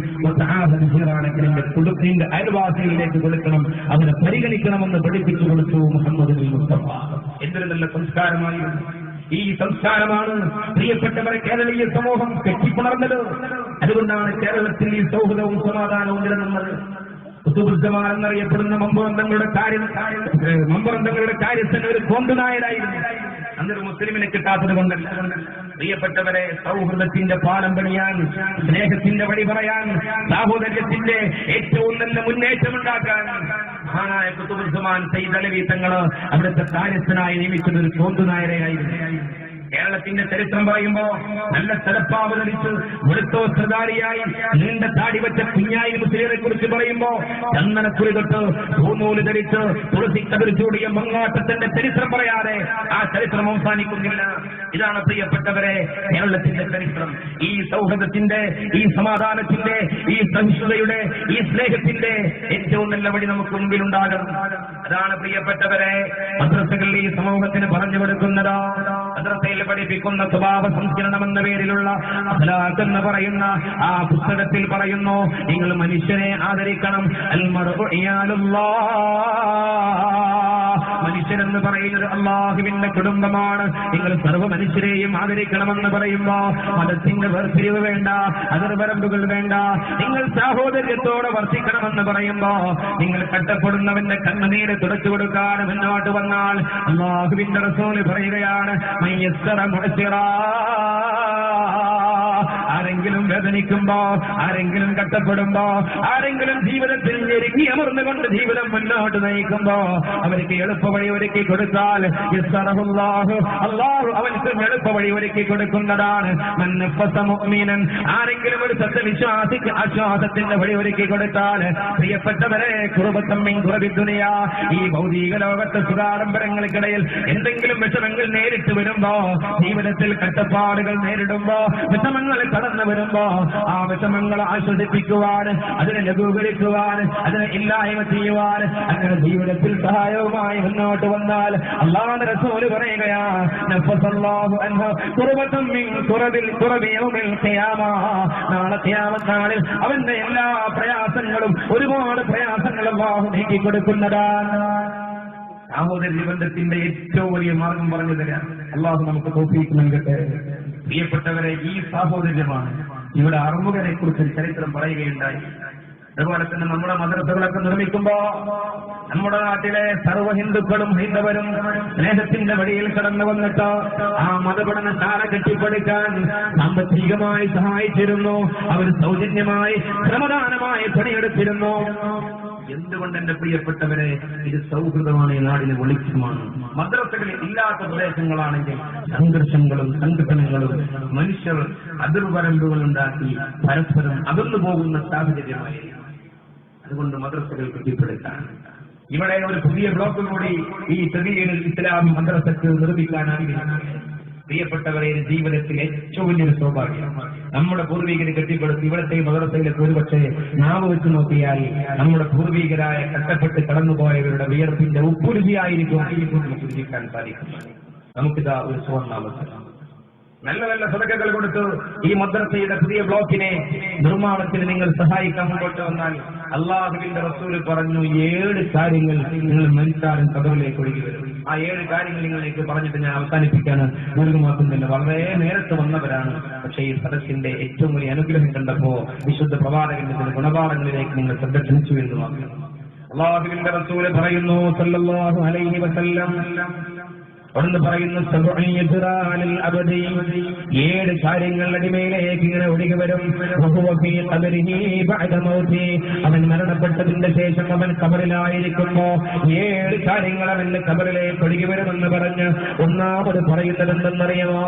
നിന്റെ അയൽവാസികളിലേക്ക് കൊടുക്കണം, അവനെ പരിഗണിക്കണമെന്ന് പഠിപ്പിച്ചു കൊടുത്തു മുഹമ്മദ് മുസ്തഫ. എന്തൊരു നല്ല സംസ്കാരമായിരുന്നു. ഈ സംസ്കാരമാണ് പ്രിയപ്പെട്ടവരെ കേരളീയ സമൂഹം കെട്ടിപ്പുണർന്നത്. അതുകൊണ്ടാണ് കേരളത്തിൽ ഈ സൗഹൃദവും സമാധാനവും നിലനിന്നത്. എന്നറിയപ്പെടുന്ന മമ്പറന്തങ്ങളുടെ കാര്യസ്ഥൻ ഒരു കൊണ്ടുനായരായിരുന്നു. അന്നൊരു മുസ്ലിമിനെ കിട്ടാത്തത് കൊണ്ടല്ല. പ്രിയപ്പെട്ടവരെ, സൗഹൃദത്തിന്റെ പാലം പണിയാൻ, സ്നേഹത്തിന്റെ വഴി പറയാൻ, സാഹോദര്യത്തിന്റെ ഏറ്റവും നല്ല മുന്നേറ്റമുണ്ടാക്കാൻ മഹാനായ ഖുതുബുസ്സമാൻ സയ്യിദ് അലവി തങ്ങള് അവിടുത്തെ കാര്യസ്ഥനായി നിയമിച്ചത് ഒരു കൊണ്ടുനായരെയായിരുന്നു. കേരളത്തിന്റെ ചരിത്രം പറയുമ്പോ നല്ല തലപ്പാവ് ധരിച്ച് വെളുത്തോസ്ത്രധാരിയായി നീണ്ട താടി വെച്ച കുഞ്ഞായി മുസ്ലിയെ കുറിച്ച് പറയുമ്പോ ചന്ദനക്കുറി തൊട്ട് പൂനൂല് ധരിച്ച് തുളസിക്കതിർ ചൂടിയ മങ്ങാട്ടത്തിന്റെ ചരിത്രം പറയാതെ ആ ചരിത്രം അവസാനിക്കുന്നില്ല. ഇതാണ് പ്രിയപ്പെട്ടവരെ കേരളത്തിന്റെ ചരിത്രം. ഈ സൗഹൃദത്തിന്റെ, ഈ സമാധാനത്തിന്റെ, ഈ സഹിഷ്ണുതയുടെ, ഈ സ്നേഹത്തിന്റെ ഏറ്റവും നല്ല വഴി നമുക്ക് മുമ്പിലുണ്ടാകണം. അതാണ് പ്രിയപ്പെട്ടവരെ മദ്രസകളിൽ ഈ സമൂഹത്തിന് പറഞ്ഞു കൊടുക്കുന്നത്. മദ്രസയിൽ പഠിപ്പിക്കുന്ന സ്വഭാവ സംസ്കരണം എന്ന പേരിലുള്ള അഖ്ലാഖ് എന്ന് പറയുന്ന ആ പുസ്തകത്തിൽ പറയുന്നു, നിങ്ങൾ മനുഷ്യനെ ആദരിക്കണം. അൽമർഉ ഇയാലുല്ലാഹ്, മനുഷ്യരെന്ന് പറയുന്നത് അല്ലാഹുവിന്റെ കുടുംബമാണ്. നിങ്ങൾ സർവ്വ മനുഷ്യരെയും ആദരിക്കണമെന്ന് പറയുമ്പോ മതത്തിന്റെ വേർതിരിവ് വേണ്ട, അതിർവരമ്പുകൾ വേണ്ട. നിങ്ങൾ സാഹോദര്യത്തോടെ വർത്തിക്കണമെന്ന് പറയുമ്പോ നിങ്ങൾ കട്ടപ്പെടുന്നവന്റെ കണ്ണുനീര് തുടച്ചു കൊടുക്കാൻ മുന്നോട്ട് വന്നാൽ അല്ലാഹുവിന്റെ റസൂൽ പറയുകയാണ്, ആ ആരെങ്കിലും വേദനിക്കുമ്പോ, ആരെങ്കിലും കഷ്ടപ്പെടുമ്പോ, ആരെങ്കിലും ജീവിതത്തിൽ ഞെരുങ്ങി അമർന്നുകൊണ്ട് ജീവിതം മുന്നോട്ട് നയിക്കുമ്പോ അവർക്ക് എളുപ്പവഴി ഒരുക്കി കൊടുത്താൽ അല്ലാഹു അവർക്ക് എളുപ്പവഴി ഒരുക്കി കൊടുക്കുന്നതാണ്. ആരെങ്കിലും ഒരു സത്യവിശ്വാസിക്ക് ആശ്വാസത്തിന്റെ വഴി ഒരുക്കി കൊടുത്താൽ, പ്രിയപ്പെട്ടവരെ, ദുനിയ, ഈ ഭൗതിക ലോകത്തെ സുഖാഡംബരങ്ങൾക്കിടയിൽ എന്തെങ്കിലും വിഷമങ്ങൾ നേരിട്ട് വരുമ്പോ, ജീവിതത്തിൽ കഷ്ടപ്പാടുകൾ നേരിടുമ്പോ, വിഷമങ്ങൾ കടന്നു വരുമ്പോ ആ വിഷമങ്ങൾ ആശ്വസിപ്പിക്കുവാൻ, അതിനെ ലഘൂകരിക്കുവാൻ, അതിനെ ഇല്ലായ്മ ചെയ്യുവാൻ, അങ്ങനെ ജീവിതത്തിൽ സഹായവുമായി മുന്നോട്ട് വന്നാൽ അല്ലാഹുവിന്റെ റസൂൽ പറയുകയാ, നാളെ ഖിയാമത്ത് നാളിൽ അവന്റെ എല്ലാ പ്രയാസങ്ങളും, ഒരുപാട് പ്രയാസങ്ങൾ അല്ലാഹു നീക്കി കൊടുക്കുന്നതാണ്. സഹോദര ബന്ധത്തിന്റെ ഏറ്റവും വലിയ മാർഗം പറഞ്ഞു തരാം. അല്ലാഹു നമുക്ക് തൗഫീഖ് നൽകട്ടെ. പ്രിയപ്പെട്ടവരെ, ഈ സാഹോദര്യമാണ്. ഇവിടെ അറുമുഖനെ കുറിച്ച് ചരിത്രം പറയുകയുണ്ടായി. അതുപോലെ തന്നെ നമ്മുടെ മദ്രസകളൊക്കെ നിർമ്മിക്കുമ്പോ നമ്മുടെ നാട്ടിലെ സർവ്വ ഹിന്ദുക്കളും ഹൈന്ദവരും സ്നേഹത്തിന്റെ വഴിയിൽ കടന്നു വന്നിട്ട് ആ മതപഠനശാല കെട്ടിപ്പടുക്കാൻ സാമ്പത്തികമായി സഹായിച്ചിരുന്നു. അവർ സൗജന്യമായി ശ്രമദാനമായി പണിയെടുത്തിരുന്നു. എന്തുകൊണ്ട് എന്റെ പ്രിയപ്പെട്ടവരെ, ഇത് സൗഹൃദമാണ്, ഈ നാടിന് വെളിച്ചമാണ്. മദ്രസകളിൽ ഇല്ലാത്ത പ്രദേശങ്ങളാണെങ്കിൽ സംഘർഷങ്ങളും സംഘടനകളും മനുഷ്യർ അതിർവരമ്പുകൾ ഉണ്ടാക്കി പരസ്പരം അകന്നു പോകുന്ന സാഹചര്യമായി. അതുകൊണ്ട് മദ്രസകൾ കെട്ടിപ്പടുക്കാൻ ഇവിടെ ഒരു പുതിയ ബ്ലോക്ക് കൂടി ഈ തദീനുൽ ഇസ്ലാം മദ്രസക്ക് നിർമ്മിക്കാനാണ്. പ്രിയപ്പെട്ടവരെ, ജീവിതത്തിൽ ഏറ്റവും വലിയൊരു സൗഭാഗ്യം നമ്മുടെ പൂർവികരെ കെട്ടിപ്പടുത്തി ഇവിടുത്തെ മദ്രസയിലേക്ക് ഒരുപക്ഷെ നാവ് വെച്ച് നോക്കിയാൽ നമ്മുടെ പൂർവികരായ കഷ്ടപ്പെട്ട് കടന്നുപോയവരുടെ വിയർപ്പിന്റെ ഉപ്പുരുചിയായിരിക്കും നമുക്ക് ജീവിക്കാൻ സാധിക്കും. നമുക്കിതാ ഒരു സുവർണാവസരം. നല്ല നല്ല സദഖകൾ കൊടുത്ത് ഈ മദ്രസയുടെ പുതിയ ബ്ലോക്കിനെ നിർമ്മാണത്തിന് നിങ്ങൾ സഹായിക്കാൻ മുമ്പോട്ട് വന്നാൽ അല്ലാഹുവിന്റെ റസൂൽ പറഞ്ഞു, 7 കാര്യങ്ങൾ നിങ്ങൾ മരിച്ചാലും കബറിലേക്ക് ഒഴുകി വരും. ആ 7 കാര്യങ്ങൾ നിങ്ങളിലേക്ക് പറഞ്ഞിട്ട് ഞാൻ അവസാനിപ്പിക്കാൻ ദീർഘമാക്കുന്നില്ല. വളരെ നേരത്തെ വന്നവരാണ്. പക്ഷേ ഈ സദസ്സിന്റെ ഏറ്റവും വലിയ അനുഗ്രഹം കണ്ടപ്പോ വിശുദ്ധ പ്രവാചകന്റെ ചില ഗുണപാഠങ്ങളിലേക്ക് നിങ്ങൾ ശ്രദ്ധ ക്ഷണിച്ചു എന്ന് മാത്രം. അല്ലാഹുവിന്റെ റസൂൽ പറയുന്നു സല്ലല്ലാഹു അലൈഹി വസല്ലം, ഒന്ന് പറയുന്നു, 7 കാര്യങ്ങൾ അടിമയിലേക്ക് ഇങ്ങനെ ഒഴുകി വരും. അവൻ മരണപ്പെട്ടതിന്റെ ശേഷം അവൻ കബറിലായിരിക്കുമ്പോ 7 കാര്യങ്ങൾ അവന്റെ കബറിലേക്ക് ഒഴുകി വരുമെന്ന് പറഞ്ഞ് ഒന്നാമത് പറയുന്നത് എന്തെന്നറിയുമോ?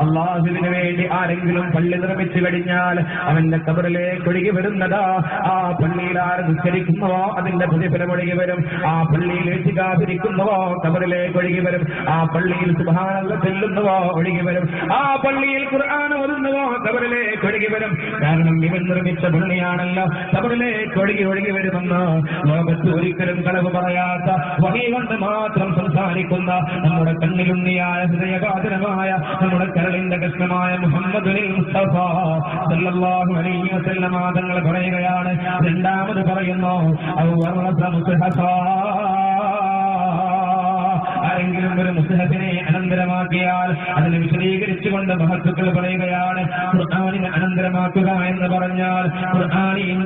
അള്ളാഹുവിന് വേണ്ടി ആരെങ്കിലും പള്ളി നിർമ്മിച്ചു കഴിഞ്ഞാൽ അവന്റെ കബറിലേക്ക് ഒഴുകി വരുന്നതാ. ആ പള്ളിയിൽ ആര് നിസ്കരിക്കുന്നവോ അതിന്റെ പ്രതിഫലം ഒഴുകി വരും. ആ പള്ളിയിൽ ഇത്തികാഫിരിക്കുന്നവോ കബറിലേക്ക് ഒഴുകി വരും. ആ പള്ളിയിൽ സുബ്ഹാനല്ലാഹ് ചെല്ലുന്നവോ ഒഴുകി വരും. ആ പള്ളിയിൽ ഖുർആൻ ഓതുന്നവോ കബറിലേക്ക് ഒഴുകി വരും. കാരണം ഇവൻ നിർമ്മിച്ച പള്ളിയാണല്ലോ. കബറിലേക്ക് ഒഴുകി വരുമെന്ന് ലോകത്ത് ഒരിക്കലും കളവ് പറയാത്ത, വഹീ കൊണ്ട് മാത്രം സംസാരിക്കുന്ന, നമ്മുടെ കണ്ണിലുണ്ണിയായ ഹൃദയഗാതരമായ, നമ്മുടെ കരളിന്റെ കൃഷ്ണമായ മുഹമ്മദ് മുസ്തഫ സല്ലല്ലാഹു അലൈഹി വസല്ലം തങ്ങൾ പറയുകയാണ്. രണ്ടാമത് പറയുന്നു, ആരെങ്കിലും ഒരു മുസ്ഹഫിനെ അനന്തരമാക്കിയാൽ അതിനെ വിശദീകരിച്ചുകൊണ്ട് മഹത്തുക്കൾ പറയുകയാണ്, ഖുർആനിനെ അനന്തരമാക്കുക എന്ന് പറഞ്ഞാൽ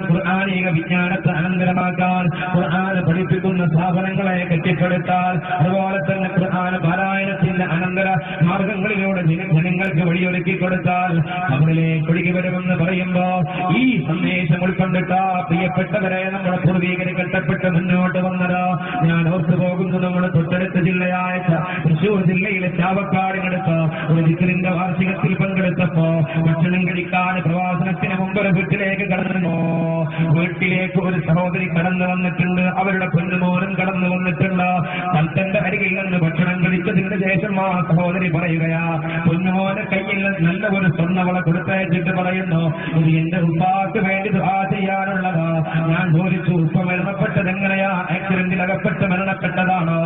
ഖുർആനിക വിജ്ഞാനത്തെ അനന്തരമാക്കാൻ, ഖുർആൻ പഠിപ്പിക്കുന്ന സ്ഥാപനങ്ങളെ കെട്ടിപ്പടുത്താൽ, അതുപോലെ തന്നെ ഖുർആൻ പാരായണത്തിന്റെ അനന്തര മാർഗങ്ങളിലൂടെ ജനങ്ങൾക്ക് വഴിയൊരുക്കി കൊടുത്താൽ അവരിലേക്ക് ഒഴുകി വരുമെന്ന് പറയുമ്പോ ഈ സന്ദേശം ഉൾക്കൊണ്ടിട്ട പ്രിയപ്പെട്ടവരെ നമ്മുടെ പൂർവീകരെ കെട്ടപ്പെട്ട് മുന്നോട്ട് വന്നതാ. ഞാൻ ഓർത്തു പോകുന്നു, നമ്മുടെ തൊട്ടടുത്ത ജില്ലയായ തൃശൂർ ജില്ലയിലെ ചാവക്കാടിനടുത്ത് ഒരു ദിക്റിന്റെ വാർഷികത്തിൽ പങ്കെടുത്തപ്പോ ഭക്ഷണം കഴിക്കാൻ പ്രവാസനത്തിന് മുമ്പ് ഒരു വീട്ടിലേക്ക് കടന്നു. വീട്ടിലേക്ക് ഒരു സഹോദരി കടന്നു വന്നിട്ടുണ്ട്. അവരുടെ പൊന്നുമോനും കടന്നു വന്നിട്ടുണ്ട്. തന്റെ അരികിൽ നിന്ന് ഭക്ഷണം കഴിച്ചതിന് ശേഷം ആ സഹോദരി പറയുകയാ, പൊന്നുമോന്റെ കയ്യിൽ നല്ല ഒരു സ്വർണ്ണവള കൊടുത്തയച്ചിട്ട് പറയുന്നു, ഇത് എന്റെ ഉപ്പാക്ക് വേണ്ടി ദുആ ചെയ്യാനുള്ളതാ. ഞാൻ ചോദിച്ചു, ഉപ്പ മരണപ്പെട്ടത് എങ്ങനെയാ? ആക്സിഡന്റിൽ അകപ്പെട്ട് മരണപ്പെട്ടതാണോ?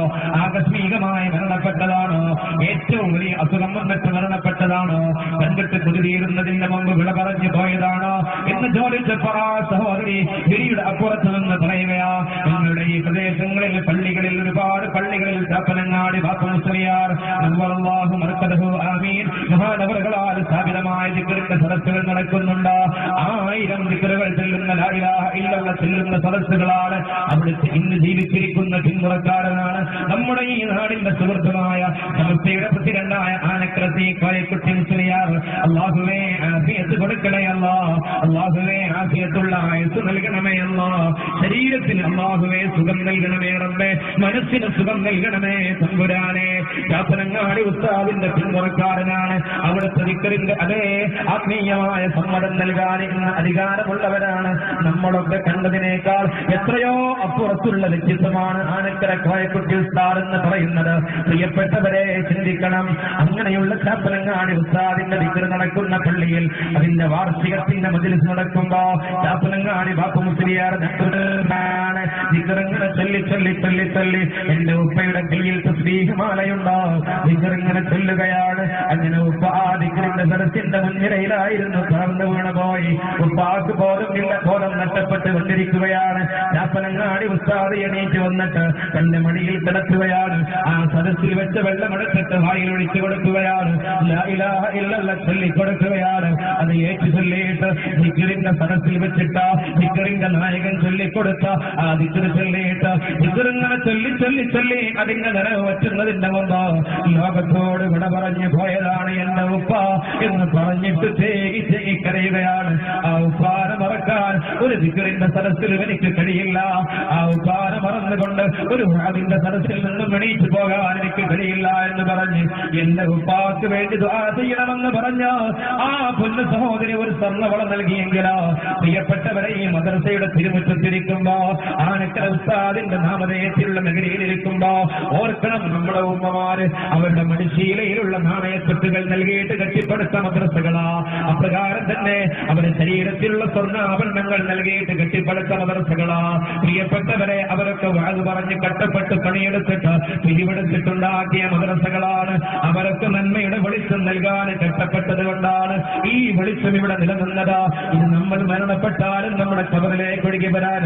ആകസ്മികമായി മരണപ്പെട്ടതാണോ? ഏറ്റവും വലിയ അസുഖം വന്നിട്ട് മരണപ്പെട്ടതാണോ? കണ്ടിട്ട് കുതിരിയിരുന്നതിന്റെ മുമ്പ് വിള പറഞ്ഞു പോയതാണോ എന്ന് ചോദിച്ചപ്പോൾ ആ സഹോദരി ഗിരിയുടെ അപ്പുറത്ത് നിന്ന് പറയുകയാ, ഞങ്ങളുടെ ഈ പ്രദേശങ്ങളിൽ പള്ളികളിൽ, ഒരുപാട് പള്ളികളിൽ, ചാപ്പനങ്ങാടി ബാപ്പു മുസ്ലിയാർ അല്ലാഹു മർക്കദഹു ആമീൻ മഹാനവറുകളാൽ സ്ഥാപിതമായ ദിക്റിന്റെ സദസ്സുകൾ നടക്കുന്നുണ്ട്. ആ 1000 ദിക്റുകൾ ചൊല്ലുന്ന ലാ ഇലാഹ ഇല്ലല്ലാഹ് ചൊല്ലുന്ന സദസ്സുകളാണ് അവിടുത്തെ ഇന്ന് ജീവിച്ചിരിക്കുന്ന പിന്മുറക്കാരനാണ് നമ്മുടെ ഈ നാടിന്റെ സുഹൃത്തുമായ സമസ്തയുടെ പ്രസിഡന്റായ ആനക്കരത്തി കോയക്കുട്ടി മുസ്ലിയാർ. അല്ലാഹുവേ ആഫിയത്ത് കൊടുക്കണേ അല്ലാഹ്, അല്ലാഹുവേ ആഫിയത്തുള്ള ആയുസ്സ് നൽകണമേ അല്ലാഹ്, ശരീരത്തിന് അല്ലാഹുവേ സുഖം നൽകണമേ റബ്ബേ, മനസ്സിന് സുഖം നൽകണമേ തമ്പുരാനെ. ചാപ്പനങ്ങാടി ഉസ്താദിന്റെ പിന്മുറക്കാരനാണ്. അവിടുത്തെ ദിക്റിന്റെ അതേ ആത്മീയമായ സമ്മതം നൽകാൻ ഇന്ന് അധികാരമുള്ളവരാണ്. നമ്മളൊക്കെ കണ്ടതിനേക്കാൾ എത്രയോ അപ്പുറത്തുള്ള വ്യക്തിത്വമാണ് ആനക്കര കോയക്കുട്ടി ഉസ്താദ് എന്ന് പറയുന്നത്. പ്രിയപ്പെട്ടവരെ ചിന്തിക്കണം. അങ്ങനെയുള്ള ചാപ്പനങ്ങാടി ഉസ്താദിന്റെ ദിക്ർ നടക്കുന്ന പള്ളിയിൽ അതിന്റെ വാർഷികത്തിന്റെ മജ്‌ലിസ് നടക്കുമ്പോ ചാപ്പനങ്ങാടി ബാപ്പു മുസ്ലിയാർ ദിക്റിങ്ങനെ ചൊല്ലി എന്റെ ഉപ്പയുടെ കയ്യിൽ തസ്ബീഹ് മാലയുണ്ടോ, ദിക്റിങ്ങനെ ചൊല്ലുകയാണ്. അങ്ങനെ ഉപ്പ ആ ദിക്റിന്റെ സദസ്സിന്റെ മുൻനിരയിലായിരുന്നു കടന്നു വീണുപോയി. ഉപ്പാക്ക് ബോധമില്ല, ബോധം നഷ്ടപ്പെട്ട് കൊണ്ടിരിക്കുകയാണ്. ചാപ്പനങ്ങാടി ഉസ്താദ് എണീറ്റ് വന്നിട്ട് തന്റെ മടിയിൽ കിടക്കുകയാണ്. ആ സദസ്സിൽ വെച്ച വെള്ളമെടുത്തിട്ട് വായിൽ ഒഴിച്ചു കൊടുക്കുകയാണ്. ലാ ഇലാഹ ഇല്ലല്ലാഹ് ചൊല്ലിക്കൊടുക്കുകയാണ്. അത് ഏറ്റു ചൊല്ലിയിട്ട് ദിക്റിന്റെ സദസ്സിൽ വെച്ചിട്ട ദിക്റിന്റെ നായകൻ ചൊല്ലിക്കൊടുത്ത ആ ദിക്ർ ചൊല്ലിയിട്ട് ദിക്റിങ്ങനെ ചൊല്ലി അതിങ്ങനെ നിറവേറ്റുന്നതിന്റെ മുമ്പ് ലോകത്തോട് വിട പറഞ്ഞു പോയതാണ് എന്റെ ഉപ്പ എന്ന് പറഞ്ഞിട്ട് തേങ്ങി കരയുകയാണ്. ആ ഉപ്പാനെ മറക്കാൻ ഒരു ദിക്റിന്റെ സദസ്സിൽ എനിക്ക് കഴിയില്ല. ആ ഉപ്പാനെ മറന്നുകൊണ്ട് ഒരു അതിന്റെ സദസ്സിൽ നിന്നും എണീറ്റ് പോകാൻ എനിക്ക് കഴിയില്ല എന്ന് പറഞ്ഞ് എന്റെ ഉപ്പാക്ക് വേണ്ടി ദുആ ചെയ്യണമെന്ന് പറഞ്ഞ ആ പൊന്നു സഹോദരി ഒരു സ്വർണ്ണവള നൽകിയെങ്കിലോ. പ്രിയപ്പെട്ടവരെ, ഈ മദ്രസയുടെ തിരുമുറ്റത്തിരിക്കുമ്പോ ആനക്കര ഉസ്താദിന്റെ നാമധേയത്തിലുള്ള നഗരിയിലിരിക്കുമ്പോ ഓർക്കണം, നമ്മുടെ ഉമ്മമാര് അവരുടെ മടിശീലയിലുള്ള നാണയത്തൊട്ടുകൾ നൽകിയിട്ട് കെട്ടിപ്പടുത്ത മദ്രസകളാ. അപ്രകാരം തന്നെ അവരുടെ ശരീരത്തിലുള്ള സ്വർണ്ണാഭരണങ്ങൾ നൽകിയിട്ട് കെട്ടിപ്പടുത്ത മദ്രസകളാ. പ്രിയപ്പെട്ടവരെ, അവരൊക്കെ വാഴ് പറഞ്ഞ് കട്ടപ്പെട്ട് പണിയെടുത്തിട്ട് പിരിവെടുത്തിട്ടുണ്ടാക്കിയ മദ്രസകളാണ്. അവരൊക്കെ നന്മയുടെ വെളിച്ചം നൽകാൻ കഷ്ടപ്പെട്ടത് കൊണ്ടാണ് ഈ വെളിച്ചം ഇവിടെ നിലനിന്നത്. ഇത് നമ്മൾ മരണപ്പെട്ടാലും നമ്മുടെ ഖബറിലേക്ക് ഒഴുകി വരാൻ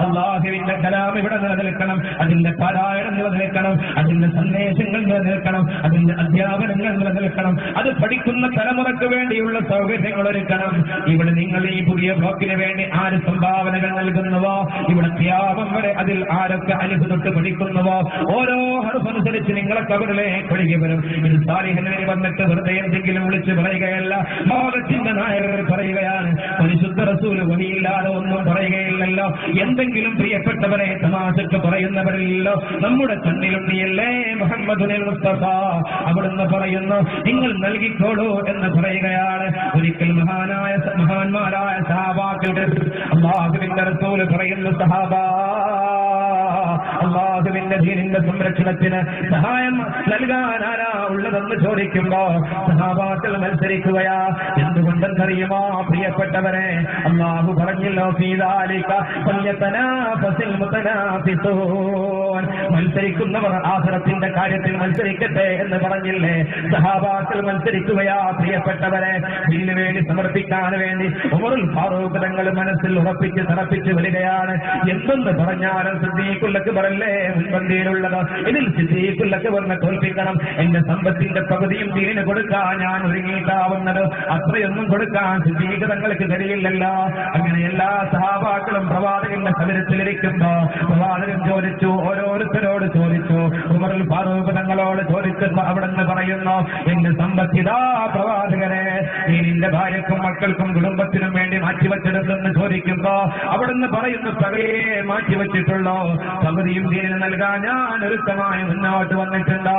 അല്ലാഹുവിന്റെ കലാം ഇവിടെ നിലനിൽക്കണം, അതിന്റെ പാരായണം നിലനിൽക്കണം, അതിന്റെ സന്ദേശങ്ങൾ നിലനിൽക്കണം, അതിന്റെ അധ്യാപനങ്ങൾ നിലനിൽക്കണം, അത് പഠിക്കുന്ന തലമുറയ്ക്ക് വേണ്ടിയുള്ള സൗകര്യങ്ങൾ ഒരുക്കണം. ഇവിടെ നിങ്ങൾ ഈ പുതിയ ബ്ലോക്കിന് വേണ്ടി ആര് സംഭാവനകൾ നൽകുന്നുവോ, ഇവിടെ ത്യാഗം വരെ അതിൽ ആരൊക്കെ അലിഫ് തൊട്ട് പഠിക്കുന്നുവോ, ഓരോ ഹർഫനുസരിച്ച് നിങ്ങളെ കബറിലേക്ക് ഒഴുകി വരും. ഇത് സാലിഹിന് വന്നിട്ട് വെറുതെ എന്തെങ്കിലും വിളിച്ച് പറയുകയല്ല, ലോകത്തിന്റെ നായകർ പറയുകയാണ്. പരിശുദ്ധ റസൂല് വഹിയില്ലാതെ ഒന്നും പറയുകയില്ലല്ലോ. എന്തെങ്കിലും പ്രിയപ്പെട്ടവരെ തമാശക്ക് പറയുന്നവരില്ലല്ലോ. നമ്മുടെ കണ്ണിലുണ്ടിയല്ലേ മുഹമ്മദുൽ മുസ്തഫ. അവിടുന്ന് പറയുന്നു, നിങ്ങൾ നൽകിക്കോളൂ എന്ന് പറയുകയാണ്. ഒരിക്കൽ മഹാന്മാരായ സഹാബാക്കളുടെ അല്ലാഹുവിന്റെ റസൂല് പറയുന്നു, സഹാബാ, അല്ലാഹുവിന്റെ ദീനിന്റെ സംരക്ഷണത്തിന് സഹായം നൽകാൻ ആരാ ഉള്ളതെന്ന് ചോദിക്കുമ്പോ സഹാബാക്കൾ മത്സരിക്കുകയാ. എന്തുകൊണ്ടെന്നറിയുമോ പ്രിയപ്പെട്ടവരെ? അല്ലാഹു പറഞ്ഞല്ലോ, മത്സരിക്കുന്നവർ ആഖിറത്തിന്റെ കാര്യത്തിൽ മത്സരിക്കട്ടെ എന്ന് പറഞ്ഞില്ലേ? സഹാബാക്കൾ മത്സരിക്കുകയാ പ്രിയപ്പെട്ടവരെ. ഇതിനു വേണ്ടി സമർപ്പിക്കാൻ വേണ്ടി ഉമറുൽ ഫാറൂഖ് തങ്ങൾ മനസ്സിൽ ഉറപ്പിച്ച് തറപ്പിച്ച് വരികയാണ്. എന്തെന്ന് പറഞ്ഞാലും സിദ്ദീഖുൽ അക്ബറല്ലേ മുൻപന്തിയിലുള്ളത്. ഇതിൽ സിദ്ദീഖുൽ അക്ബറിനെ തോൽപ്പിക്കണം. എന്റെ സമ്പത്തിന്റെ പകുതിയും ദീനിന് കൊടുക്കാൻ ഞാൻ ഒരുങ്ങിയിട്ടാവുന്നത്, അത്രയൊന്നും കൊടുക്കാൻ സിദ്ദീഖ് തങ്ങൾക്ക് കഴിയില്ലല്ലോ. അങ്ങനെ എല്ലാ സഹാബാക്കളും പ്രവാചകന്റെ സമരത്തിലിരിക്കുമ്പോ പ്രവാചകൻ ചോദിച്ചു, ഓരോരുത്തരോട് ചോദിച്ചു. ഉമറുൽ ഫാറൂഖ് തങ്ങളോട് ചോദിച്ചപ്പോ അവിടെന്ന് പറയുന്നു, എന്റെ സമ്പത്തിതാ പ്രവാചകനെ, നീ നിന്റെ ഭാര്യക്കും മക്കൾക്കും കുടുംബത്തിനും വേണ്ടി മാറ്റിവെച്ചെടുത്തെന്ന് ചോദിക്കുമ്പോ അവിടുന്ന് പറയുന്നു, പകയെ മാറ്റിവെച്ചിട്ടുള്ളോ, പകുതിയും ദീനിന് നൽകാൻ ഞാൻ ഒരുക്കമായി മുന്നോട്ട് വന്നിട്ടുണ്ടോ.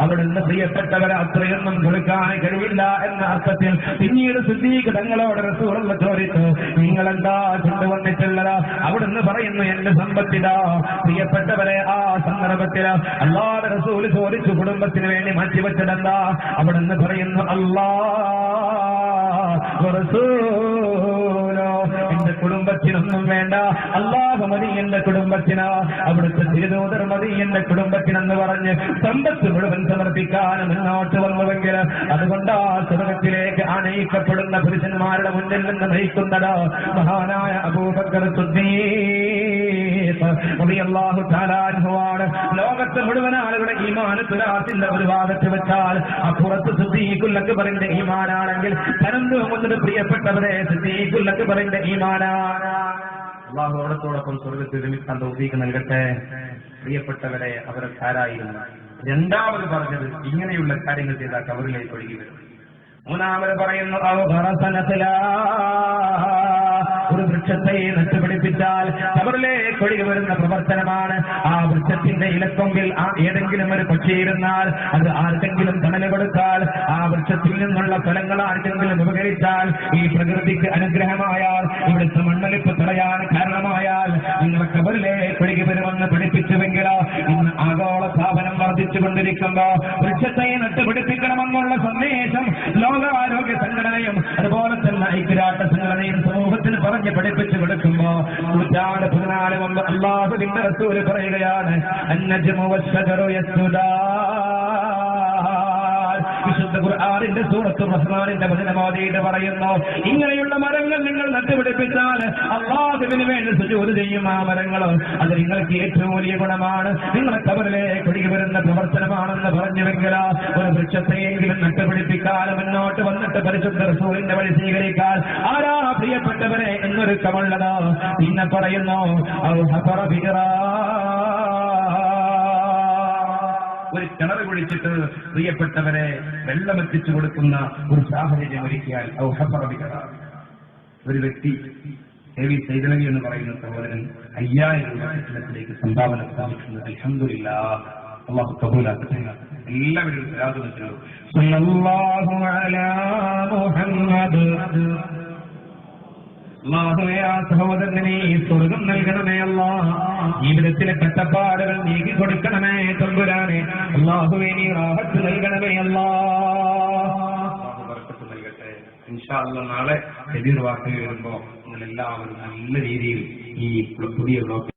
അവിടുന്ന് പ്രിയപ്പെട്ടവരെ അത്രയൊന്നും കൊടുക്കാൻ കഴിയില്ല എന്ന അർത്ഥത്തിൽ പിന്നീട് സിദ്ദീഖ് തങ്ങളോട് റസൂലുള്ളാഹി ചോദിച്ചു, നിങ്ങളെന്താ കൊണ്ടുവന്നിട്ടുള്ളത്? അവിടുന്ന് പറയുന്നു, എന്റെ സമ്പത്തിതാ. പ്രിയപ്പെട്ടവരെ, ആ സന്ദർഭത്തിൽ അല്ലാഹുവിന്റെ റസൂൽ ചോദിച്ചു, കുടുംബത്തിന് വേണ്ടി മാറ്റിവെച്ചതെന്താ? അവിടുന്ന് പറയുന്നു, അല്ലാഹു റസൂലോ, എന്റെ കുടുംബത്തിനൊന്നും വേണ്ട, അല്ലാഹു മതി എന്റെ കുടുംബത്തിന്, അവിടുത്തെ തിരുദൂതർ മതി എന്റെ കുടുംബത്തിനെന്ന് പറഞ്ഞ് സമ്പത്ത് മുഴുവൻ സമർപ്പിക്കാൻ മുന്നോട്ട് വന്നുവെങ്കിൽ അതുകൊണ്ടാ സ്വർഗ്ഗത്തിലേക്ക് ആനയിക്കപ്പെടുന്ന പുരുഷന്മാരുടെ മുന്നിൽ നിന്ന് നയിക്കുന്നത് മഹാനായ അബൂബക്കർ സിദ്ദീഖ് ഖൈഫ് റളിയല്ലാഹു തആല അൻഹുവാണ്. ലോകത്തെ മുഴുവൻ ആളുകളുടെ ഈമാൻ തുലാസിന്റെ ഒരു ഭാഗത്ത് വെച്ചാൽ അപ്പുറത്ത് സിദ്ദീഖുൽ അക്ബറിന്റെ ഈമാനാണെങ്കിൽ തനന്തു മുന്നിട്ട് പ്രിയപ്പെട്ടവരെ സിദ്ദീഖുൽ അക്ബറിന്റെ ഈമാനാണ്. അല്ലാഹു അവിടത്തോടൊപ്പം സ്വർഗ്ഗത്തിൽ ഒരുമിക്കാൻ തൗഫീഖ് നൽകട്ടെ. പ്രിയപ്പെട്ടവരെ, അവർ ആരായിരുന്നു? രണ്ടാമത് പറഞ്ഞത് ഇങ്ങനെയുള്ള കാര്യങ്ങൾ ചെയ്താൽ കബറിലേക്ക് ഒഴുകി വരും. മൂന്നാമത് പറയുന്നു ഒരു വൃക്ഷത്തെ നട്ടുപിടിപ്പിച്ചാൽ കബറിലേക്ക് ഒഴുകി വരുന്ന പ്രവർത്തനമാണ്. ആ വൃക്ഷത്തിന്റെ ഇലക്കൊമ്പിൽ ഏതെങ്കിലും ഒരു പക്ഷിയിരുന്നാൽ അത് ആർക്കെങ്കിലും തണല് കൊടുത്താൽ, ആ വൃക്ഷത്തിൽ നിന്നുള്ള ഫലങ്ങൾ ആർക്കെങ്കിലും ഉപകരിച്ചാൽ, ഈ പ്രകൃതിക്ക് അനുഗ്രഹമായാൽ, ഇവിടുത്തെ മണ്ണൊലിപ്പ് തടയാൻ കാരണമായാൽ നിങ്ങൾ കബറിലേക്ക് ഒഴുകി വരുമെന്ന് പഠിപ്പിച്ചുവെങ്കിലോ ഇന്ന് ആഗോള സ്ഥാപനം വർദ്ധിച്ചുകൊണ്ടിരിക്കുമ്പോ വൃക്ഷത്തെ നട്ടുപിടിപ്പിക്കണമെന്നുള്ള സന്ദേശം ലോകാരോഗ്യ സംഘടനയും അതുപോലെ തന്നെ ഐക്യരാഷ്ട്ര സംഘടനയും സമൂഹത്തിന് പറഞ്ഞ് പഠിപ്പിച്ചു കൊടുക്കുമ്പോ 14 മുമ്പ് അല്ലാഹുവിന്റെ റസൂൽ പറയുകയാണ്, അന്നജ്മു വശജറു യസ്ജുദാൻ. വിശുദ്ധ ഖുർആനിന്റെ സൂറത്തുർ റഹ്മാനിന്റെ വചനമോദിയിട്ട് പറയുന്നു, ഇങ്ങനെയുള്ള മരങ്ങൾ നിങ്ങൾ നട്ടുപിടിപ്പിച്ചാൽ അല്ലാഹുവിന് വേണ്ടി സുജൂദ് ചെയ്യും ആ മരങ്ങൾ. അത് നിങ്ങൾക്ക് ഏറ്റവും വലിയ ഗുണമാണ്, നിങ്ങളെ കബറിലേക്ക് ഒഴുകി വരുന്ന പ്രവർത്തനമാണെന്ന് പറഞ്ഞുവെങ്കിൽ ഒരു വൃക്ഷത്തെയെങ്കിലും നട്ടുപിടിപ്പിക്കാൻ മുന്നോട്ട് വന്നിട്ട് പരിശുദ്ധ റസൂലിന്റെ വഴി സ്വീകരിക്കാൻ ആരാ പ്രിയപ്പെട്ടവരെ എന്നൊരുക്കമുള്ളത്? പിന്നെ പറയുന്നു ഒരു കിണർ കുഴിച്ചിട്ട് പ്രിയപ്പെട്ടവരെ വെള്ളമെത്തിച്ചു കൊടുക്കുന്ന ഒരു സാഹചര്യം ഒരുക്കിയാൽ ഒരു വ്യക്തി ദേവി സൈതലവി എന്ന് പറയുന്ന സഹോദരൻ 5000 രൂപ കെട്ടിടത്തിലേക്ക് സംഭാവന സ്ഥാപിക്കുന്നത് അൽഹംദുലില്ലാഹ്, അല്ലാഹു കബൂലാക്കട്ടെ. എല്ലാവരും സലാത്ത് വെച്ചോളൂ. സല്ലല്ലാഹു അലാ മുഹമ്മദ്. അല്ലാഹുവേ, ആ സഹോദരനെ സ്വർഗം നൽകണമേ അല്ലാ, ജീവിതത്തിലെ കഷ്ടപ്പാടുകൾ നീക്കി കൊടുക്കണമേ തമ്പുരാനെ. അല്ലാഹുവേ, നീ റാഹത്ത് നൽകണമേ അല്ലാ, ബർക്കത്ത് നൽകട്ടെ. ഇൻഷാ അല്ലാഹ് നാളെ കബീർ വാർത്ത വരുമ്പോ നിങ്ങളെല്ലാവരും നല്ല രീതിയിൽ ഈ പുതിയ ബ്ലോക്ക്